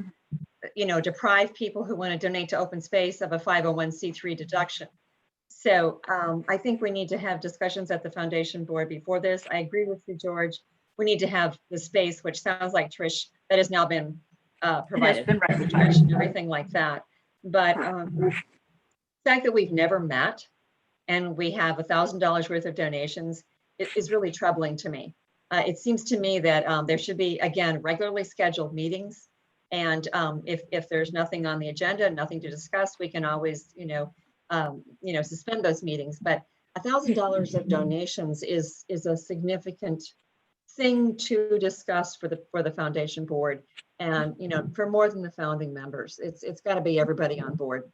deprive people who want to donate to open space of a 501c3 deduction. So I think we need to have discussions at the foundation board before this. I agree with you, George. We need to have the space, which sounds like, Trish, that has now been provided, and everything like that. But the fact that we've never met and we have $1,000 worth of donations is really troubling to me. it seems to me that there should be, again, regularly scheduled meetings. And if there's nothing on the agenda, nothing to discuss, we can always, suspend those meetings. But $1,000 of donations is a significant thing to discuss for the foundation board, and for more than the founding members. It's got to be everybody on board.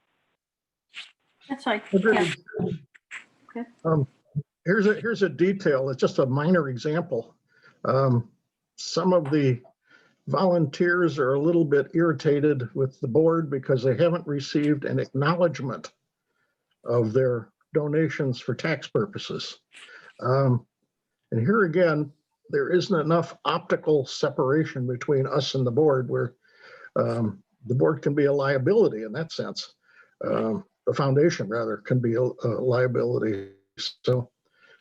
That's fine. Agreed. Yeah. Okay. Here's a detail. It's just a minor example. Some of the volunteers are a little bit irritated with the board because they haven't received an acknowledgement of their donations for tax purposes. And here again, there isn't enough optical separation between us and the board where the board can be a liability in that sense. The foundation rather can be a liability. So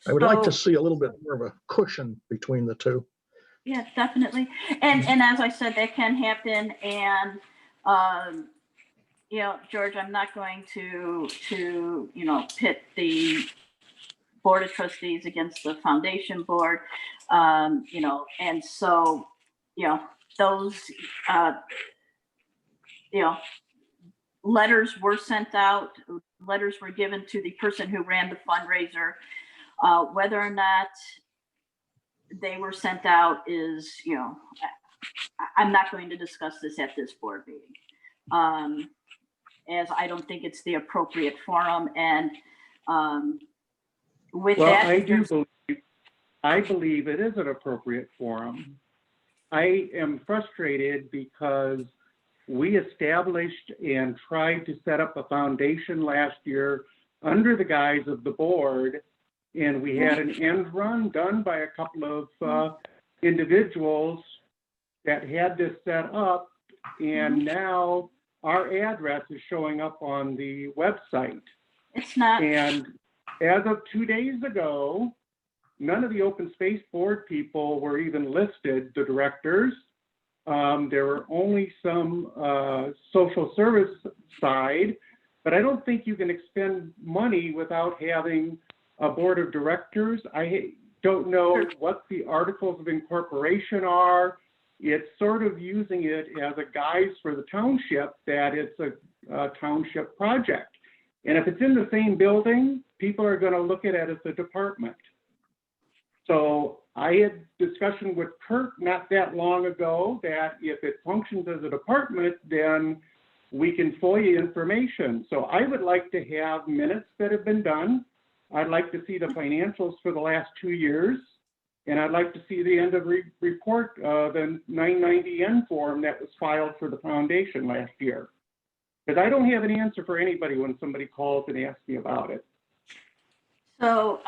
I would like to see a little bit more of a cushion between the two. Yeah, definitely. And as I said, that can happen. And, George, I'm not going to pit the Board of Trustees against the foundation board, and so, those, letters were sent out, letters were given to the person who ran the fundraiser. Whether or not they were sent out is, I'm not going to discuss this at this board meeting, as I don't think it's the appropriate forum. And with that, I believe it is an appropriate forum. I am frustrated because we established and tried to set up a foundation last year under the guise of the board, and we had an end run done by a couple of individuals that had this set up, and now our address is showing up on the website. It's not. And as of 2 days ago, none of the open space board people were even listed, the directors. There were only some social service side, but I don't think you can expend money without having a board of directors. I don't know what the articles of incorporation are. It's sort of using it as a guise for the township that it's a township project. And if it's in the same building, people are going to look at it as a department. So I had discussion with Clerk not that long ago that if it functions as a department, then we can FOIA information. So I would like to have minutes that have been done. I'd like to see the financials for the last 2 years. And I'd like to see the end of report, the 990N form that was filed for the foundation last year. Because I don't have an answer for anybody when somebody calls and asks me about it. So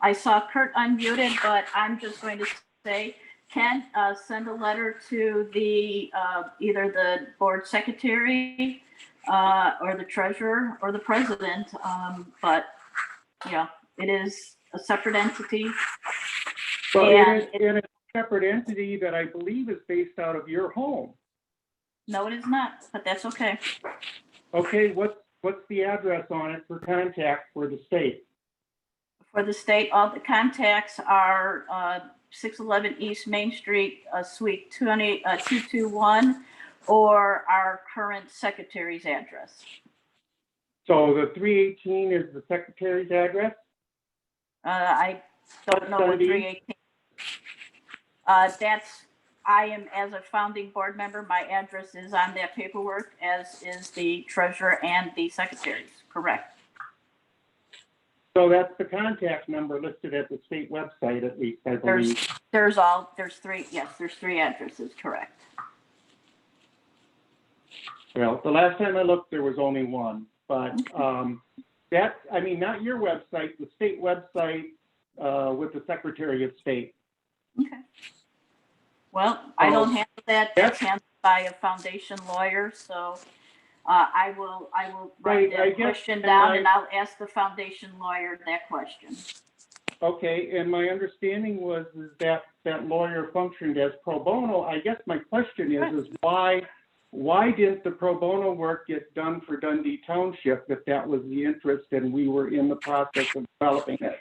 I saw Kurt unmuted, but I'm just going to say, Ken, send a letter to the either the board secretary or the treasurer or the president. But it is a separate entity. Well, and it's a separate entity that I believe is based out of your home. No, it is not, but that's okay. Okay, what's the address on it for contact for the state? For the state, all the contacts are 611 East Main Street, Suite 221, or our current secretary's address. So the 318 is the secretary's address? I don't know what 318. I am, as a founding board member, my address is on that paperwork, as is the treasurer and the secretary's, correct? So that's the contact number listed at the state website, at least, I believe. There's three addresses, correct. Well, the last time I looked, there was only one, but not your website, the state website with the Secretary of State. Okay. Well, I don't handle that. That's handled by a foundation lawyer, so I will write that question down, and I'll ask the foundation lawyer that question. Okay, and my understanding was that lawyer functioned as pro bono. I guess my question is why didn't the pro bono work get done for Dundee Township if that was the interest and we were in the process of developing it?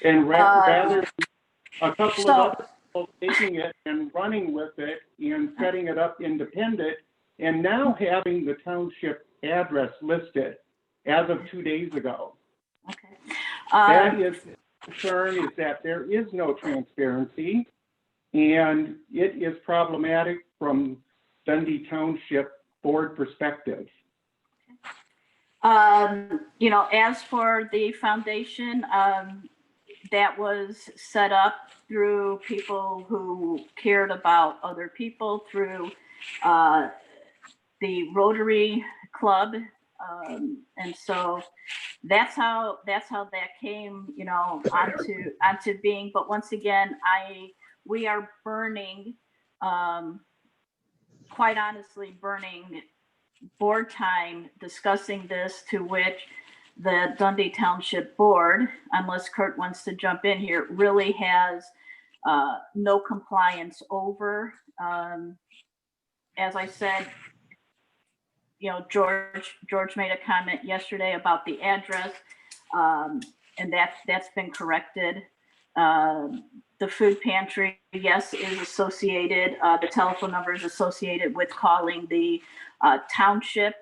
And rather a couple So- of other people taking it and running with it and setting it up independent, and now having the township address listed as of 2 days ago. Okay. That is, concern is that there is no transparency, and it is problematic from Dundee Township board perspective. You know, as for the foundation, that was set up through people who cared about other people, through the Rotary Club. And so that's how that came, you know, onto being. But once again, we are burning, quite honestly, burning board time discussing this, to which the Dundee Township Board, unless Kurt wants to jump in here, really has no compliance over. As I said, you know, George made a comment yesterday about the address, and that's been corrected. The food pantry, yes, is associated, the telephone number is associated with calling the township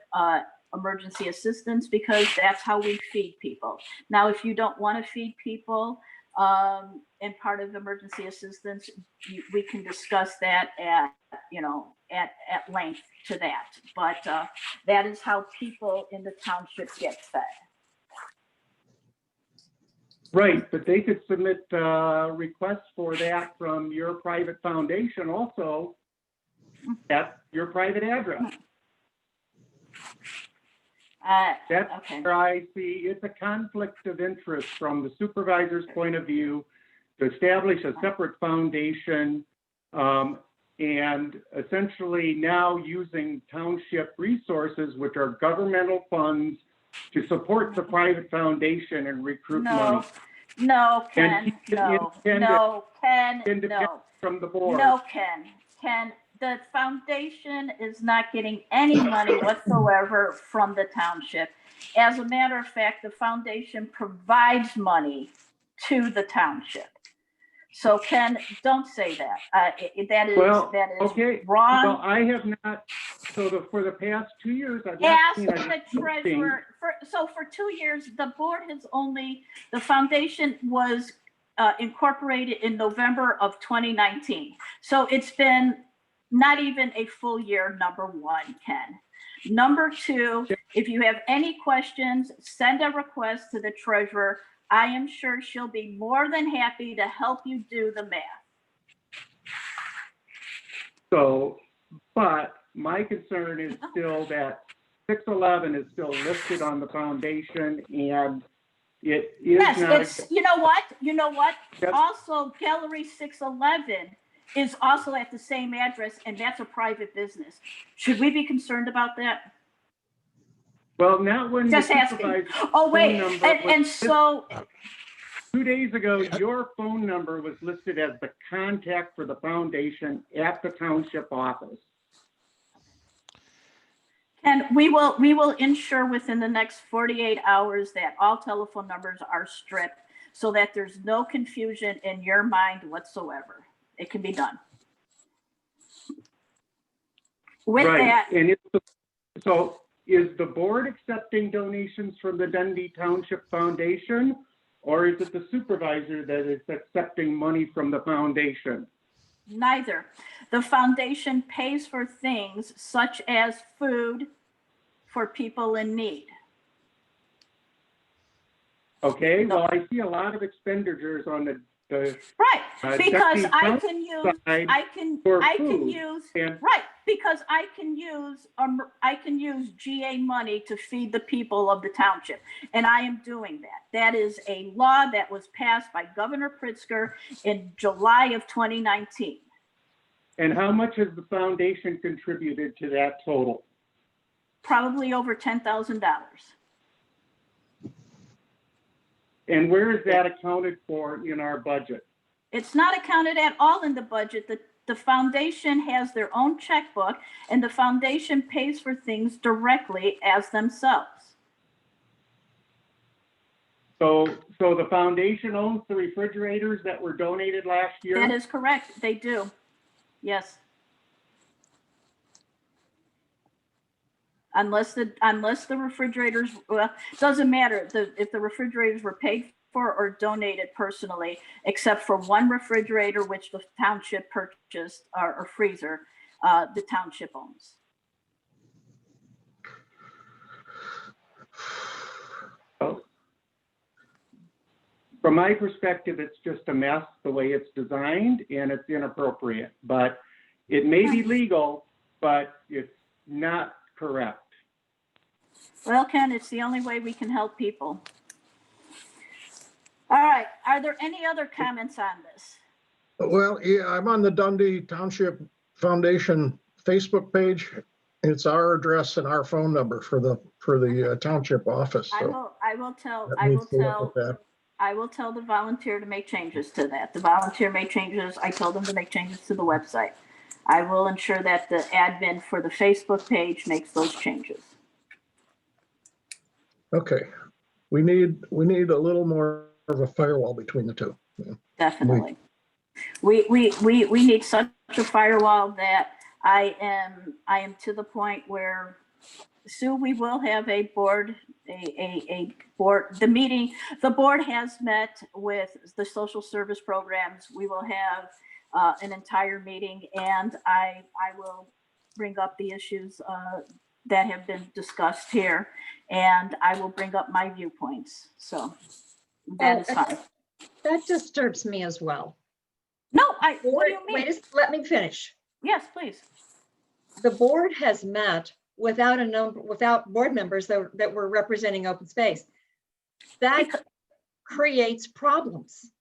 emergency assistance, because that's how we feed people. Now, if you don't want to feed people and part of emergency assistance, we can discuss that at, you know, at length to that. But that is how people in the township get fed. Right, but they could submit requests for that from your private foundation also at your private address. That's okay. where I see it's a conflict of interest from the supervisor's point of view to establish a separate foundation, and essentially now using township resources, which are governmental funds, to support the private foundation and recruit money. No, Ken, And keep it no, independent- no, Ken, independent no. from the board. No, Ken, the foundation is not getting any money whatsoever from the township. As a matter of fact, the foundation provides money to the township. So Ken, don't say that. That is okay. wrong. Well, I have not, for the past 2 years, I've not Ask seen a the treasurer, for 2 years, the board has the foundation was incorporated in November of 2019. So it's been not even a full year, number one, Ken. Number two, if you have any questions, send a request to the treasurer. I am sure she'll be more than happy to help you do the math. So, but my concern is still that 611 is still listed on the foundation, and it is Yes, not. it's, you know what? Yep. Also, Gallery 611 is also at the same address, and that's a private business. Should we be concerned about that? Well, not when Just the asking. supervisor's Oh, wait, phone number and was so, 2 days ago, your phone number was listed as the contact for the foundation at the township office. and we will ensure within the next 48 hours that all telephone numbers are stripped so that there's no confusion in your mind whatsoever. It can be done. With Right, that, and so is the board accepting donations from the Dundee Township Foundation, or is it the supervisor that is accepting money from the foundation? neither. The foundation pays for things such as food for people in need. Okay, well, I see a lot of expenditures on the Right, because Dundee I Township can use, side I can for use, food, and- right, because I can use GA money to feed the people of the township, and I am doing that. That is a law that was passed by Governor Pritzker in July of 2019. And how much has the foundation contributed to that total? Probably over $10,000. And where is that accounted for in our budget? It's not accounted at all in the budget. The foundation has their own checkbook, and the foundation pays for things directly as themselves. So the foundation owns the refrigerators that were donated last year? That is correct. They do. Yes. Unless the refrigerators, well, doesn't matter if the refrigerators were paid for or donated personally, except for one refrigerator, which the township purchased, or freezer, the township owns. From my perspective, it's just a mess the way it's designed, and it's inappropriate. But it may be legal, but it's not correct. Well, Ken, it's the only way we can help people. All right. Are there any other comments on this? Well, yeah, I'm on the Dundee Township Foundation Facebook page. It's our address and our phone number for the township office. So I will tell the volunteer to make changes to that. The volunteer made changes. I told them to make changes to the website. I will ensure that the admin for the Facebook page makes those changes. okay, we need a little more of a firewall between the two. Yeah. Definitely. We need such a firewall that I am to the point where, Sue, we will have a board, a board, the board has met with the social service programs. We will have an entire meeting, and I will bring up the issues that have been discussed here, and I will bring up my viewpoints. So that is fine. That disturbs me as well. No, what do you mean? Wait, let me finish. Yes, please. The board has met without board members that were representing open space. That creates problems.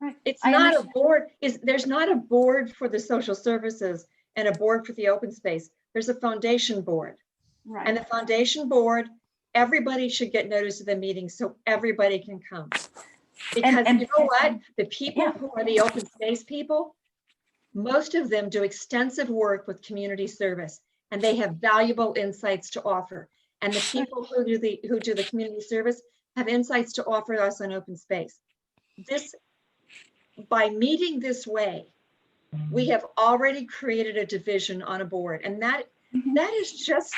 Right. It's not a board, there's not a board for the social services and a board for the open space. There's a foundation board. Right. And the foundation board, everybody should get notice of the meeting so everybody can come. Because you know what? The people who are the open space people, most of them do extensive work with community service, and they have valuable insights to offer. And the people who do the community service have insights to offer us on open space. By meeting this way, we have already created a division on a board, and that is just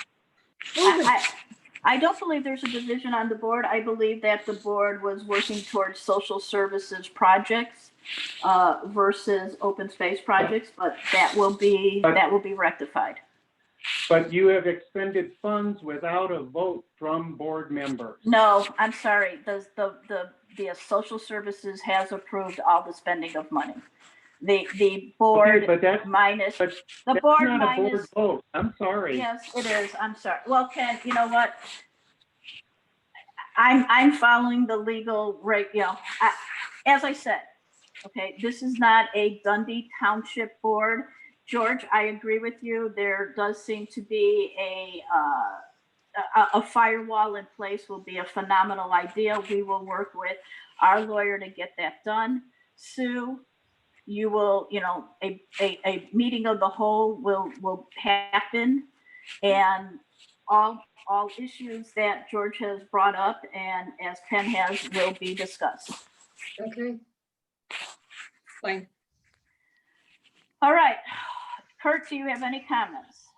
I don't believe there's a division on the board. I believe that the board was working towards social services projects versus open space projects, but that will be rectified. But you have expended funds without a vote from board members. No, I'm sorry. The social services has approved all the spending of money. The board minus the board minus vote. I'm sorry. Yes, it is. I'm sorry. Well, Ken, you know what? I'm following the legal right. You know, as I said, okay, this is not a Dundee Township board. George, I agree with you. There does seem to be a firewall in place will be a phenomenal idea. We will work with our lawyer to get that done. Sue, you will, a meeting of the whole will happen, and all issues that George has brought up and as Ken has will be discussed. okay. Fine. All right. Kurt, do you have any comments?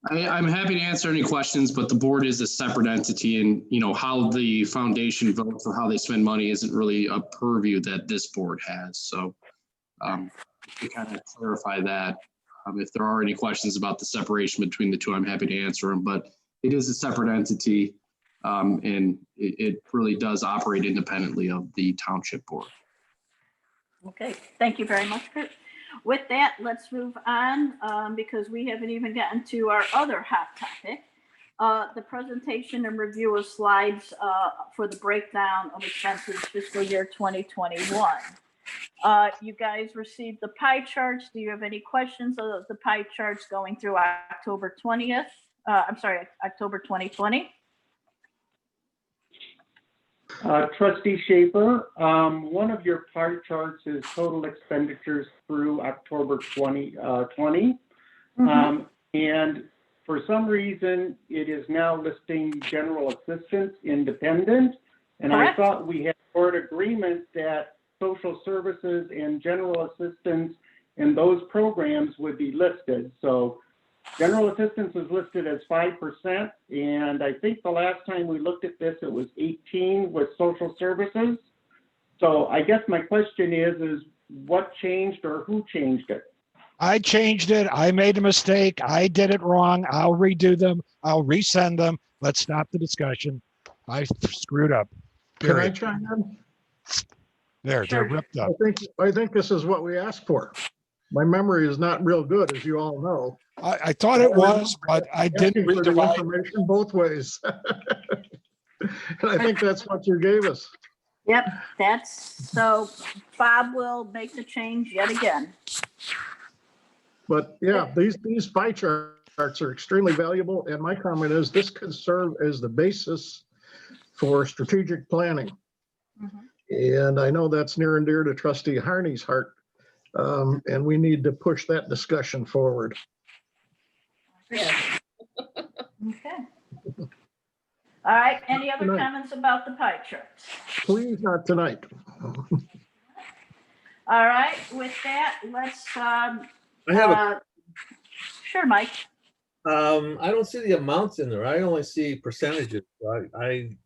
I'm happy to answer any questions, but the board is a separate entity, and how the foundation votes or how they spend money isn't really a purview that this board has. So to kind of clarify that, if there are any questions about the separation between the two, I'm happy to answer them, but it is a separate entity, and it really does operate independently of the township board. Okay, thank you very much, Kurt. With that, let's move on because we haven't even gotten to our other hot topic, the presentation and review of slides for the breakdown of expenses fiscal year 2021. You guys received the pie charts. Do you have any questions of the pie charts going through October 20th? October 2020? Trustee Schaffer, one of your pie charts is total expenditures through October 2020. And for some reason, it is now listing general assistance independent And Correct. I thought we had board agreement that social services and general assistance and those programs would be listed. So general assistance is listed as 5%. And I think the last time we looked at this, it was 18 with social services. So I guess my question is what changed or who changed it? I changed it. I made a mistake. I did it wrong. I'll redo them. I'll resend them. Let's stop the discussion. I screwed up. Can I Period. chime in? There, Sure. they're ripped up. I think this is what we asked for. My memory is not real good, as you all know. I thought it was, but I didn't Asking for the redivide. information both ways. And I think that's what you gave us. Yep, so Bob will make the change yet again. But yeah, these pie charts are extremely valuable. And my comment is this could serve as the basis for strategic planning. And I know that's near and dear to Trustee Harney's heart. And we need to push that discussion forward. Okay. All right, any other Tonight. comments about the pie charts? Please not tonight. All right, with that, let's, I have sure, Mike. I don't see the amounts in there. I only see percentages. The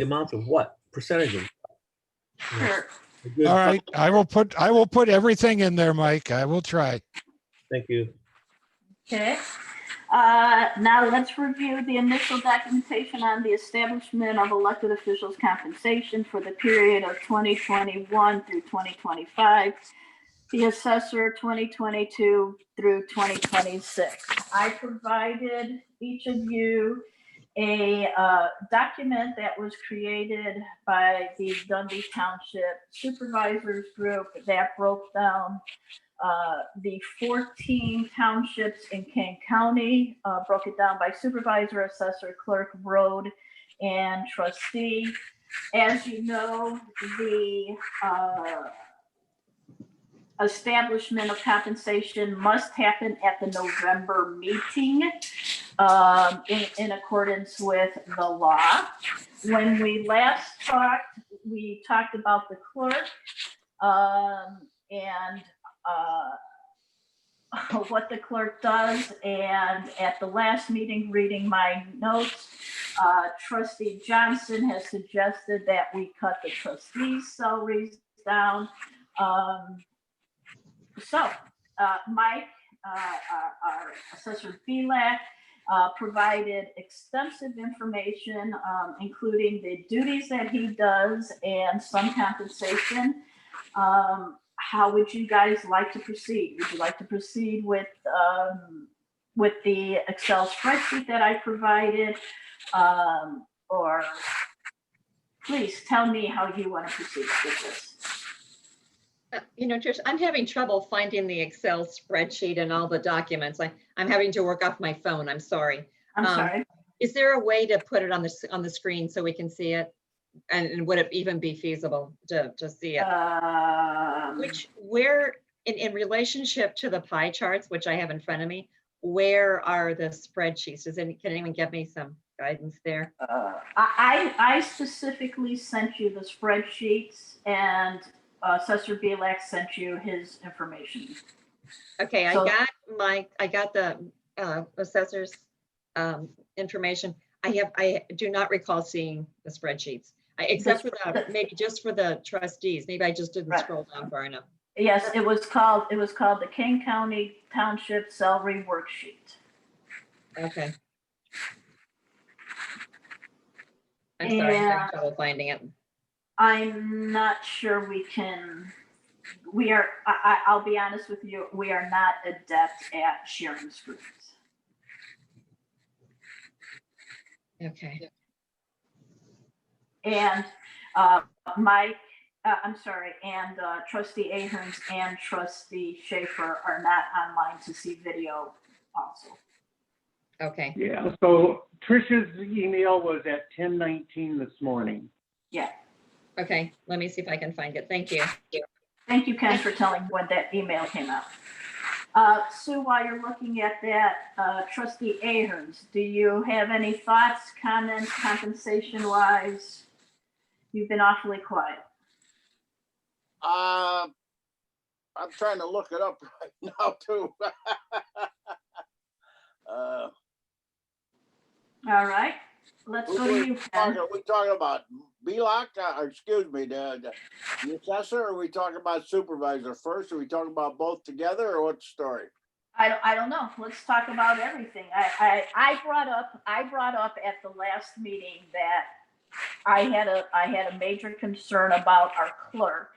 amount of what? Percentages. Sure. All right, I will put everything in there, Mike. I will try. Thank you. Okay. Now let's review the initial documentation on the establishment of elected officials' compensation for the period of 2021 through 2025. The assessor 2022 through 2026. I provided each of you a document that was created by the Dundee Township Supervisors Group that broke down the 14 townships in King County, broke it down by supervisor, assessor, clerk, road, and trustee. As you know, the establishment of compensation must happen at the November meeting in accordance with the law. When we last talked, we talked about the clerk and what the clerk does. And at the last meeting, reading my notes, Trustee Johnson has suggested that we cut the trustees' salaries down. Mike, our Assessor Bielak, provided extensive information, including the duties that he does and some compensation. How would you guys like to proceed? Would you like to proceed with the Excel spreadsheet that I provided? Or please tell me how you want to proceed with this. Trish, I'm having trouble finding the Excel spreadsheet and all the documents. I'm having to work off my phone. I'm sorry. I'm sorry. Is there a way to put it on the screen so we can see it? And would it even be feasible to see it? Where in relationship to the pie charts, which I have in front of me, where are the spreadsheets? Can anyone give me some guidance there? I specifically sent you the spreadsheets, and Assessor Bielak sent you his information. Okay, So, I got the assessor's information. I do not recall seeing the spreadsheets, except for maybe just for the trustees. Maybe I just didn't scroll down far enough. Yes, it was called the King County Township Salary Worksheet. Okay. I'm sorry, I'm having trouble finding it. I'm not sure I'll be honest with you, we are not adept at sharing screens. Okay. And and Trustee Aherns and Trustee Schaffer are not online to see video also. Okay. Yeah, so Trish's email was at 10:19 this morning. Yeah. Okay, let me see if I can find it. Thank you. Thank you, Ken, for telling when that email came out. Sue, while you're looking at that, Trustee Aherns, do you have any thoughts, comments, compensation-wise? You've been awfully quiet. I'm trying to look it up right now too. All right, let's go to you, Ken. Are we talking about Bielak, or excuse me, the assessor, or are we talking about supervisor first? Are we talking about both together, or what's the story? I don't know. Let's talk about everything. I brought up at the last meeting that I had a major concern about our clerk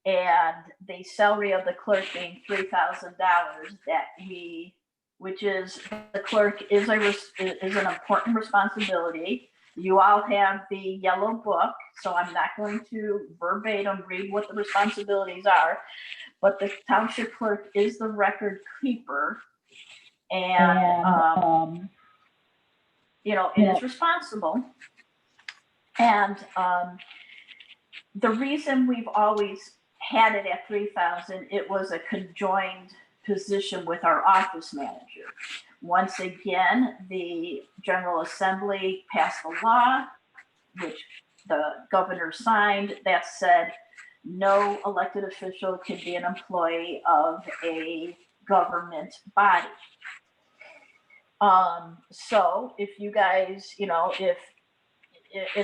and the salary of the clerk being $3,000 which is, the clerk is an important responsibility. You all have the yellow book, so I'm not going to verbatim read what the responsibilities are, but the township clerk is the record keeper, and is responsible. And the reason we've always had it at 3,000, it was a conjoined position with our office manager. Once again, the General Assembly passed a law, which the governor signed, that said no elected official can be an employee of a government body. So if you guys, if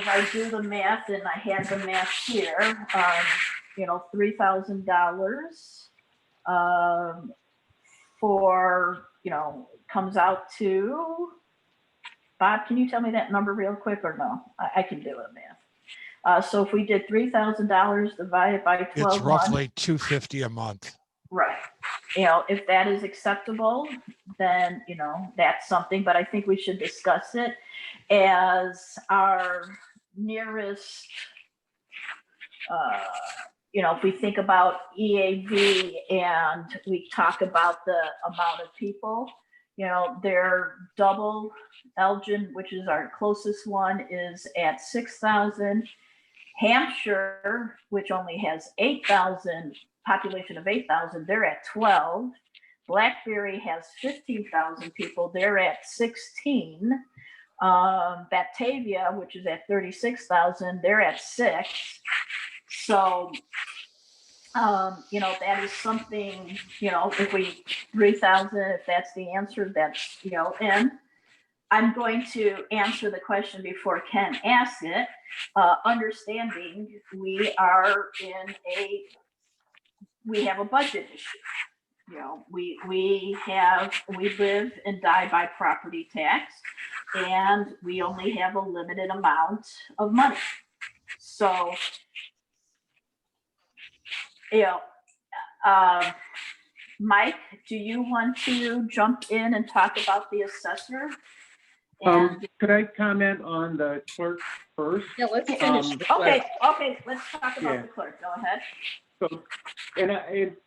I do the math, and I had the math here, $3,000 for, comes out to, Bob, can you tell me that number real quick, or no? I can do it math. So if we did $3,000 divided by 12 It's roughly $250 a month. Right. If that is acceptable, then, that's something, but I think we should discuss it as our nearest, if we think about EAV and we talk about the amount of people, they're double. Elgin, which is our closest one, is at 6,000. Hampshire, which only has 8,000, population of 8,000, they're at 12. Blackberry has 15,000 people, they're at 16. Batavia, which is at 36,000, they're at 6. So, that is something, if we 3,000, if that's the answer, that's, and I'm going to answer the question before Ken asks it, understanding we have a budget issue. We live and die by property tax, and we only have a limited amount of money. So, Mike, do you want to jump in and talk about the assessor? Could I comment on the clerk first? Yeah, let's finish. Okay, let's talk about the clerk. Go ahead. So, and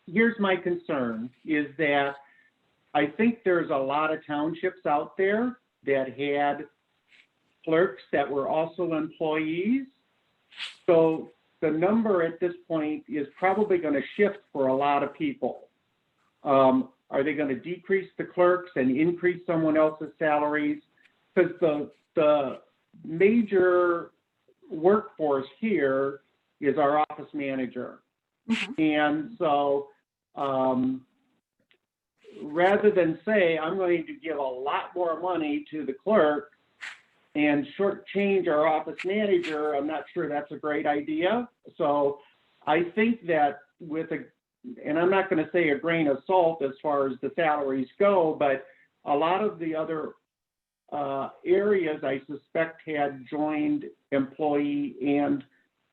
here's my concern, is that I think there's a lot of townships out there that had clerks that were also employees. So the number at this point is probably going to shift for a lot of people. Are they going to decrease the clerks and increase someone else's salaries? Because the major workforce here is our office manager. Mm-hmm. And so rather than say, I'm going to give a lot more money to the clerk and shortchange our office manager, I'm not sure that's a great idea. So I think that and I'm not going to say a grain of salt as far as the salaries go, but a lot of the other areas I suspect had joined employee and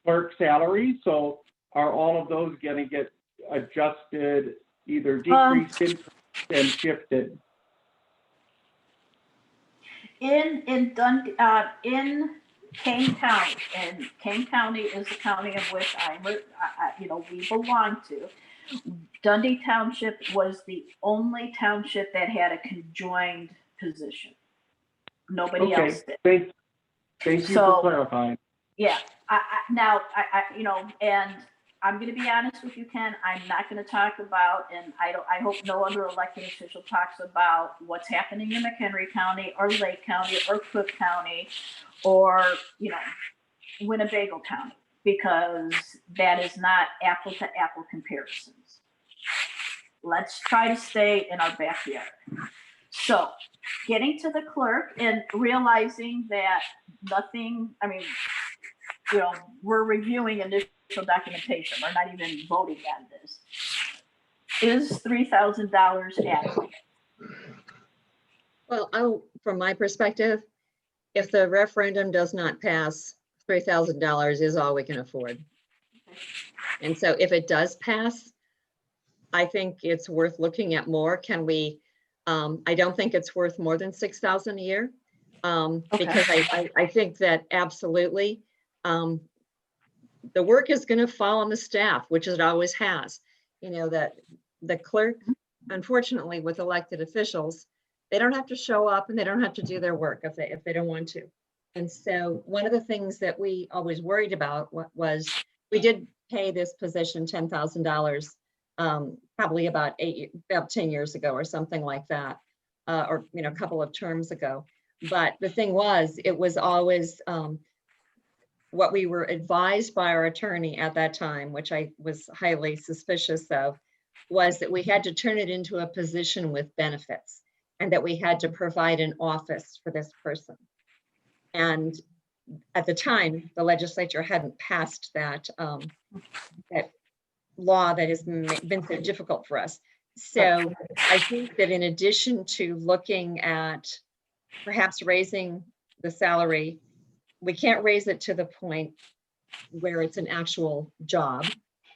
clerk salaries. So are all of those going to get adjusted, either decreased and shifted? In Kane County, and Kane County is the county in which we belong to. Dundee Township was the only township that had a conjoined position. Nobody else did. Thank you for clarifying. Yeah, and I'm going to be honest with you, Ken. I'm not going to talk about, and I hope no other elected official talks about what's happening in McHenry County or Lake County or Cook County, or Winnebago County, because that is not apple to apple comparisons. Let's try to stay in our backyard. So getting to the clerk and realizing that nothing, I mean, you know, we're reviewing initial documentation. We're not even voting on this. Is $3,000 adequate? Well, from my perspective, if the referendum does not pass, $3,000 is all we can afford. And so if it does pass, I think it's worth looking at more. Can we, I don't think it's worth more than $6,000 a year. Because I think that absolutely, the work is going to fall on the staff, which it always has. You know, that the clerk, unfortunately, with elected officials, they don't have to show up and they don't have to do their work if they don't want to. And so one of the things that we always worried about was we did pay this position $10,000 probably about 10 years ago or something like that, or, you know, a couple of terms ago. But the thing was, it was always what we were advised by our attorney at that time, which I was highly suspicious of, was that we had to turn it into a position with benefits and that we had to provide an office for this person. And at the time, the legislature hadn't passed that, that law that has been so difficult for us. So I think that in addition to looking at perhaps raising the salary, we can't raise it to the point where it's an actual job,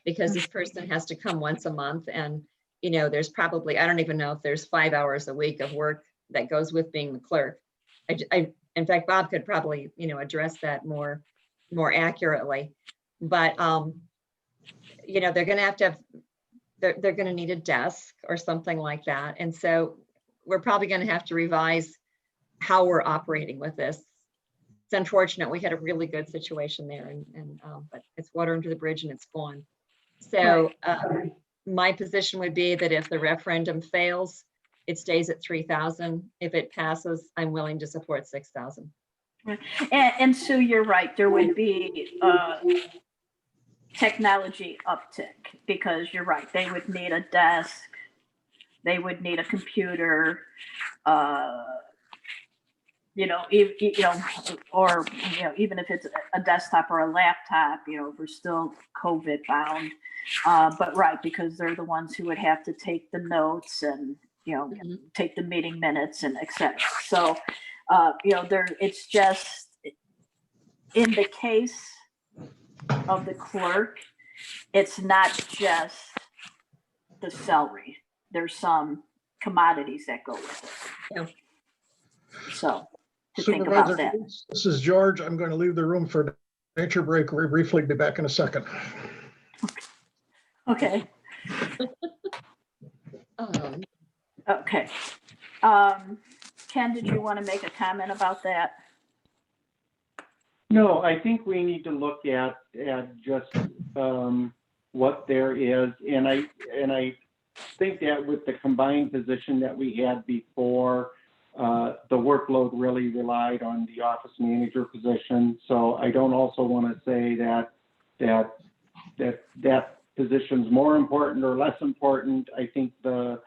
because this person has to come once a month. And, you know, there's probably, I don't even know if there's 5 hours a week of work that goes with being the clerk. In fact, Bob could probably, you know, address that more accurately. But, you know, they're going to have, they're going to need a desk or something like that. And so we're probably going to have to revise how we're operating with this. It's unfortunate. We had a really good situation there, but it's water under the bridge and it's gone. So my position would be that if the referendum fails, it stays at 3,000. If it passes, I'm willing to support 6,000. And Sue, you're right. There would be technology uptick, because you're right. They would need a desk. They would need a computer. You know, or, you know, even if it's a desktop or a laptop, you know, we're still COVID bound. But right, because they're the ones who would have to take the notes and, you know, take the meeting minutes and et cetera. So, you know, it's just, in the case of the clerk, it's not just the salary. There's some commodities that go with it. Yeah. So to think about that. This is George. I'm going to leave the room for nature break very briefly. Be back in a second. Okay. Okay. Ken, did you want to make a comment about that? No, I think we need to look at just what there is, and I think that with the combined position that we had before, the workload really relied on the office manager position. So I don't also want to say that position's more important or less important. I think the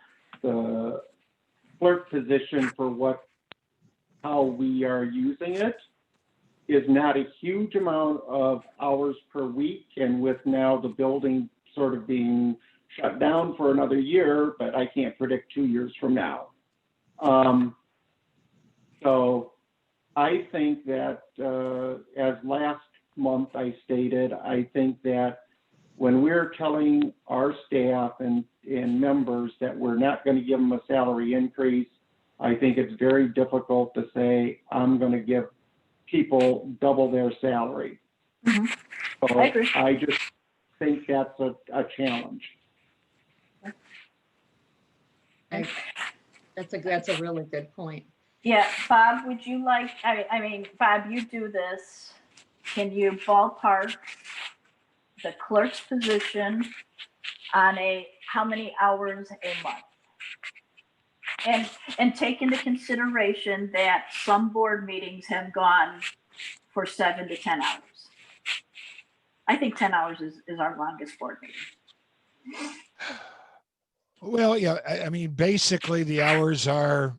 clerk position for how we are using it is not a huge amount of hours per week. And with now the building sort of being shut down for another year, but I can't predict 2 years from now. So I think that, as last month I stated, I think that when we're telling our staff and members that we're not going to give them a salary increase, I think it's very difficult to say, I'm going to give people double their salary. Mm-hmm. So I agree. I just think that's a challenge. That's a really good point. Yeah, Bob, would you like, I mean, Bob, you do this. Can you ballpark the clerk's position on how many hours a month? And take into consideration that some board meetings have gone for 7 to 10 hours. I think 10 hours is our longest board meeting. Well, yeah, I mean, basically the hours are,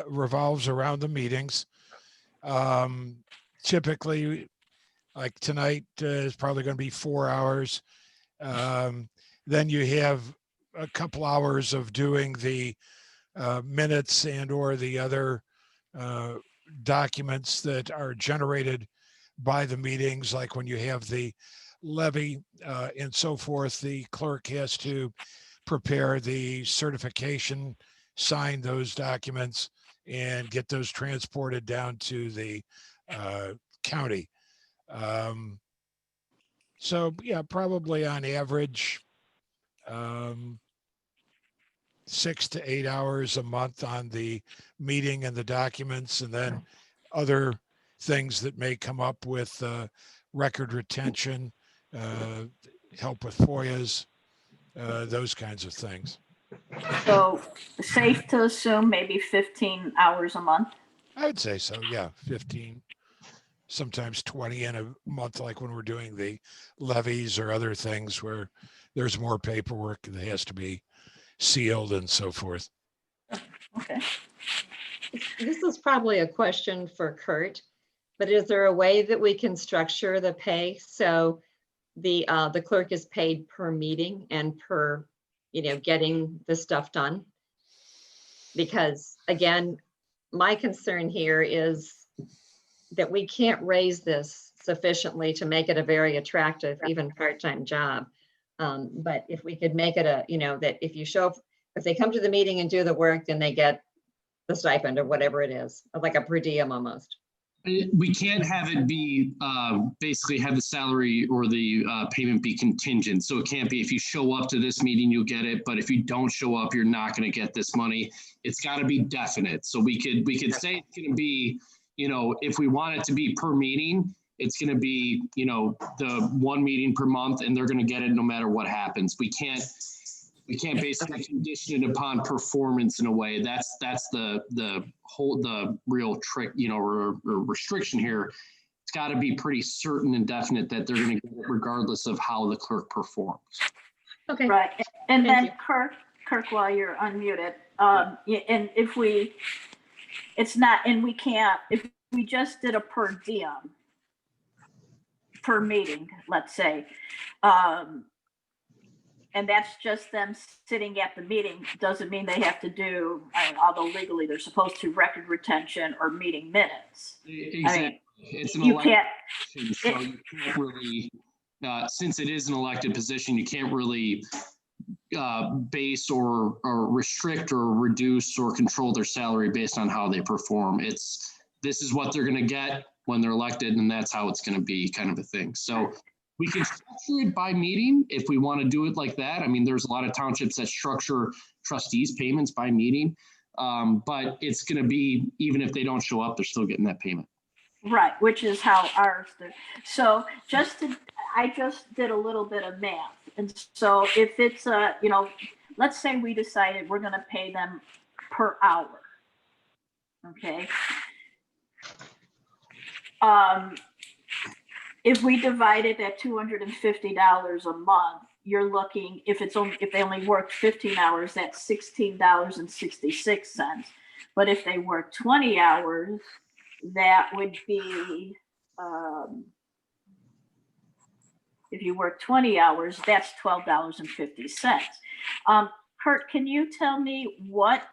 revolves around the meetings. Typically, like tonight is probably going to be 4 hours. Then you have a couple hours of doing the minutes and or the other documents that are generated by the meetings, like when you have the levy and so forth, the clerk has to prepare the certification, sign those documents, and get those transported down to the county. So yeah, probably on average, 6 to 8 hours a month on the meeting and the documents, and then other things that may come up with record retention, help with FOIAs, those kinds of things. So safe to assume maybe 15 hours a month? I would say so, yeah, 15, sometimes 20 in a month, like when we're doing the levies or other things where there's more paperwork that has to be sealed and so forth. Okay. This is probably a question for Kurt, but is there a way that we can structure the pay so the clerk is paid per meeting and per, getting the stuff done? Because again, my concern here is that we can't raise this sufficiently to make it a very attractive, even part-time job. But if we could make it that if you show up, if they come to the meeting and do the work, then they get the stipend or whatever it is, like a per diem almost. We can't have it be, basically have the salary or the payment be contingent. So it can't be, if you show up to this meeting, you'll get it. But if you don't show up, you're not going to get this money. It's got to be definite. So we could say it's going to be, if we want it to be per meeting, it's going to be, the one meeting per month, and they're going to get it no matter what happens. We can't basically condition it upon performance in a way. That's the real trick, or restriction here. It's got to be pretty certain and definite that they're going to get it regardless of how the clerk performs. Okay. Right. And then Kirk, while you're unmuted, and if we just did a per diem per meeting, let's say, and that's just them sitting at the meeting, doesn't mean they have to do, although legally they're supposed to, record retention or meeting minutes. Exactly. It's an you elected can't, position, so you can't really, since it is an elected position, you can't really base or restrict or reduce or control their salary based on how they perform. This is what they're going to get when they're elected, and that's how it's going to be, kind of a thing. So we can structure it by meeting if we want to do it like that. I mean, there's a lot of townships that structure trustees payments by meeting, but it's going to be, even if they don't show up, they're still getting that payment. Right, which is how ours do. So I just did a little bit of math. And so if it's, let's say we decided we're going to pay them per hour. Okay. If we divide it at $250 a month, you're looking, if they only work 15 hours, that's $16.66. But if they work 20 hours, that would be, if you work 20 hours, that's $12.50. Kurt, can you tell me what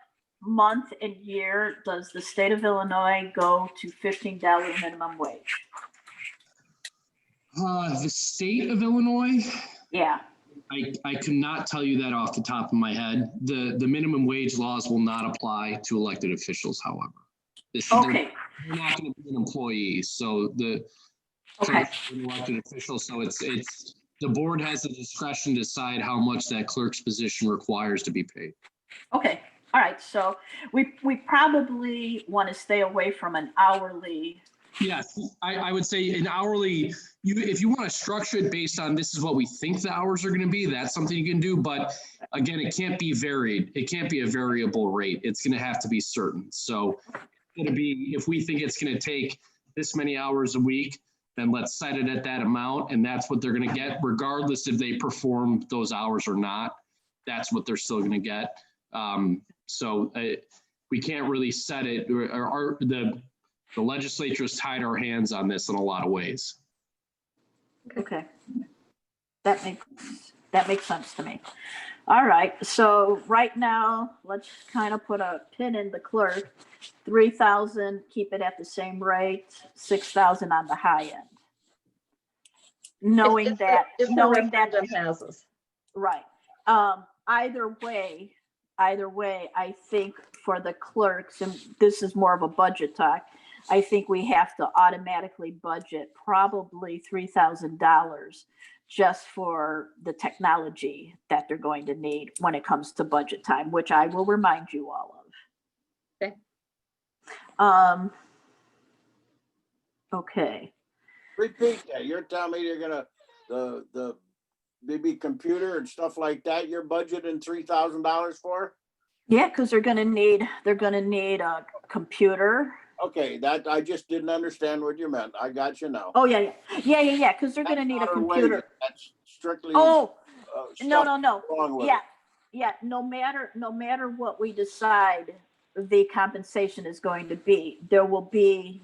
month and year does the state of Illinois go to $15 minimum wage? The state of Illinois? Yeah. I could not tell you that off the top of my head. The minimum wage laws will not apply to elected officials, however. Okay. They're not going to be an employee, so an elected official. So it's the board has the discretion to decide how much that clerk's position requires to be paid. Okay. All right. So we probably want to stay away from an hourly. Yes, I would say an hourly, if you want to structure it based on this is what we think the hours are going to be, that's something you can do. But again, it can't be varied. It can't be a variable rate. It's going to have to be certain. So it's going to be, if we think it's going to take this many hours a week, then let's set it at that amount, and that's what they're gonna get, regardless if they perform those hours or not. That's what they're still gonna get. We can't really set it, or the legislature's tied our hands on this in a lot of ways. Okay. That makes sense to me. All right, so right now, let's kind of put a pin in the clerk. 3,000, keep it at the same rate, 6,000 on the high end. Knowing that referendum passes. right. Either way, I think for the clerks, and this is more of a budget talk, I think we have to automatically budget probably $3,000 just for the technology that they're going to need when it comes to budget time, which I will remind you all of. Okay. Okay. Repeat that. You're telling me you're gonna, the BB computer and stuff like that, you're budgeting $3,000 for? Yeah, because they're gonna need a computer. Okay, that, I just didn't understand what you meant. I got you now. Oh, yeah. Because they're gonna need a computer. That's strictly. Oh, stuff no. wrong with Yeah. No matter what we decide the compensation is going to be, there will be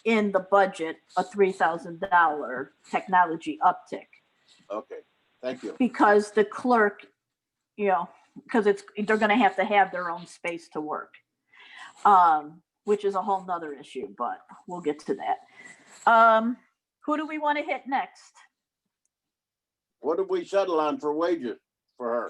in the budget a $3,000 technology uptick. Okay, thank you. Because the clerk, because they're going to have their own space to work, which is a whole nother issue, but we'll get to that. Who do we want to hit next? What did we settle on for wages for her?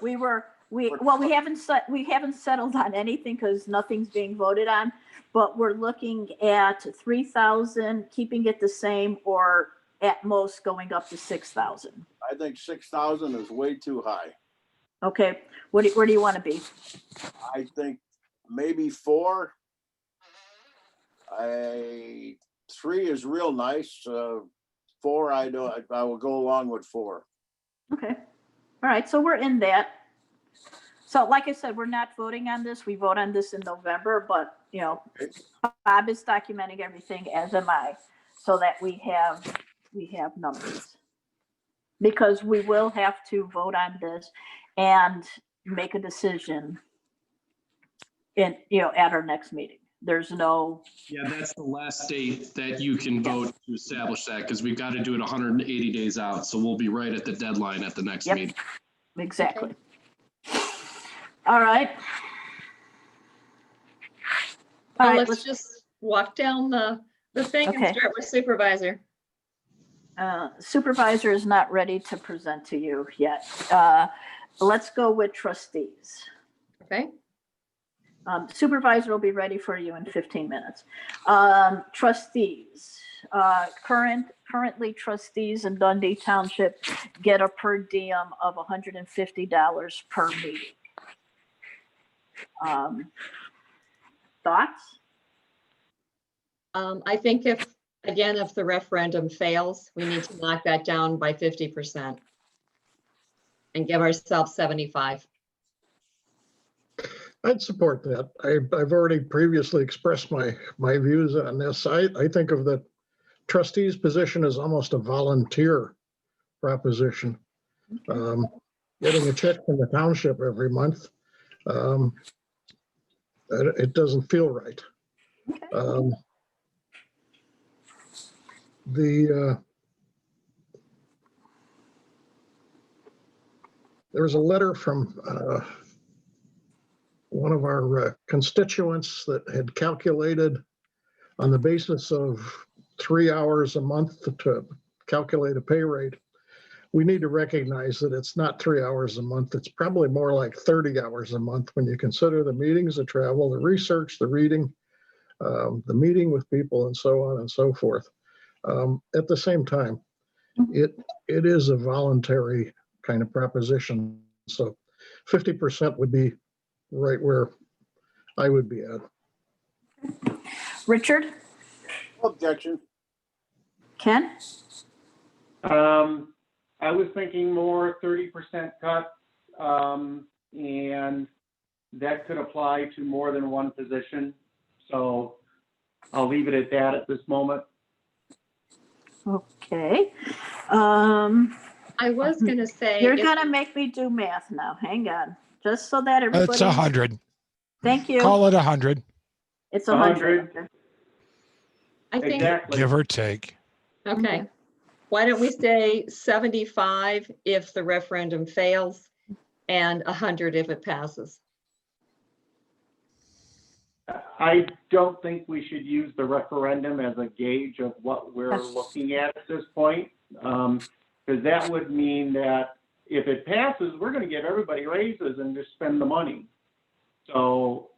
We haven't settled on anything because nothing's being voted on, but we're looking at 3,000, keeping it the same, or at most going up to 6,000. I think 6,000 is way too high. Okay, where do you want to be? I think maybe 4. 3 is real nice. 4, I will go along with 4. Okay, all right, so we're in that. So like I said, we're not voting on this. We vote on this in November, but Bob is documenting everything, as am I, so that we have numbers. Because we will have to vote on this and make a decision at our next meeting. There's no. Yeah, that's the last date that you can vote to establish that, because we've got to do it 180 days out. So we'll be right at the deadline at the next meeting. Exactly. All right. Let's just walk down the thing and start with supervisor. Supervisor is not ready to present to you yet. Let's go with trustees. Okay. Supervisor will be ready for you in 15 minutes. Trustees, currently trustees in Dundee Township get a per diem of $150 per meeting. Thoughts? I think if the referendum fails, we need to knock that down by 50% and give ourselves 75. I'd support that. I've already previously expressed my views on this. I think of the trustee's position as almost a volunteer proposition. Getting a check from the township every month, it doesn't feel right. There was a letter from one of our constituents that had calculated on the basis of 3 hours a month to calculate a pay rate. We need to recognize that it's not 3 hours a month. It's probably more like 30 hours a month when you consider the meetings, the travel, the research, the reading, the meeting with people, and so on and so forth. At the same time, it is a voluntary kind of proposition. So 50% would be right where I would be at. Richard? Objection. Ken? I was thinking more 30% cut, and that could apply to more than one position. So I'll leave it at that at this moment. Okay. I was gonna say. You're if- gonna make me do math now. Hang on, just so that It's everybody. 100. Thank you. Call it 100, It's 100. I think, Exactly. give or take. okay. Why don't we say 75 if the referendum fails and 100 if it passes? I don't think we should use the referendum as a gauge of what we're looking at this point. Because that would mean that if it passes, we're going to give everybody raises and just spend the money. So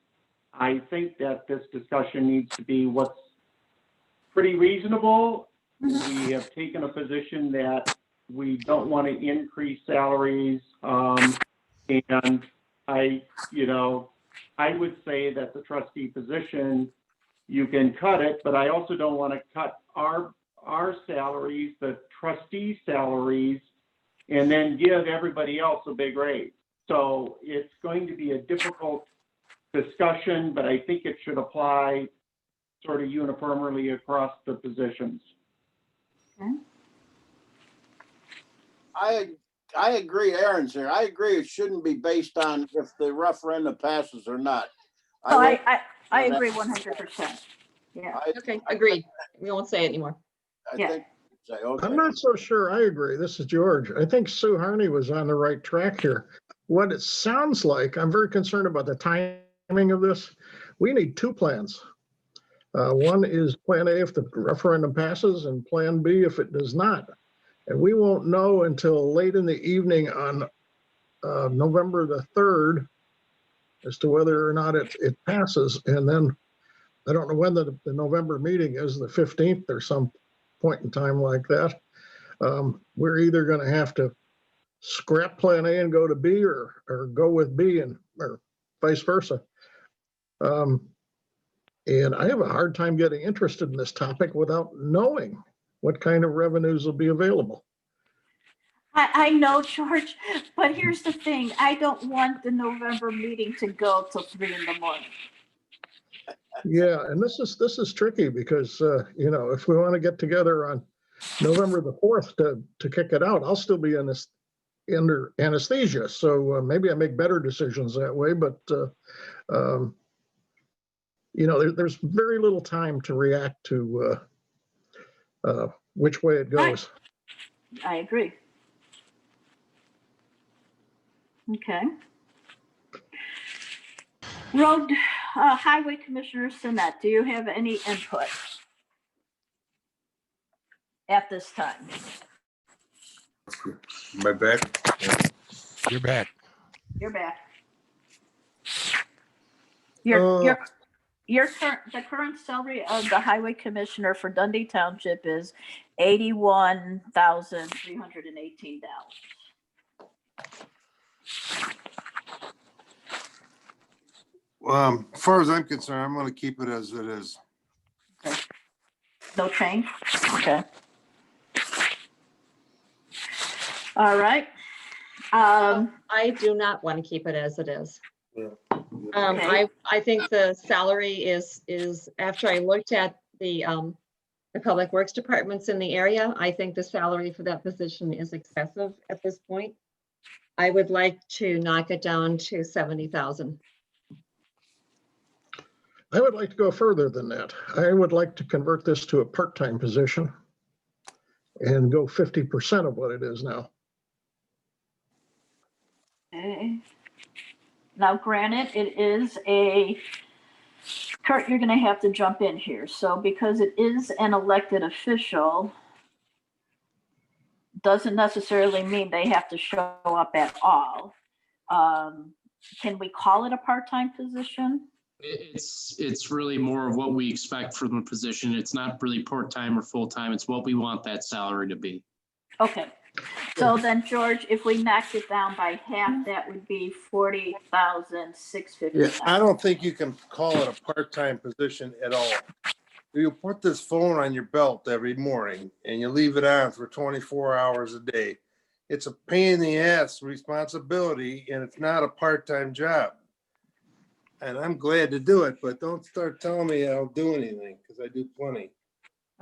I think that this discussion needs to be what's pretty reasonable. We have taken a position that we don't want to increase salaries. And I would say that the trustee position, you can cut it, but I also don't want to cut our salaries, the trustee salaries, and then give everybody else a big raise. So it's going to be a difficult discussion, but I think it should apply sort of uniformly across the positions. Okay. I agree, Aaron's here. I agree it shouldn't be based on if the referendum passes or not. So I agree 100%. Yeah. Okay, agreed. We won't say it anymore. Yeah. Okay. I'm not so sure I agree. This is George. I think Sue Harney was on the right track here. What it sounds like, I'm very concerned about the timing of this. We need two plans. One is Plan A if the referendum passes, and Plan B if it does not. And we won't know until late in the evening on November the 3rd as to whether or not it passes. And then I don't know when the November meeting is, the 15th or some point in time like that. We're either going to have to scrap Plan A and go to B, or go with B or vice versa. And I have a hard time getting interested in this topic without knowing what kind of revenues will be available. I know, George, but here's the thing. I don't want the November meeting to go till 3 in the morning. Yeah, and this is tricky because if we want to get together on November the 4th to kick it out, I'll still be under anesthesia. So maybe I make better decisions that way. But there's very little time to react to which way it goes. I agree. Okay. Highway Commissioner Sinnett, do you have any input at this time? Am I back? You're back. You're back. The current salary of the Highway Commissioner for Dundee Township is $81,318. As far as I'm concerned, I'm going to keep it as it is. Okay. No change? Okay. All right. I do not want to keep it as it is. Okay. I think the salary is after I looked at the public works departments in the area, I think the salary for that position is excessive at this point. I would like to knock it down to 70,000. I would like to go further than that. I would like to convert this to a part-time position and go 50% of what it is now. Okay. Now, granted, it is Kurt, you're going to have to jump in here. So because it is an elected official, doesn't necessarily mean they have to show up at all. Can we call it a part-time position? It's really more of what we expect from the position. It's not really part-time or full-time. It's what we want that salary to be. Okay. So then, George, if we knocked it down by half, that would be $40,650. Yeah, I don't think you can call it a part-time position at all. You put this phone on your belt every morning and you leave it on for 24 hours a day. It's a pain in the ass responsibility, and it's not a part-time job. And I'm glad to do it, but don't start telling me I don't do anything, because I do plenty.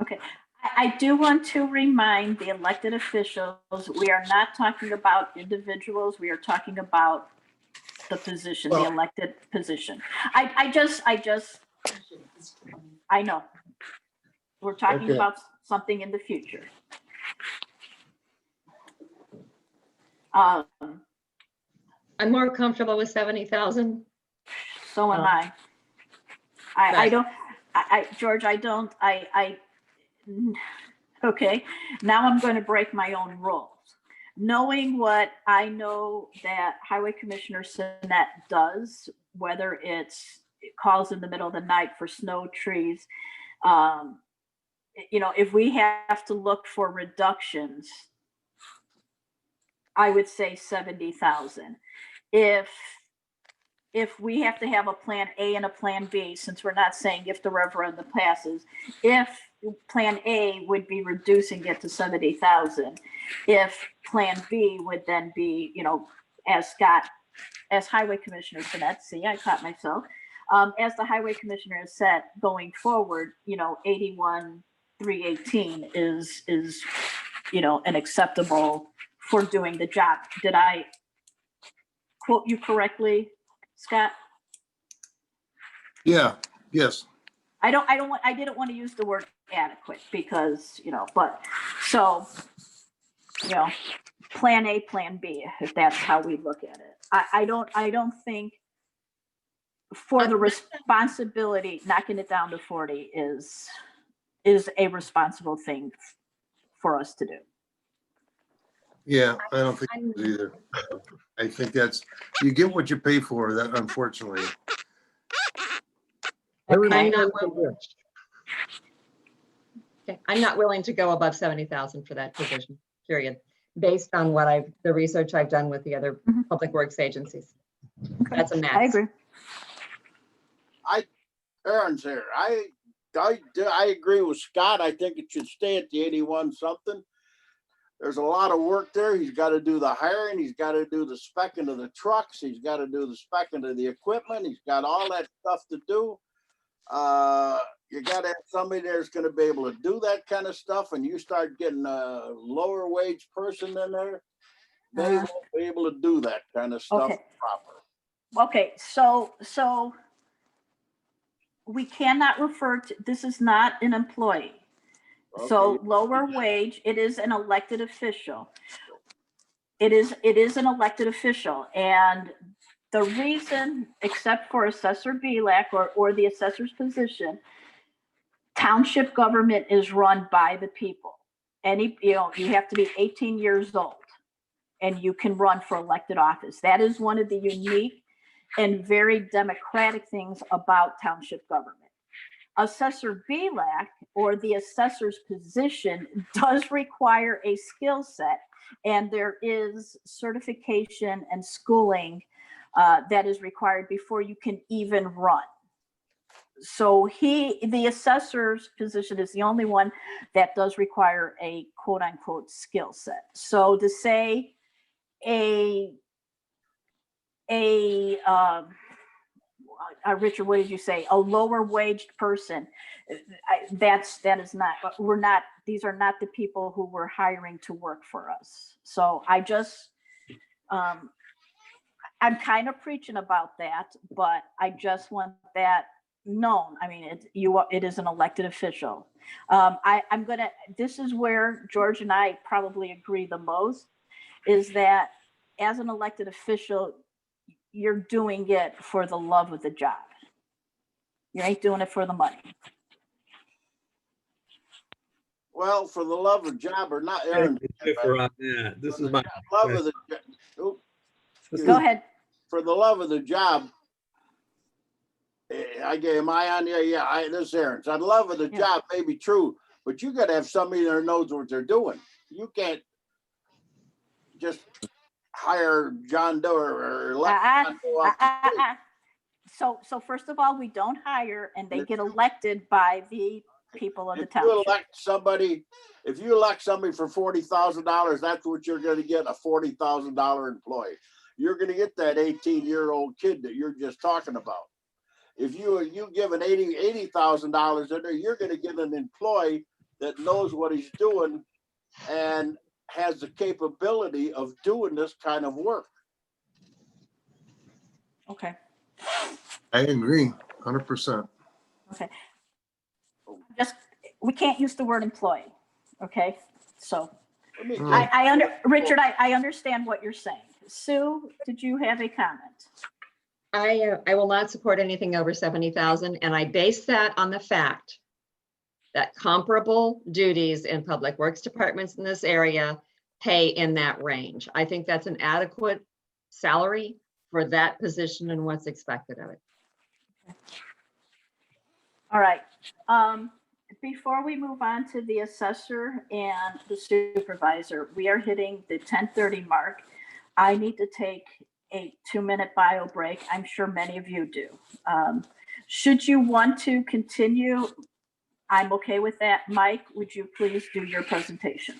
Okay. I do want to remind the elected officials, we are not talking about individuals. We are talking about the position, the elected position. I know. We're talking Okay. about something in the future. Um, I'm more comfortable with 70,000. So am I. George, okay, now I'm going to break my own rules. Knowing what I know that Highway Commissioner Sinnett does, whether it calls in the middle of the night for snow, trees, if we have to look for reductions, I would say 70,000. If we have to have a plan A and a plan B, since we're not saying if the referendum passes, if plan A would be reducing it to 70,000, if plan B would then be, as Highway Commissioner Sinnett, see, I caught myself, as the Highway Commissioner has said, going forward, 81,318 is an acceptable for doing the job. Did I quote you correctly, Scott? Yeah, yes. I didn't want to use the word adequate because, plan A, plan B, if that's how we look at it. I don't think for the responsibility, knocking it down to 40 is a responsible thing for us to do. Yeah, I don't think it is either. I think you get what you pay for, that unfortunately. I'm not willing to go above 70,000 for that position, period, based on the research I've done with the other public works agencies. Okay. That's a max. I agree. Aherns here. I agree with Scott. I think it should stay at the 81 something. There's a lot of work there. He's got to do the hiring. He's got to do the specking of the trucks. He's got to do the specking of the equipment. He's got all that stuff to do. You got to have somebody there's going to be able to do that kind of stuff. And you start getting a lower wage person in there, they won't be able to do that kind of stuff proper. Okay, so we cannot refer to, this is not an employee. Okay. So lower wage, it is an elected official. It is an elected official. And the reason, except for Assessor Bielak or the assessor's position, township government is run by the people. You have to be 18 years old and you can run for elected office. That is one of the unique and very democratic things about township government. Assessor Bielak, or the assessor's position, does require a skill set, and there is certification and schooling that is required before you can even run. So the assessor's position is the only one that does require a quote unquote skill set. So to say Richard, what did you say? A lower waged person. That is not, these are not the people who we're hiring to work for us. So I just, I'm kind of preaching about that, but I just want that known. I mean, it is an elected official. This is where George and I probably agree the most, is that as an elected official, you're doing it for the love of the job. You ain't doing it for the money. Well, for the love of job or not, Aaron. This is my love of the. Go ahead. For the love of the job, am I on there? Yeah, this is Aaron's. I'd love of the job may be true, but you got to have somebody that knows what they're doing. You can't just hire John Doe or So first of all, we don't hire, and they get elected by the people of the township. If you elect somebody for $40,000, that's what you're going to get, a $40,000 employee. You're going to get that 18-year-old kid that you're just talking about. If you give an $80,000 in there, you're going to get an employee that knows what he's doing and has the capability of doing this kind of work. Okay, I agree, 100%. okay. Just, we can't use the word employee, okay? So Richard, I understand what you're saying. Sue, did you have a comment? I will not support anything over 70,000, and I base that on the fact that comparable duties in public works departments in this area pay in that range. I think that's an adequate salary for that position and what's expected of it. All right. Before we move on to the assessor and the supervisor, we are hitting the 10:30 mark. I need to take a 2-minute bio break. I'm sure many of you do. Should you want to continue, I'm okay with that. Mike, would you please do your presentation?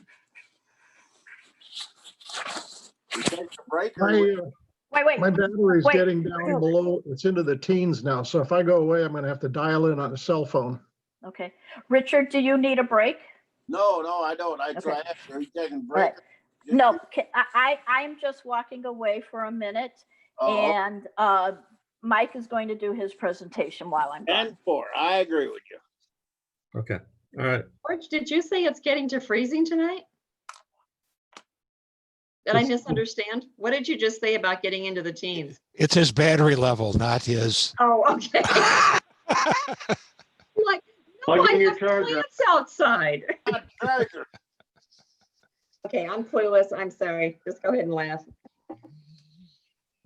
We take a break. Wait. My battery's getting down below, it's into the teens now. So if I go away, I'm gonna have to dial in on a cell phone. Okay. Richard, do you need a break? No, I don't. I Okay. try. Are you taking a break? Right. No, I'm just walking away for a minute, and Mike is going to do his presentation while I'm gone. 10-4. I agree with you. Okay, all right. George, did you say it's getting to freezing tonight? Did I misunderstand? What did you just say about getting into the teens? It's his battery level, not his. Oh, okay. Like, no, Plug in I your have charger. plants outside. Charger. Okay, I'm clueless. I'm sorry. Just go ahead and laugh.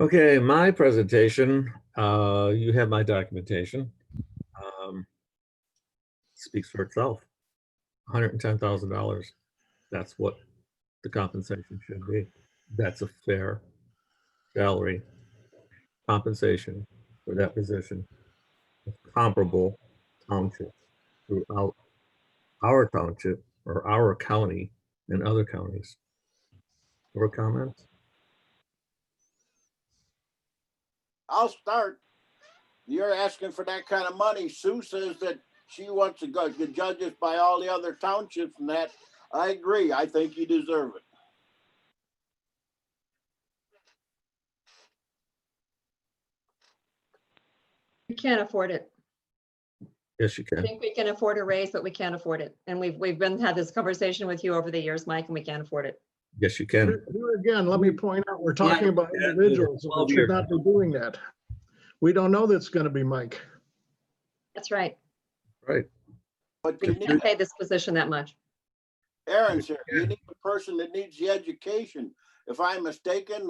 Okay, my presentation, you have my documentation. Speaks for itself. $110,000. That's what the compensation should be. That's a fair salary compensation for that position. Comparable townships throughout our township or our county and other counties. Or comments? I'll start. You're asking for that kind of money. Sue says that she wants to go to judge us by all the other townships and that. I agree. I think you deserve it. We can't afford it. Yes, you I can. think we can afford a raise, but we can't afford it. And we've had this conversation with you over the years, Mike, and we can't afford it. Yes, you can. Here again, let me point out, we're talking about individuals, and we should not be doing that. We don't know that's gonna be Mike. That's right. Right. But We you can't need pay this position that much. Aherns here. You need a person that needs the education. If I'm mistaken,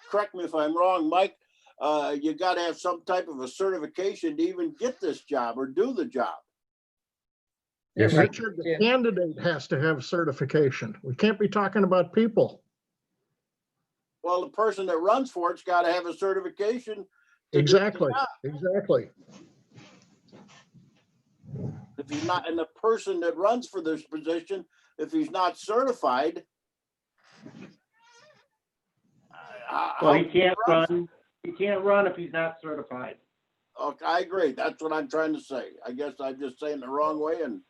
correct me if I'm wrong, Mike. You got to have some type of a certification to even get this job or do the job. Yes, Right. Richard, the candidate has to have certification. We can't be talking about people. Well, the person that runs for it's got to have a certification. to do the Exactly, job. exactly. If he's not, and the person that runs for this position, if he's not certified, Well, he can't run. He can't run if he's not certified. Okay, I agree. That's what I'm trying to say. I guess I'm just saying the wrong way. And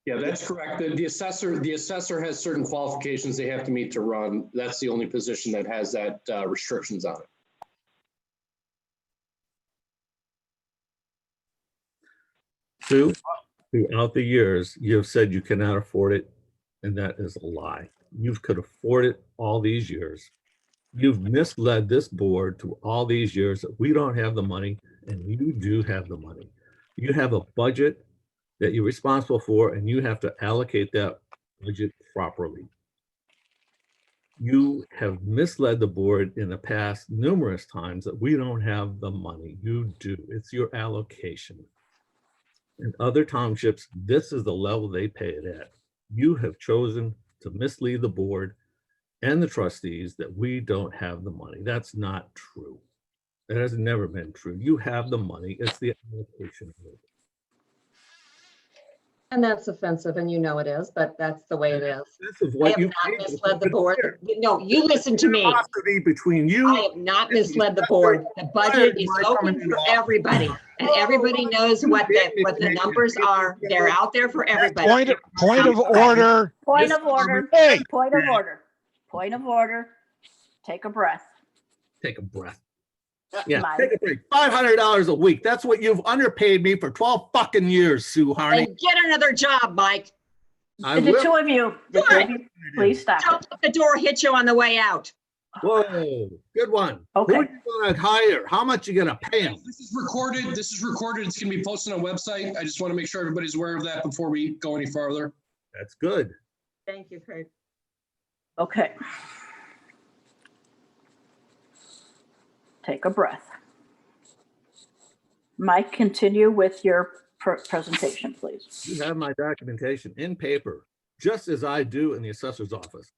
Yeah, that's correct. The assessor has certain qualifications they have to meet to run. That's the only position that has that restrictions on it. Sue, throughout the years, you have said you cannot afford it, and that is a lie. You could afford it all these years. You've misled this board to all these years that we don't have the money, and you do have the money. You have a budget that you're responsible for, and you have to allocate that budget properly. You have misled the board in the past numerous times that we don't have the money. You do. It's your allocation. In other townships, this is the level they pay it at. You have chosen to mislead the board and the trustees that we don't have the money. That's not true. That has never been true. You have the money. It's the allocation of it. And that's offensive, and you know it is, but that's the way it is. This is I what have you. not misled the board. No, you listen to me. Animosity between you. I have not misled the board. The budget is open for everybody, and everybody knows what the numbers are. They're out there for everybody. Point of order. Point of order. Hey. Point of order. Point of order. Take a breath. Take a breath. Yeah, Mike. take a break. $500 a week. That's what you've underpaid me for 12 fucking years, Sue Harney. And get another job, Mike. I The will. two of you, please stop Don't it. let the door hit you on the way out. Whoa, good one. Okay. Who are you gonna hire? How much you gonna pay him? This is recorded. It's gonna be posted on a website. I just want to make sure everybody's aware of that before we go any farther. That's good. Thank you, Craig. Okay. Take a breath. Mike, continue with your presentation, please. You have my documentation in paper, just as I do in the assessor's office.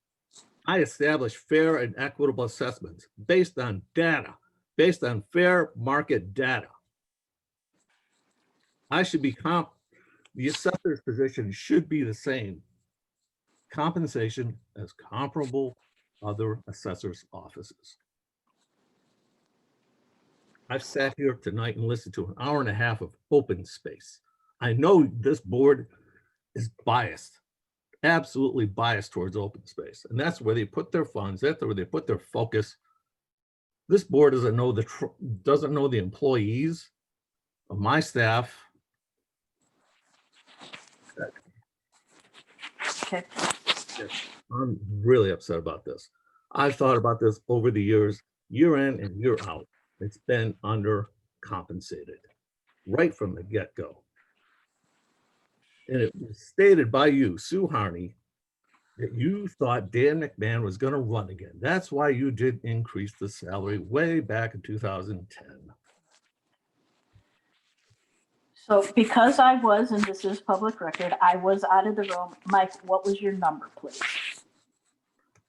I establish fair and equitable assessments based on data, based on fair market data. The assessor's position should be the same compensation as comparable other assessor's offices. I've sat here tonight and listened to an hour and a half of open space. I know this board is biased, absolutely biased towards open space. And that's where they put their funds, that's where they put their focus. This board doesn't know the employees of my staff. Okay. I'm really upset about this. I've thought about this over the years, year in and year out. It's been undercompensated right from the get-go. And it was stated by you, Sue Harney, that you thought Dan McMahon was going to run again. That's why you did increase the salary way back in 2010. So because I was, and this is public record, I was out of the room. Mike, what was your number, please?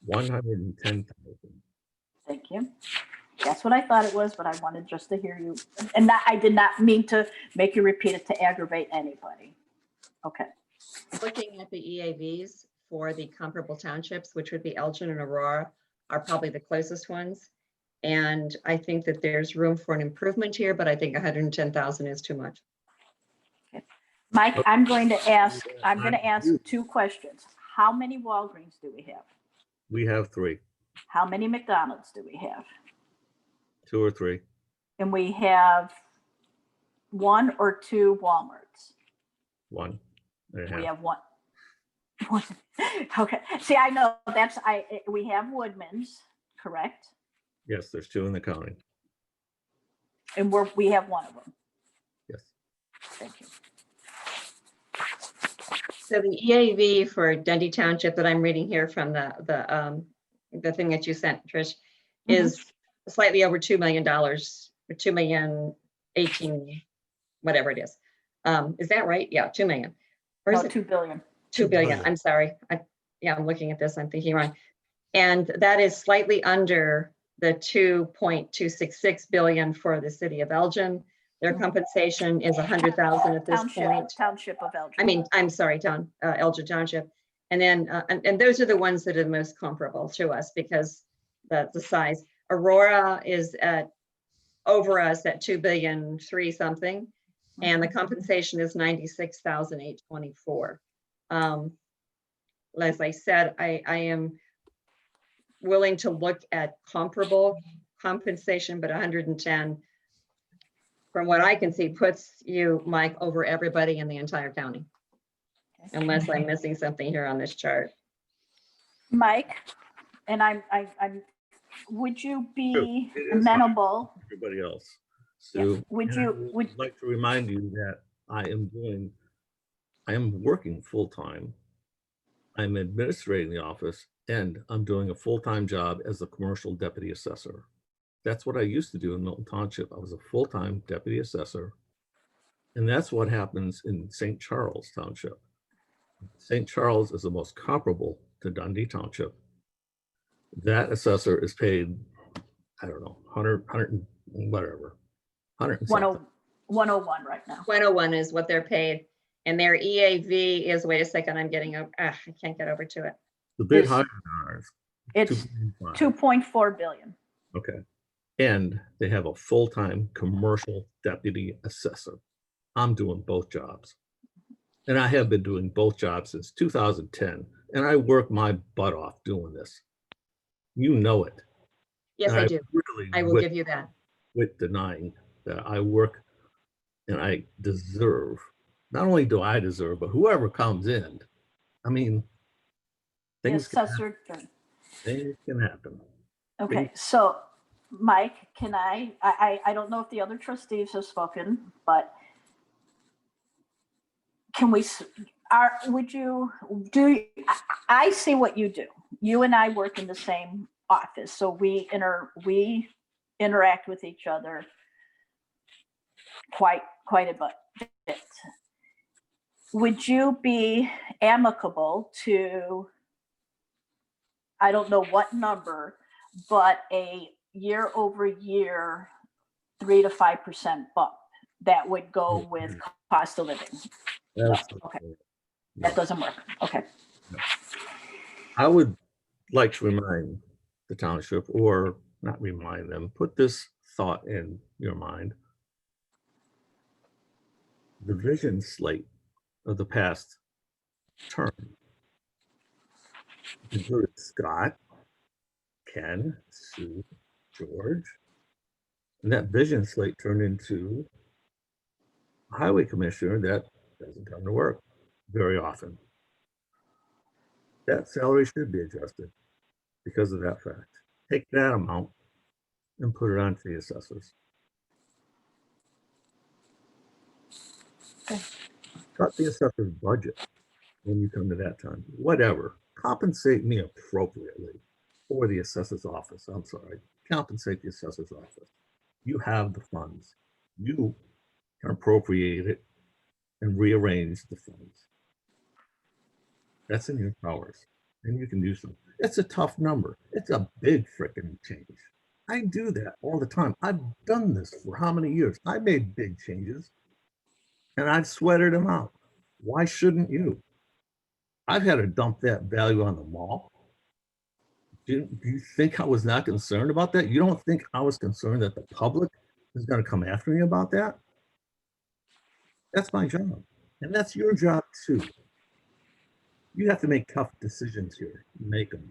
110,000. Thank you. That's what I thought it was, but I wanted just to hear you. And that, I did not mean to make you repeat it to aggravate anybody. Okay. Looking at the EAVs for the comparable townships, which would be Elgin and Aurora, are probably the closest ones. And I think that there's room for an improvement here, but I think 110,000 is too much. Okay. Mike, I'm going to ask two questions. How many Walgreens do we have? We have 3, How many McDonald's do we have? 2 or 3. And we have 1 or 2 Walmarts. 1 and a half. We have one. Okay. See, I know we have Woodman's, correct? Yes, there's 2 in the county. And we have 1 of them. Yes. Thank you. So the EAV for Dundee Township that I'm reading here from the thing that you sent, Trish, is slightly over $2 million, or 2,018,000, whatever it is. Is that right? Yeah, 2 million. Or is No, it 2 billion. 2 billion? I'm sorry. I'm looking at this. I'm thinking wrong. And that is slightly under the 2.266 billion for the city of Elgin. Their compensation is 100,000 at this point. Township of Elgin. I mean, I'm sorry, Elgin Township. And then, and those are the ones that are the most comparable to us because the size. Aurora is at over us at 2,000,000,003 something. And the compensation is 96,824. As I said, I am willing to look at comparable compensation, but 110, from what I can see, puts you, Mike, over everybody in the entire county. Unless I'm missing something here on this chart. Mike, and I'm would you be amenable? Everybody else. So Yeah. I'd like to remind you that I am working full-time. I'm administrating the office and I'm doing a full-time job as a commercial deputy assessor. That's what I used to do in Milton Township. I was a full-time deputy assessor. And that's what happens in St. Charles Township. St. Charles is the most comparable to Dundee Township. That assessor is paid, I don't know, 100 whatever. 100 101 right now. 101 is what they're paid. And their EAV is, wait a second, I'm getting, I can't get over to it. The bid Is- higher than ours. It's 2.5. 2.4 billion. Okay. And they have a full-time commercial deputy assessor. I'm doing both jobs. And I have been doing both jobs since 2010. And I work my butt off doing this. You know it. Yes, And I do. really I will quit- give you that. quit denying that I work and I deserve, not only do I deserve, but whoever comes in, I mean, things can happen. Assessor. Things can happen. Okay, so Mike, can I don't know if the other trustees have spoken, but can we, would you do, I see what you do. You and I work in the same office, so we interact with each other quite a bit. Would you be amicable to, I don't know what number, but a year-over-year 3 to 5% bump that would go with cost of living? No, okay, that doesn't work. Okay. I would like to remind the township, or not remind them, put this thought in your mind. The vision slate of the past term included Scott, Ken, Sue, George, and that vision slate turned into a highway commissioner that doesn't come to work very often. That salary should be adjusted because of that fact. Take that amount and put it onto the assessors. Okay. Cut the assessor's budget when you come to that time. Whatever. Compensate me appropriately, or the assessor's office. I'm sorry. Compensate the assessor's office. You have the funds. You can appropriate it and rearrange the funds. That's in your powers, and you can do so. It's a tough number. It's a big freaking change. I do that all the time. I've done this for how many years? I made big changes, and I've sweated them out. Why shouldn't you? I've had to dump that value on the mall. Do you think I was not concerned about that? You don't think I was concerned that the public is going to come after me about that? That's my job, and that's your job too. You have to make tough decisions here. Make them.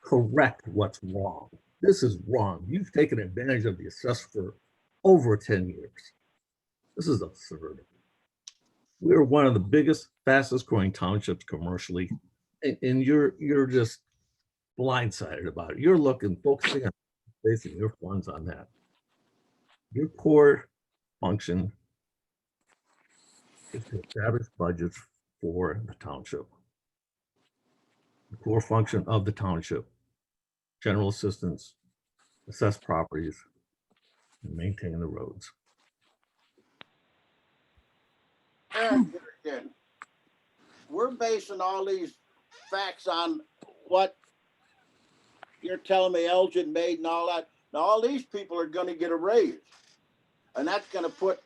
Correct what's wrong. This is wrong. You've taken advantage of the assessor for over 10 years. This is absurd. We're one of the biggest, fastest growing townships commercially, and you're just blindsided about it. You're focusing on basing your funds on that. Your core function is to establish budgets for the township. The core function of the township: general assistance, assess properties, and maintain the roads. Again, we're basing all these facts on what you're telling me Elgin made and all that. Now, all these people are going to get a raise, and that's going to put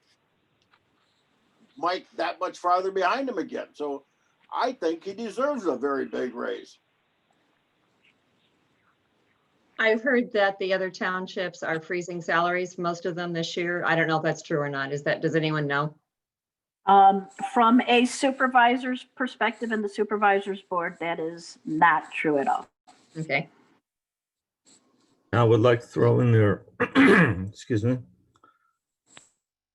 Mike that much farther behind him again. So I think he deserves a very big raise. I've heard that the other townships are freezing salaries, most of them this year. I don't know if that's true or not. Does anyone know? From a supervisor's perspective and the supervisor's board, that is not true at all. Okay. I would like to throw in there, excuse me.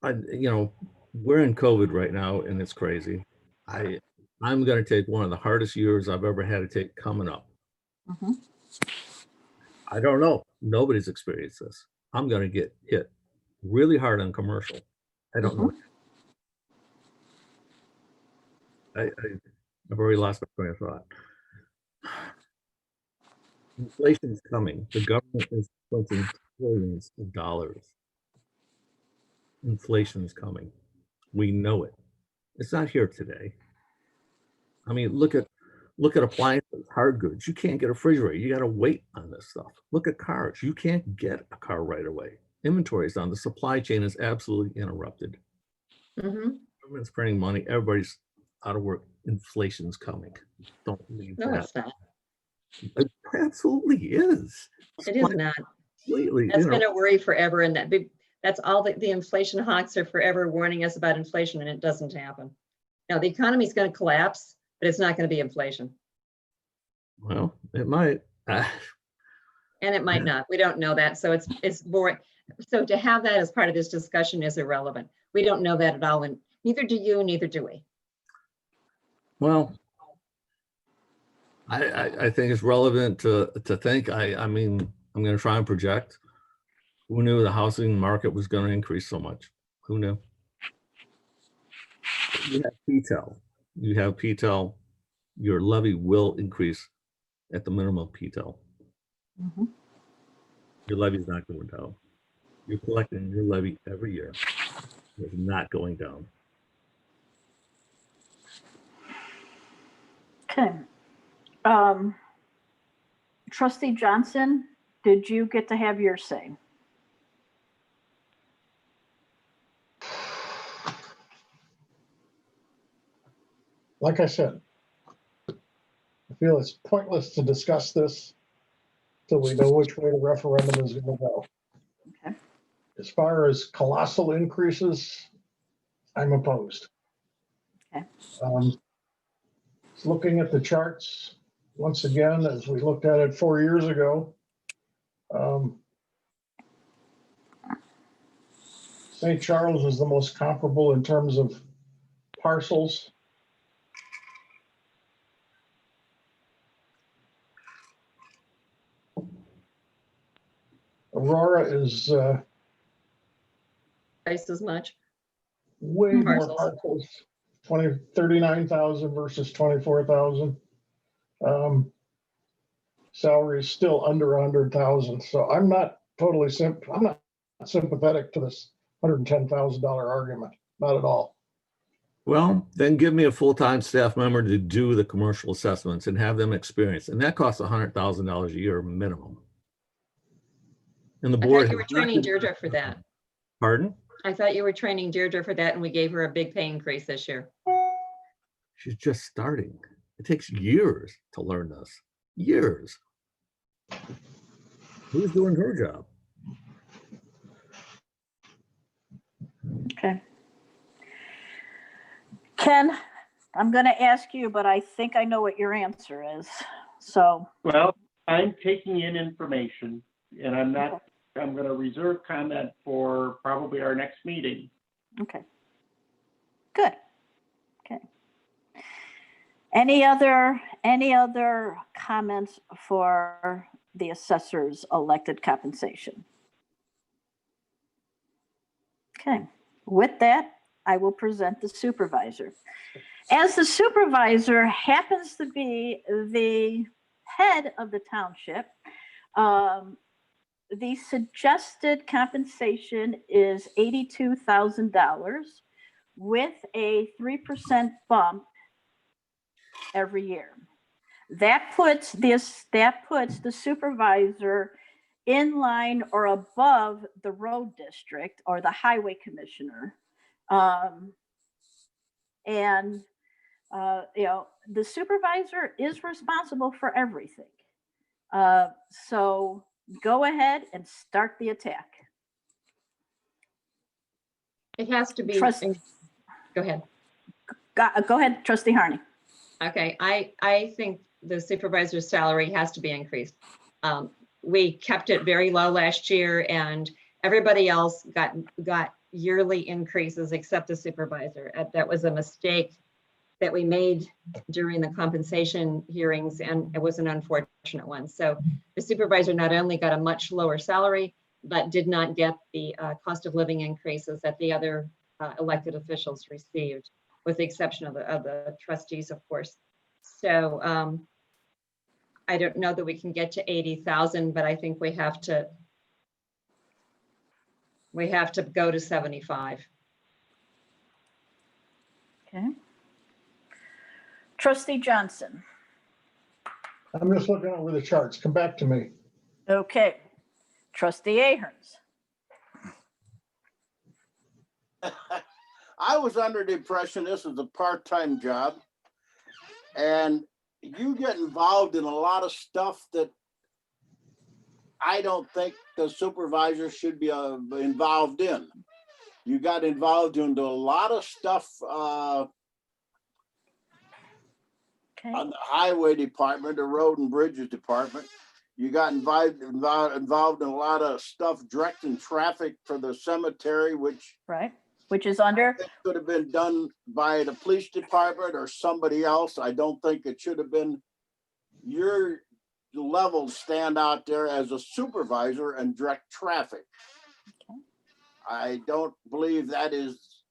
We're in COVID right now, and it's crazy. I'm going to take one of the hardest years I've ever had to take coming up. Mm-hmm. I don't know. Nobody's experienced this. I'm going to get hit really hard on commercial. I don't know. I've already lost my train of thought. Inflation is coming. The government is printing trillions of dollars. Inflation is coming. We know it. It's not here today. I mean, look at appliances, hard goods. You can't get a refrigerator. You got to wait on this stuff. Look at cars. You can't get a car right away. Inventory is down. The supply chain is absolutely interrupted. Mm-hmm. Government's printing money. Everybody's out of work. Inflation's coming. Don't need No, that. it's not. It absolutely is. It is not. Completely. That's You been know, a worry forever, and that's all the inflation hawks are forever warning us about inflation, and it doesn't happen. Now, the economy is going to collapse, but it's not going to be inflation. well, it might. And it might not. We don't know that. So it's boring. So to have that as part of this discussion is irrelevant. We don't know that at all, and neither do you, neither do we. Well, I think it's relevant to think. I mean, I'm going to try and project. Who knew the housing market was going to increase so much? Who knew? You have PTEL. You have PTEL. Your levy will increase at the minimum PTEL. Mhm. Your levy is not going down. You're collecting your levy every year. It's not going down. Okay. Trustee Johnson, did you get to have your say? Like I said, I feel it's pointless to discuss this till we know which way the referendum is going to go. Okay. As far as colossal increases, I'm opposed. Okay. Looking at the charts, once again, as we looked at it 4 years ago, St. Charles is the most comparable in terms of parcels. Aurora is Twice as much. way more Parcels. parcels, 39,000 versus 24,000. Salary is still under 100,000. So I'm not totally I'm not sympathetic to this $110,000 argument, not at all. Well, then give me a full-time staff member to do the commercial assessments and have them experience. And that costs $100,000 a year minimum. And the I board. thought you were training Deirdre for that. Pardon? I thought you were training Deirdre for that, and we gave her a big pay increase this year. She's just starting. It takes years to learn this. Years. Who's doing her job? Okay. Ken, I'm going to ask you, but I think I know what your answer is. So. Well, I'm taking in information and I'm going to reserve comment for probably our next meeting. Okay. Good. Okay. Any other comments for the assessor's elected compensation? Okay. With that, I will present the supervisor. As the supervisor happens to be the head of the township, the suggested compensation is $82,000 with a 3% bump every year. That puts the supervisor in line or above the road district or the highway commissioner. The supervisor is responsible for everything. So go ahead and start the attack. It has to be. Go ahead. Go ahead, Trustee Harney. Okay, I think the supervisor's salary has to be increased. We kept it very low last year, and everybody else got yearly increases except the supervisor. That was a mistake that we made during the compensation hearings, and it was an unfortunate one. So the supervisor not only got a much lower salary, but did not get the cost of living increases that the other elected officials received, with the exception of the trustees, of course. So I don't know that we can get to 80,000, but I think we have to go to 75. Okay. Trustee Johnson. I'm just looking over the charts. Come back to me. Okay. Trustee Aherns. I was under the impression this was a part-time job. And you get involved in a lot of stuff that I don't think the supervisor should be involved in. You got involved into a lot of stuff on the highway department, the road and bridges department. You got involved in a lot of stuff directing traffic for the cemetery, which is under could have been done by the police department or somebody else. I don't think it should have been your level stand out there as a supervisor and direct traffic. Okay. I don't believe that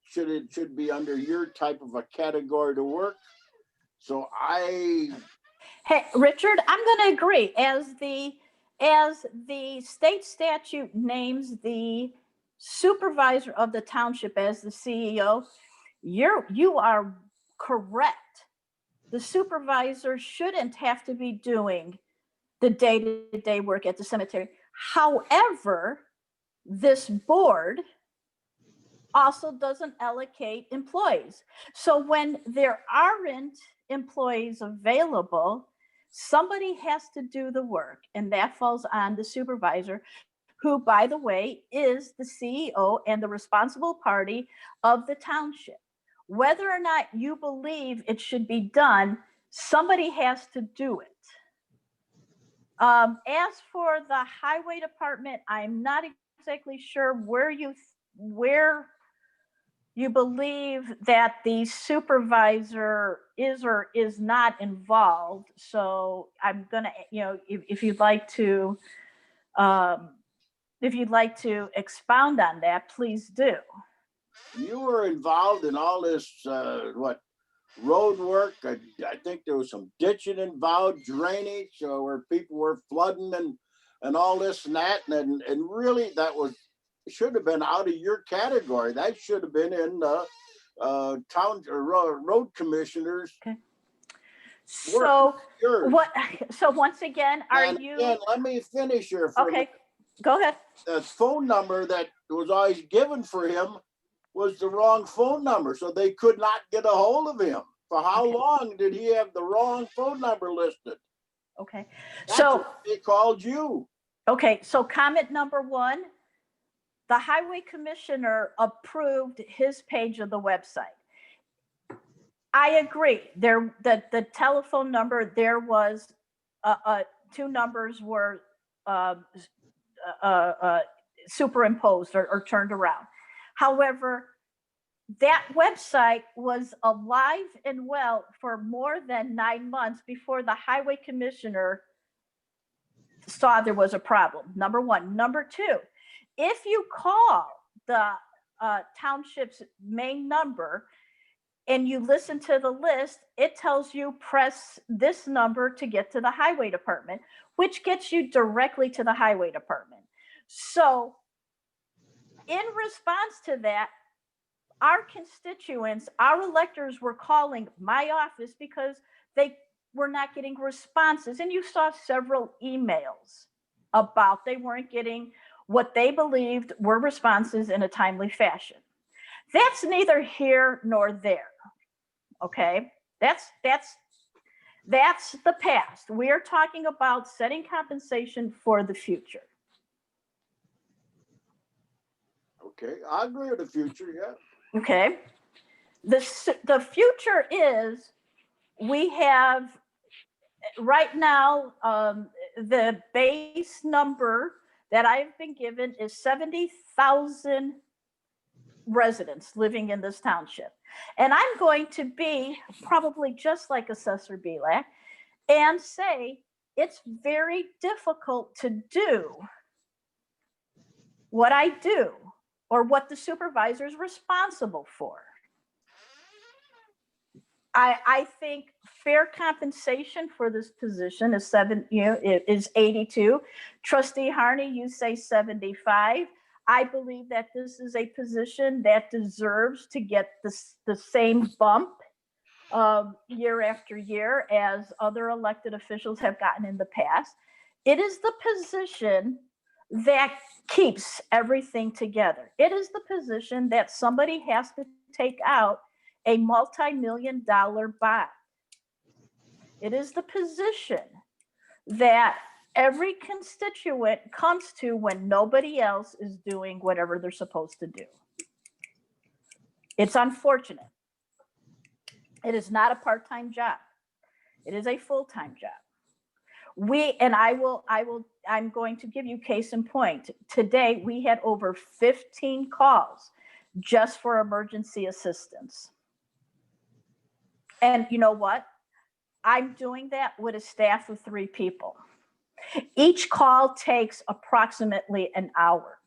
should be under your type of a category to work. So hey, Richard, I'm going to agree. As the state statute names the supervisor of the township as the CEO, you are correct. The supervisor shouldn't have to be doing the day-to-day work at the cemetery. However, this board also doesn't allocate employees. So when there aren't employees available, somebody has to do the work, and that falls on the supervisor, who, by the way, is the CEO and the responsible party of the township. Whether or not you believe it should be done, somebody has to do it. As for the highway department, I'm not exactly sure where you believe that the supervisor is or is not involved. So I'm gonna, if you'd like to expound on that, please do. You were involved in all this, road work. I think there was some ditching involved, drainage, where people were flooding and all this and that. And really should have been out of your category. That should have been in the town road commissioners. Okay. So once again, let me finish here. Okay, go ahead. The phone number that was always given for him was the wrong phone number, so they could not get a hold of him. For how long did he have the wrong phone number listed? Okay, so they called you. Okay, so comment number one, the highway commissioner approved his page of the website. I agree. The telephone number, there was two numbers were superimposed or turned around. However, that website was alive and well for more than 9 months before the highway commissioner saw there was a problem. Number one. Number two, if you call the township's main number and you listen to the list, it tells you press this number to get to the highway department, which gets you directly to the highway department. So in response to that, our constituents, our electors were calling my office because they were not getting responses. And you saw several emails about they weren't getting what they believed were responses in a timely fashion. That's neither here nor there. Okay, that's the past. We are talking about setting compensation for the future. Okay, I agree with the future, yeah. Okay, the future is we have right now the base number that I've been given is 70,000 residents living in this township. And I'm going to be probably just like Assessor Bielak and say it's very difficult to do what I do or what the supervisor is responsible for. I think fair compensation for this position is is 82. Trustee Harney, you say 75. I believe that this is a position that deserves to get the same bump year after year as other elected officials have gotten in the past. It is the position that keeps everything together. It is the position that somebody has to take out a multi-million-dollar bond. It is the position that every constituent comes to when nobody else is doing whatever they're supposed to do. It's unfortunate. It is not a part-time job. It is a full-time job. I'm going to give you case in point. Today, we had over 15 calls just for emergency assistance. And you know what? I'm doing that with a staff of 3 people. Each call takes approximately an hour.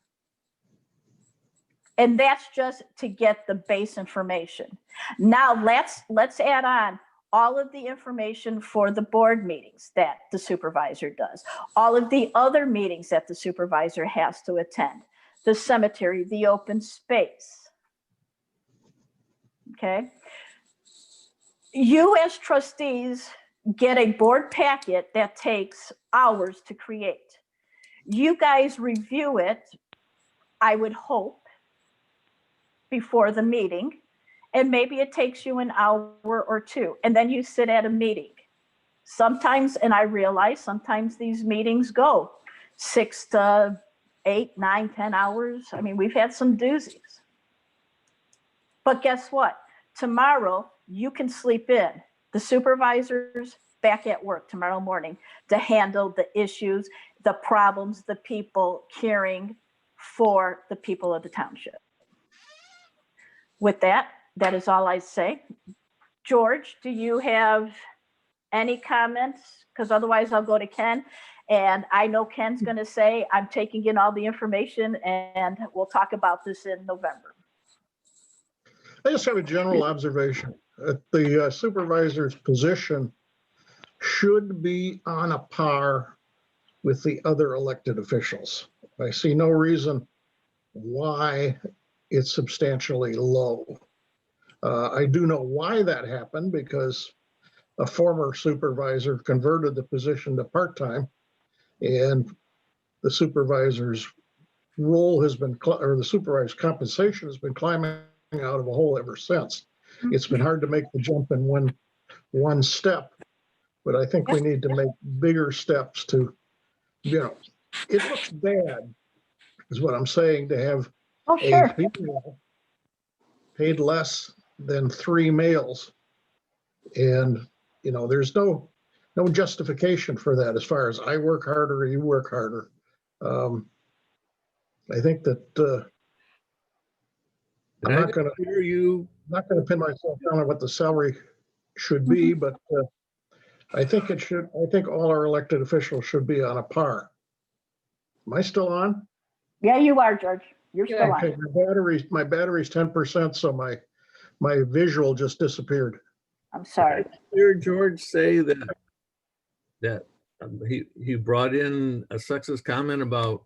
And that's just to get the base information. Now let's add on all of the information for the board meetings that the supervisor does, all of the other meetings that the supervisor has to attend, the cemetery, the open space. Okay. You as trustees get a board packet that takes hours to create. You guys review it, I would hope, before the meeting, and maybe it takes you an hour or 2, and then you sit at a meeting. Sometimes, and I realize sometimes these meetings go 6 to 8, 9, 10 hours. I mean, we've had some doozies. But guess what? Tomorrow, you can sleep in. The supervisor's back at work tomorrow morning to handle the issues, the problems, the people caring for the people of the township. With that, that is all I say. George, do you have any comments? Because otherwise I'll go to Ken. And I know Ken's going to say, I'm taking in all the information and we'll talk about this in November. I just have a general observation. The supervisor's position should be on a par with the other elected officials. I see no reason why it's substantially low. I do know why that happened, because a former supervisor converted the position to part-time, and the supervisor's role has been, or the supervisor's compensation has been climbing out of a hole ever since. It's been hard to make the jump in one step, but I think we need to make bigger steps to, it looks bad, is what I'm saying, to have a female paid less than 3 males. And, there's no justification for that as far as I work harder, you work harder. I think that I'm not going to pin myself down on what the salary should be, but I think all our elected officials should be on a par. Am I still on? Yeah, you are, George. You're still okay, on. My battery's 10%, so my visual just disappeared. I'm sorry. I heard George say that he brought in a sexist comment about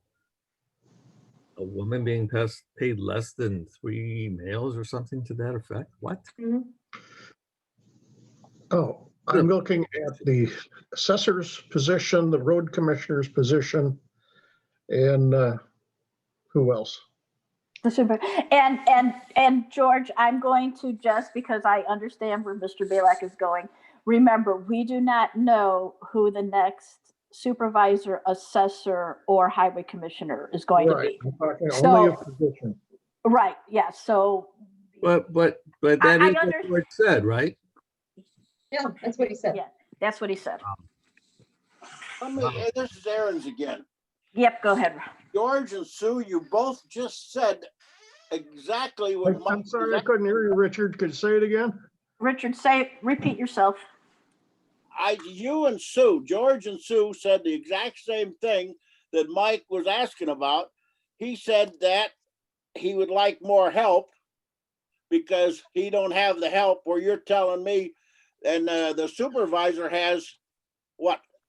a woman being paid less than 3 males or something to that effect. What? Oh, I'm looking at the assessor's position, the road commissioner's position, and who else? The super and George, I'm going to, just because I understand where Mr. Bielak is going. Remember, we do not know who the next supervisor, assessor, or highway commissioner is going to be. I'm talking only a position. Right. Yeah. So. But that is what George said, right? Yeah, that's what he said. Yeah, that's what he said. This is Aherns again. Yep. Go ahead. George and Sue, you both just said exactly what I'm sorry, I couldn't hear you, Richard. Could you say it again? Richard, repeat yourself. George and Sue said the exact same thing that Mike was asking about. He said that he would like more help because he don't have the help, where you're telling me, and the supervisor has,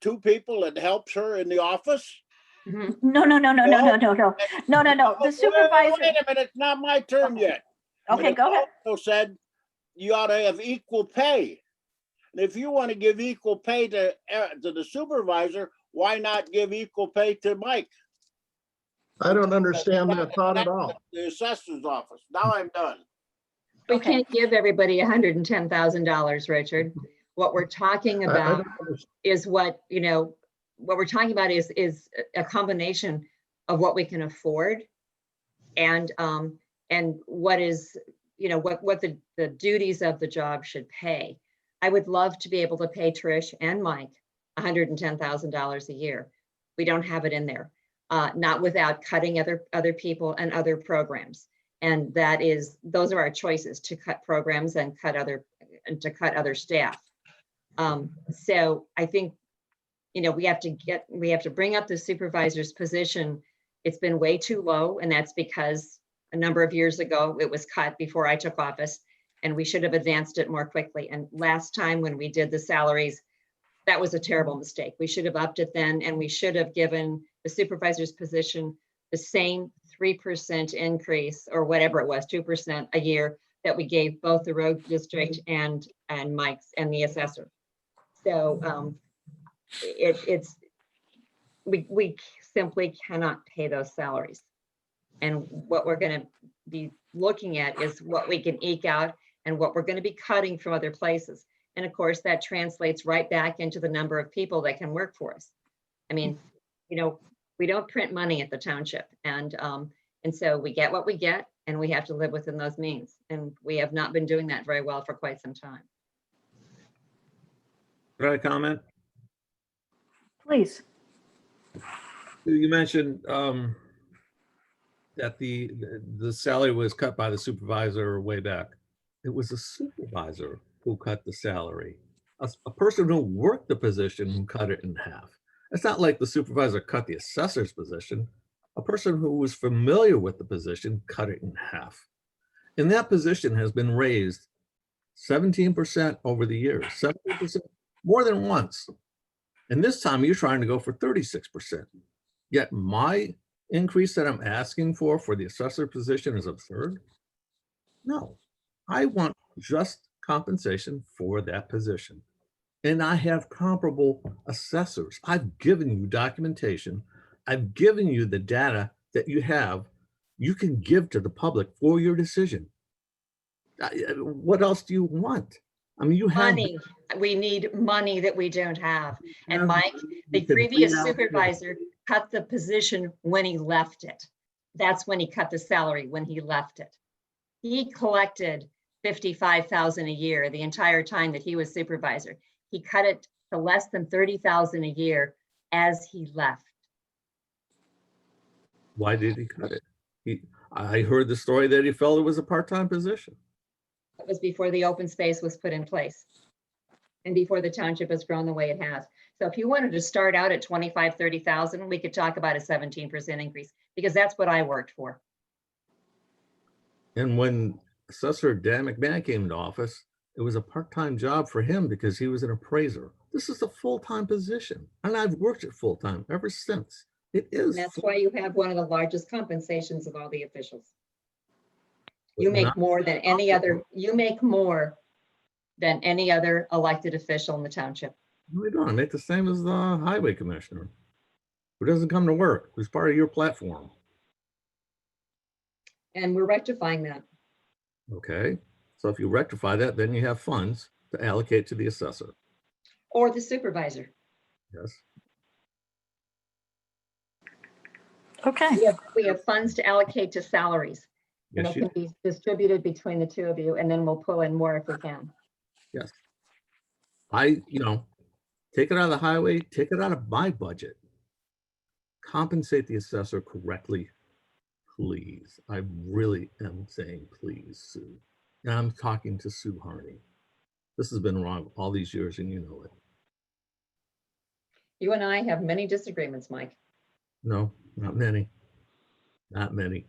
2 people that helps her in the office? No. The supervisor. Wait a minute, it's not my turn yet. Okay, go ahead. Also said you ought to have equal pay. And if you want to give equal pay to the supervisor, why not give equal pay to Mike? I don't understand that thought at all. The assessor's office. Now I'm done. We Okay. can't give everybody $110,000, Richard. What we're talking I about don't understand. is what, what we're talking about is a combination of what we can afford and what is, what the duties of the job should pay. I would love to be able to pay Trish and Mike $110,000 a year. We don't have it in there, not without cutting other people and other programs. And those are our choices, to cut programs and to cut other staff. So I think, we have to bring up the supervisor's position. It's been way too low, and that's because a number of years ago, it was cut before I took office, and we should have advanced it more quickly. And last time when we did the salaries, that was a terrible mistake. We should have upped it then, and we should have given the supervisor's position the same 3% increase, or whatever it was, 2% a year, that we gave both the road district and Mike's and the assessor. So we simply cannot pay those salaries. And what we're going to be looking at is what we can eke out and what we're going to be cutting from other places. And of course, that translates right back into the number of people that can work for us. I mean, we don't print money at the township, and so we get what we get, and we have to live within those means. And we have not been doing that very well for quite some time. Could I comment? Please. You mentioned that the salary was cut by the supervisor way back. It was the supervisor who cut the salary. A person who worked the position who cut it in half. It's not like the supervisor cut the assessor's position. A person who was familiar with the position cut it in half. And that position has been raised 17% over the years, 17%, more than once. And this time you're trying to go for 36%. Yet my increase that I'm asking for the assessor position is absurd. No, I want just compensation for that position. And I have comparable assessors. I've given you documentation. I've given you the data that you have. You can give to the public for your decision. What else do you want? I mean, you have money. We need money that we don't have. And Mike, the previous supervisor cut the position when he left it. That's when he cut the salary, when he left it. He collected $55,000 a year the entire time that he was supervisor. He cut it to less than $30,000 a year as he left. Why did he cut it? I heard the story that he felt it was a part-time position. That was before the open space was put in place and before the township has grown the way it has. So if you wanted to start out at 25, 30,000, we could talk about a 17% increase, because that's what I worked for. And when Assessor Dan McMahon came into office, it was a part-time job for him because he was an appraiser. This is a full-time position, and I've worked it full-time ever since. It is. And that's why you have one of the largest compensations of all the officials. You make more than any other, elected official in the township. No, I don't. I make the same as the highway commissioner, who doesn't come to work, who's part of your platform. And we're rectifying that. Okay, so if you rectify that, then you have funds to allocate to the assessor. Or the supervisor. Yes. Okay. We have funds to allocate to salaries. And Yes, they can be distributed between the two of you, and then we'll pull in more if we can. yes. Take it out of the highway, take it out of my budget. Compensate the assessor correctly, please. I really am saying please, Sue. And I'm talking to Sue Harney. This has been wrong all these years, and you know it. You and I have many disagreements, Mike. No, not many. Not many.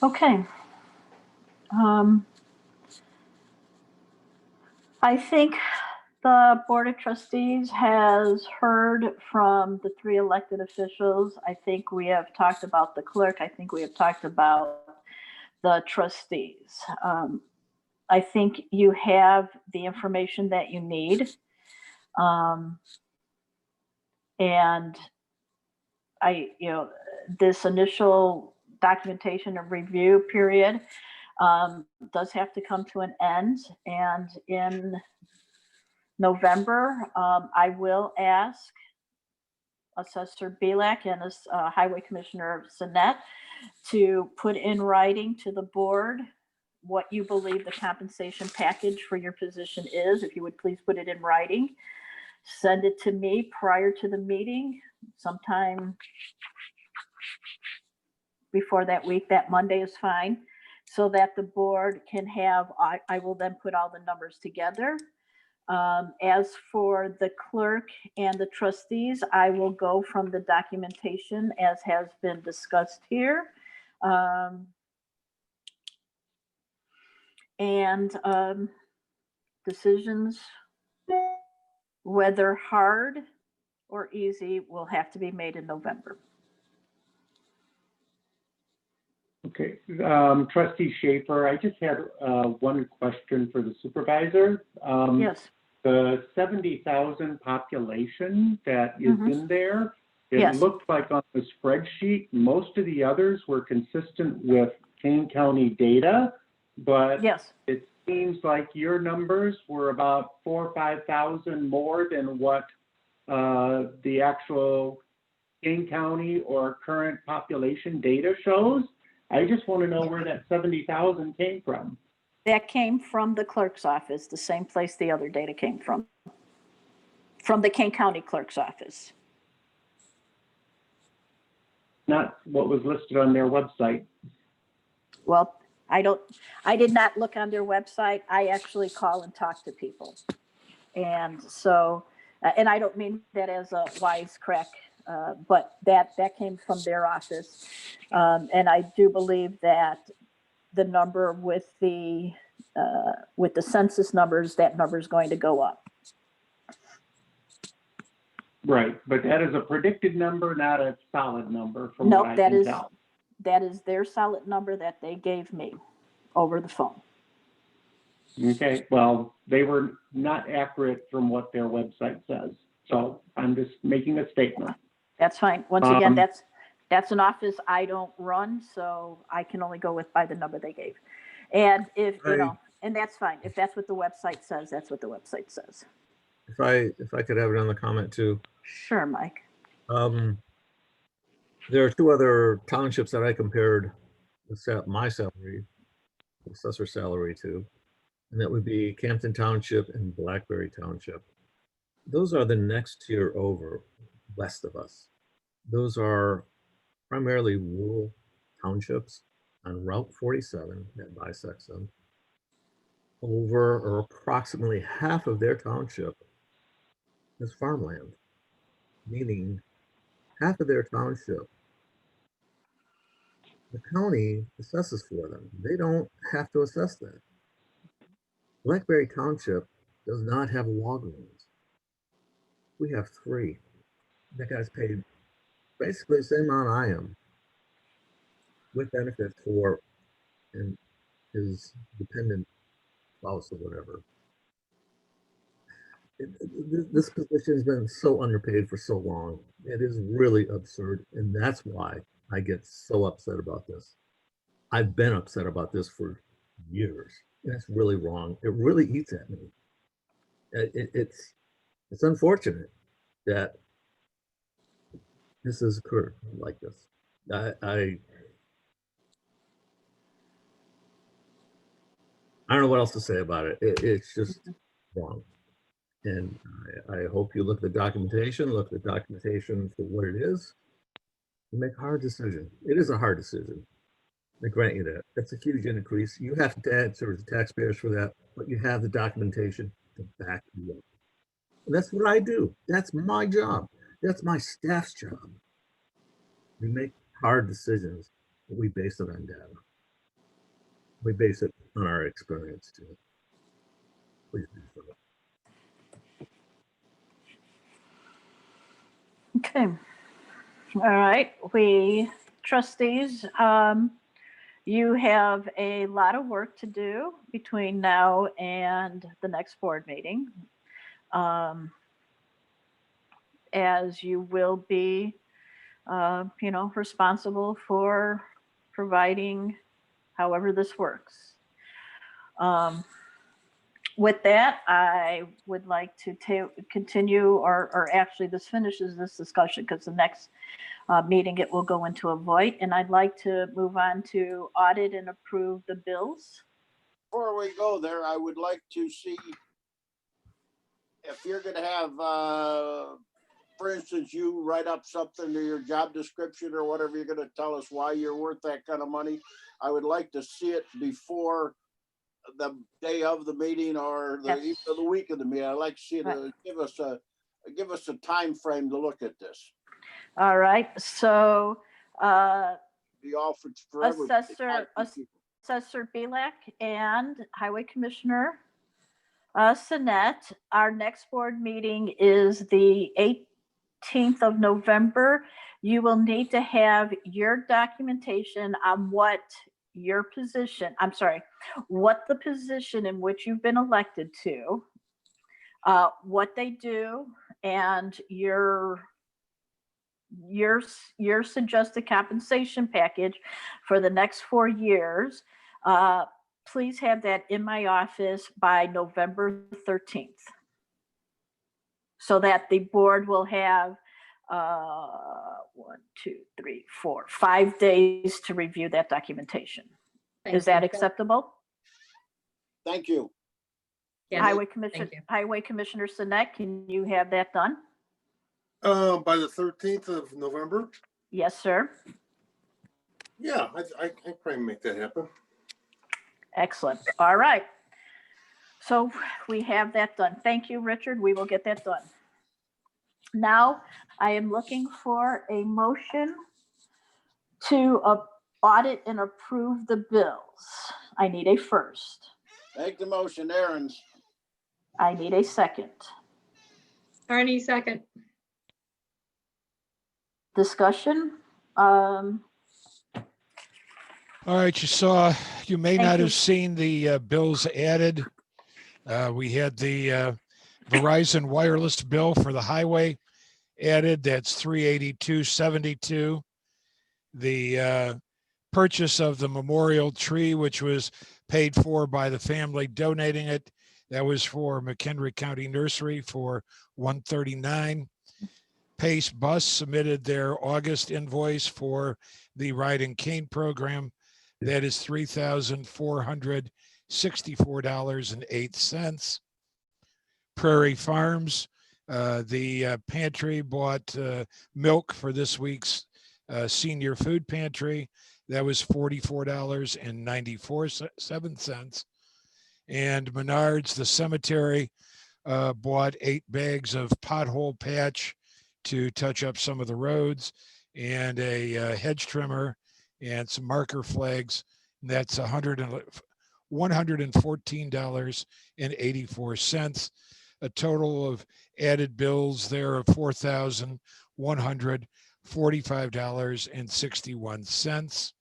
Okay. I think the Board of Trustees has heard from the 3 elected officials. I think we have talked about the clerk. I think we have talked about the trustees. I think you have the information that you need. And this initial documentation and review period does have to come to an end. And in November, I will ask Assessor Bielak and Highway Commissioner Sinnett to put in writing to the board what you believe the compensation package for your position is. If you would please put it in writing, send it to me prior to the meeting, sometime before that week. That Monday is fine, so that the board can have, I will then put all the numbers together. As for the clerk and the trustees, I will go from the documentation as has been discussed here. Decisions, whether hard or easy, will have to be made in November. Okay, Trustee Schaffer, I just had one question for the supervisor. Yes. The 70,000 population that is in there, it Yes. looked like on the spreadsheet, most of the others were consistent with Kane County data, but yes, it seems like your numbers were about 4,000 or 5,000 more than what the actual Kane County or current population data shows. I just want to know where that 70,000 came from. that came from the clerk's office, the same place the other data came from the Kane County clerk's office. Not what was listed on their website. Well, I did not look on their website. I actually call and talk to people. And so, and I don't mean that as a wisecrack, but that came from their office. And I do believe that the number with the census numbers, that number is going to go up. Right, but that is a predicted number, not a solid number from what I can tell. That is their solid number that they gave me over the phone. Okay, well, they were not accurate from what their website says. So I'm just making a statement. That's fine. Once again, that's an office I don't run, so I can only go by the number they gave. And if, you know, and that's fine. If that's what the website says, that's what the website says. If I could have another comment too. Sure, Mike. There are two other townships that I compared my salary, assessor salary to, and that would be Campton Township and Blackberry Township. Those are the next tier over west of us. Those are primarily rural townships on Route 47 that bisects them. Over or approximately half of their township is farmland, meaning half of their township, the county assesses for them. They don't have to assess that. Blackberry Township does not have a Walgreens. We have 3. That guy's paid basically the same amount I am, with benefits for his dependent spouse or whatever. This position has been so underpaid for so long. It is really absurd, and that's why I get so upset about this. I've been upset about this for years. That's really wrong. It really eats at me. It's unfortunate that this has occurred like this. I don't know what else to say about it. It's just wrong. And I hope you look at the documentation for what it is, and make a hard decision. It is a hard decision. I grant you that. That's a huge increase. You have to answer to taxpayers for that, but you have the documentation to back you up. And that's what I do. That's my job. That's my staff's job. We make hard decisions, but we base it on data. We base it on our experience too. Please do so. Okay. All right. Trustees, you have a lot of work to do between now and the next board meeting. As you will be, responsible for providing however this works. With that, I would like to continue, or actually this finishes this discussion because the next meeting it will go into a void. And I'd like to move on to audit and approve the bills. Before we go there, I would like to see if you're gonna have, for instance, you write up something to your job description or whatever, you're gonna tell us why you're worth that kind of money. I would like to see it before the day of the meeting or the week of the meeting. I'd like to see it, give us a time frame to look at this. All right, so Be all for everybody. Assessor Bielak and Highway Commissioner Sinnett. Our next board meeting is the 18th of November. You will need to have your documentation on what your position, what the position in which you've been elected to, what they do, and your suggested compensation package for the next 4 years. Please have that in my office by November 13th. So that the board will have 5 days to review that documentation. Is that acceptable? Thank you. Yes, Highway thank you. Commissioner Sinnett, can you have that done? By the 13th of November? Yes, sir. Yeah, I probably make that happen. Excellent. All right. So we have that done. Thank you, Richard. We will get that done. Now, I am looking for a motion to audit and approve the bills. I need a first. Make the motion, Aherns. I need a second. Harney, second. Discussion. All right, you may not have seen the bills added. We had the Verizon wireless bill for the highway added. That's $382.72. The purchase of the memorial tree, which was paid for by the family donating it, that was for McHenry County Nursery for $139. Pace Bus submitted their August invoice for the Ride and Cane program. That is $3,464.08. Prairie Farms, the pantry bought milk for this week's senior food pantry. That was $44.97. And Menards, the cemetery, bought 8 bags of pothole patch to touch up some of the roads, and a hedge trimmer and some marker flags. And that's $114.84. A total of added bills there of $4,145.61.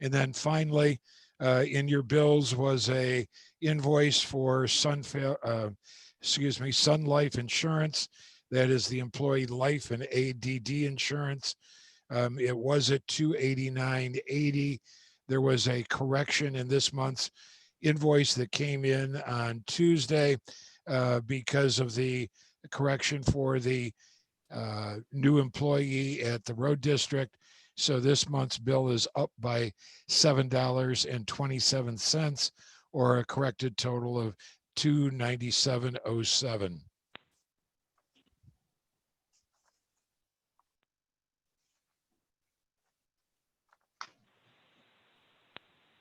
And then finally, in your bills was a invoice for Sun Life Insurance. That is the employee life and ADD insurance. It was at $289.80. There was a correction in this month's invoice that came in on Tuesday because of the correction for the new employee at the road district. So this month's bill is up by $7.27, or a corrected total of $297.07.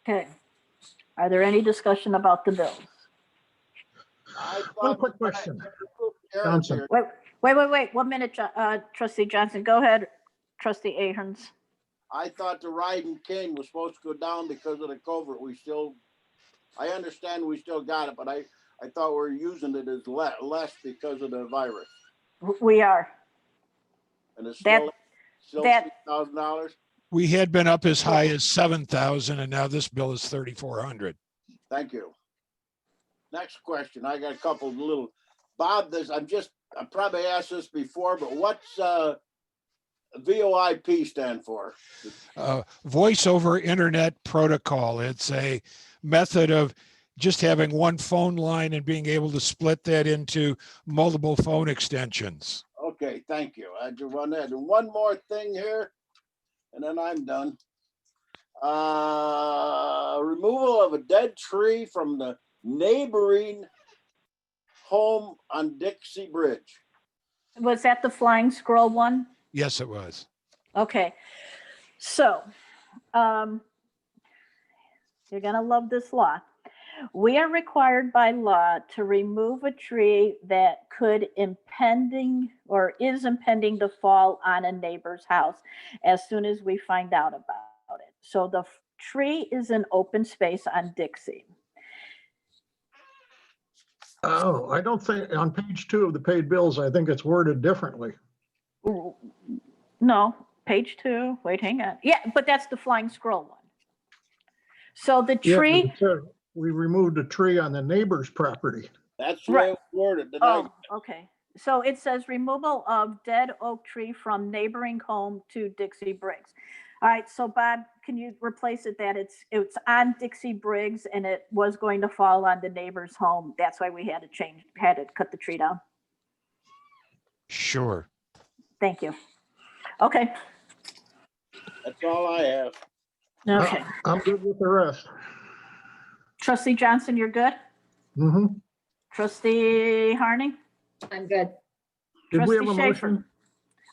Okay. Are there any discussion about the bills? One quick question. Johnson. Wait. 1 minute, Trustee Johnson. Go ahead, Trustee Aherns. I thought the Ride and Cane was supposed to go down because of the culvert. I understand we still got it, but I thought we were using it as less because of the virus. We are. And it's still $6,000. We had been up as high as 7,000, and now this bill is 3,400. Thank you. Next question. I got a couple of little, Bob, I probably asked this before, but what's VoIP stand for? Voice over Internet Protocol. It's a method of just having one phone line and being able to split that into multiple phone extensions. Okay, thank you. I just want to add one more thing here, and then I'm done. Removal of a dead tree from the neighboring home on Dixie Bridge. Was that the flying squirrel one? Yes, it was. Okay, so you're gonna love this law. We are required by law to remove a tree that could impending or is impending to fall on a neighbor's house as soon as we find out about it. So the tree is an open space on Dixie. Oh, I don't think, on page 2 of the paid bills, I think it's worded differently. No, page 2, wait, hang on. Yeah, but that's the flying squirrel one. So the Yeah, but tree. it said we removed a tree on the neighbor's property. That's the way it was worded. Oh, okay. So it says removal of dead oak tree from neighboring home to Dixie Briggs. All right, so Bob, can you replace it that it's on Dixie Briggs and it was going to fall on the neighbor's home? That's why we had to cut the tree down. Sure. Thank you. Okay. That's all I have. Okay. I'm good with the rest. Trustee Johnson, you're good? Mm-hmm. Trustee Harney? I'm good. Did we have a Trustee Schaefer? motion?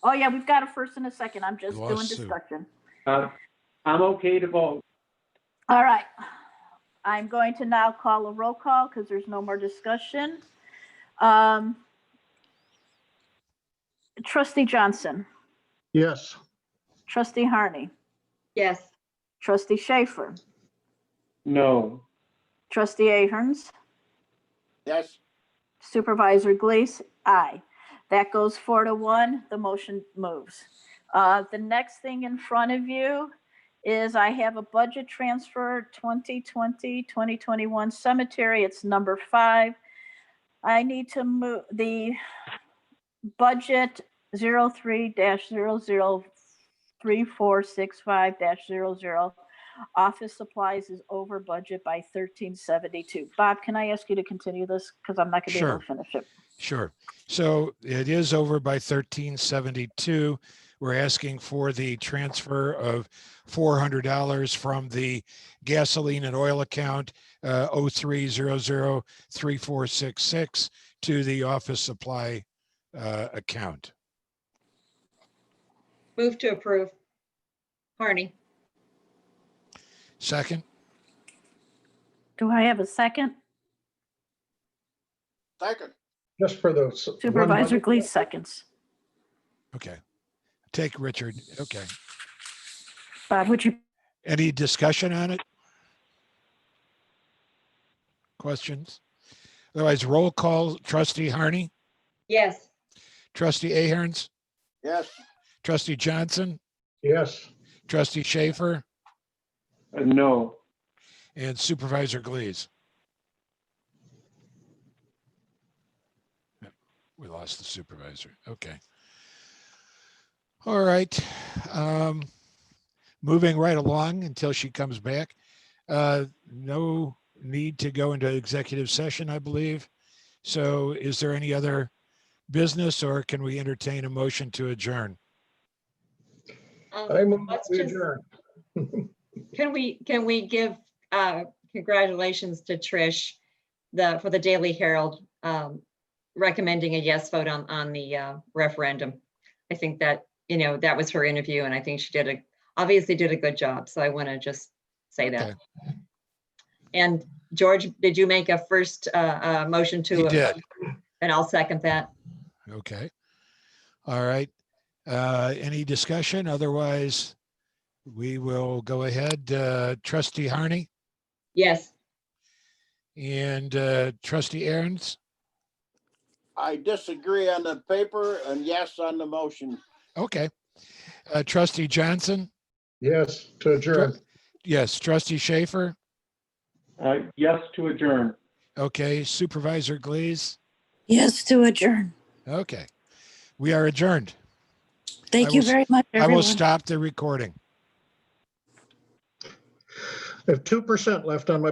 Oh, yeah, we've got a first and a second. I'm just doing Lost Sue. discussion. I'm okay to vote. All right. I'm going to now call a roll call because there's no more discussion. Trustee Johnson, Yes. Trustee Harney, Yes. Trustee Schaefer, No. Trustee Aherns, Yes. Supervisor Glees, aye. That goes 4-1. The motion moves. The next thing in front of you is I have a budget transfer 2020-2021 cemetery. It's number 5. I need to move the budget 03-003465-00. Office supplies is over budget by $13.72. Bob, can I ask you to continue this? Because I'm not going to be able to finish it. Sure. So it is over by 1372. We're asking for the transfer of $400 from the gasoline and oil account 03003466 to the office supply account. Move to approve. Harney. Second. Do I have a second? Second. Just for the. Supervisor Glees seconds. Okay. Take Richard. Okay. Bob, would you? Any discussion on it? Questions? Otherwise, roll call. Trustee Harney, Yes. Trustee Aherns, Yes. Trustee Johnson, Yes. Trustee Schaefer, No. and Supervisor Glees. We lost the supervisor. Okay. All right. Moving right along until she comes back. No need to go into executive session, I believe. So is there any other business or can we entertain a motion to adjourn? I move Let's we just- adjourn. Can we give congratulations to Trish for the Daily Herald recommending a yes vote on the referendum. I think that, that was her interview and I think she obviously did a good job. So I want to just say that. Okay. And George, did you make a first motion to? He did. And I'll second that. Okay. All right. Any discussion? Otherwise, we will go ahead. Trustee Harney Yes. and Trustee Ahrens. I disagree on the paper and yes on the motion. Okay. Trustee Johnson. Yes, to adjourn. Yes. Trustee Schaefer. Yes to adjourn. Okay. Supervisor Glees. Yes, to adjourn. Okay. We are adjourned. Thank you very much, I will stop the recording. I have 2% left on my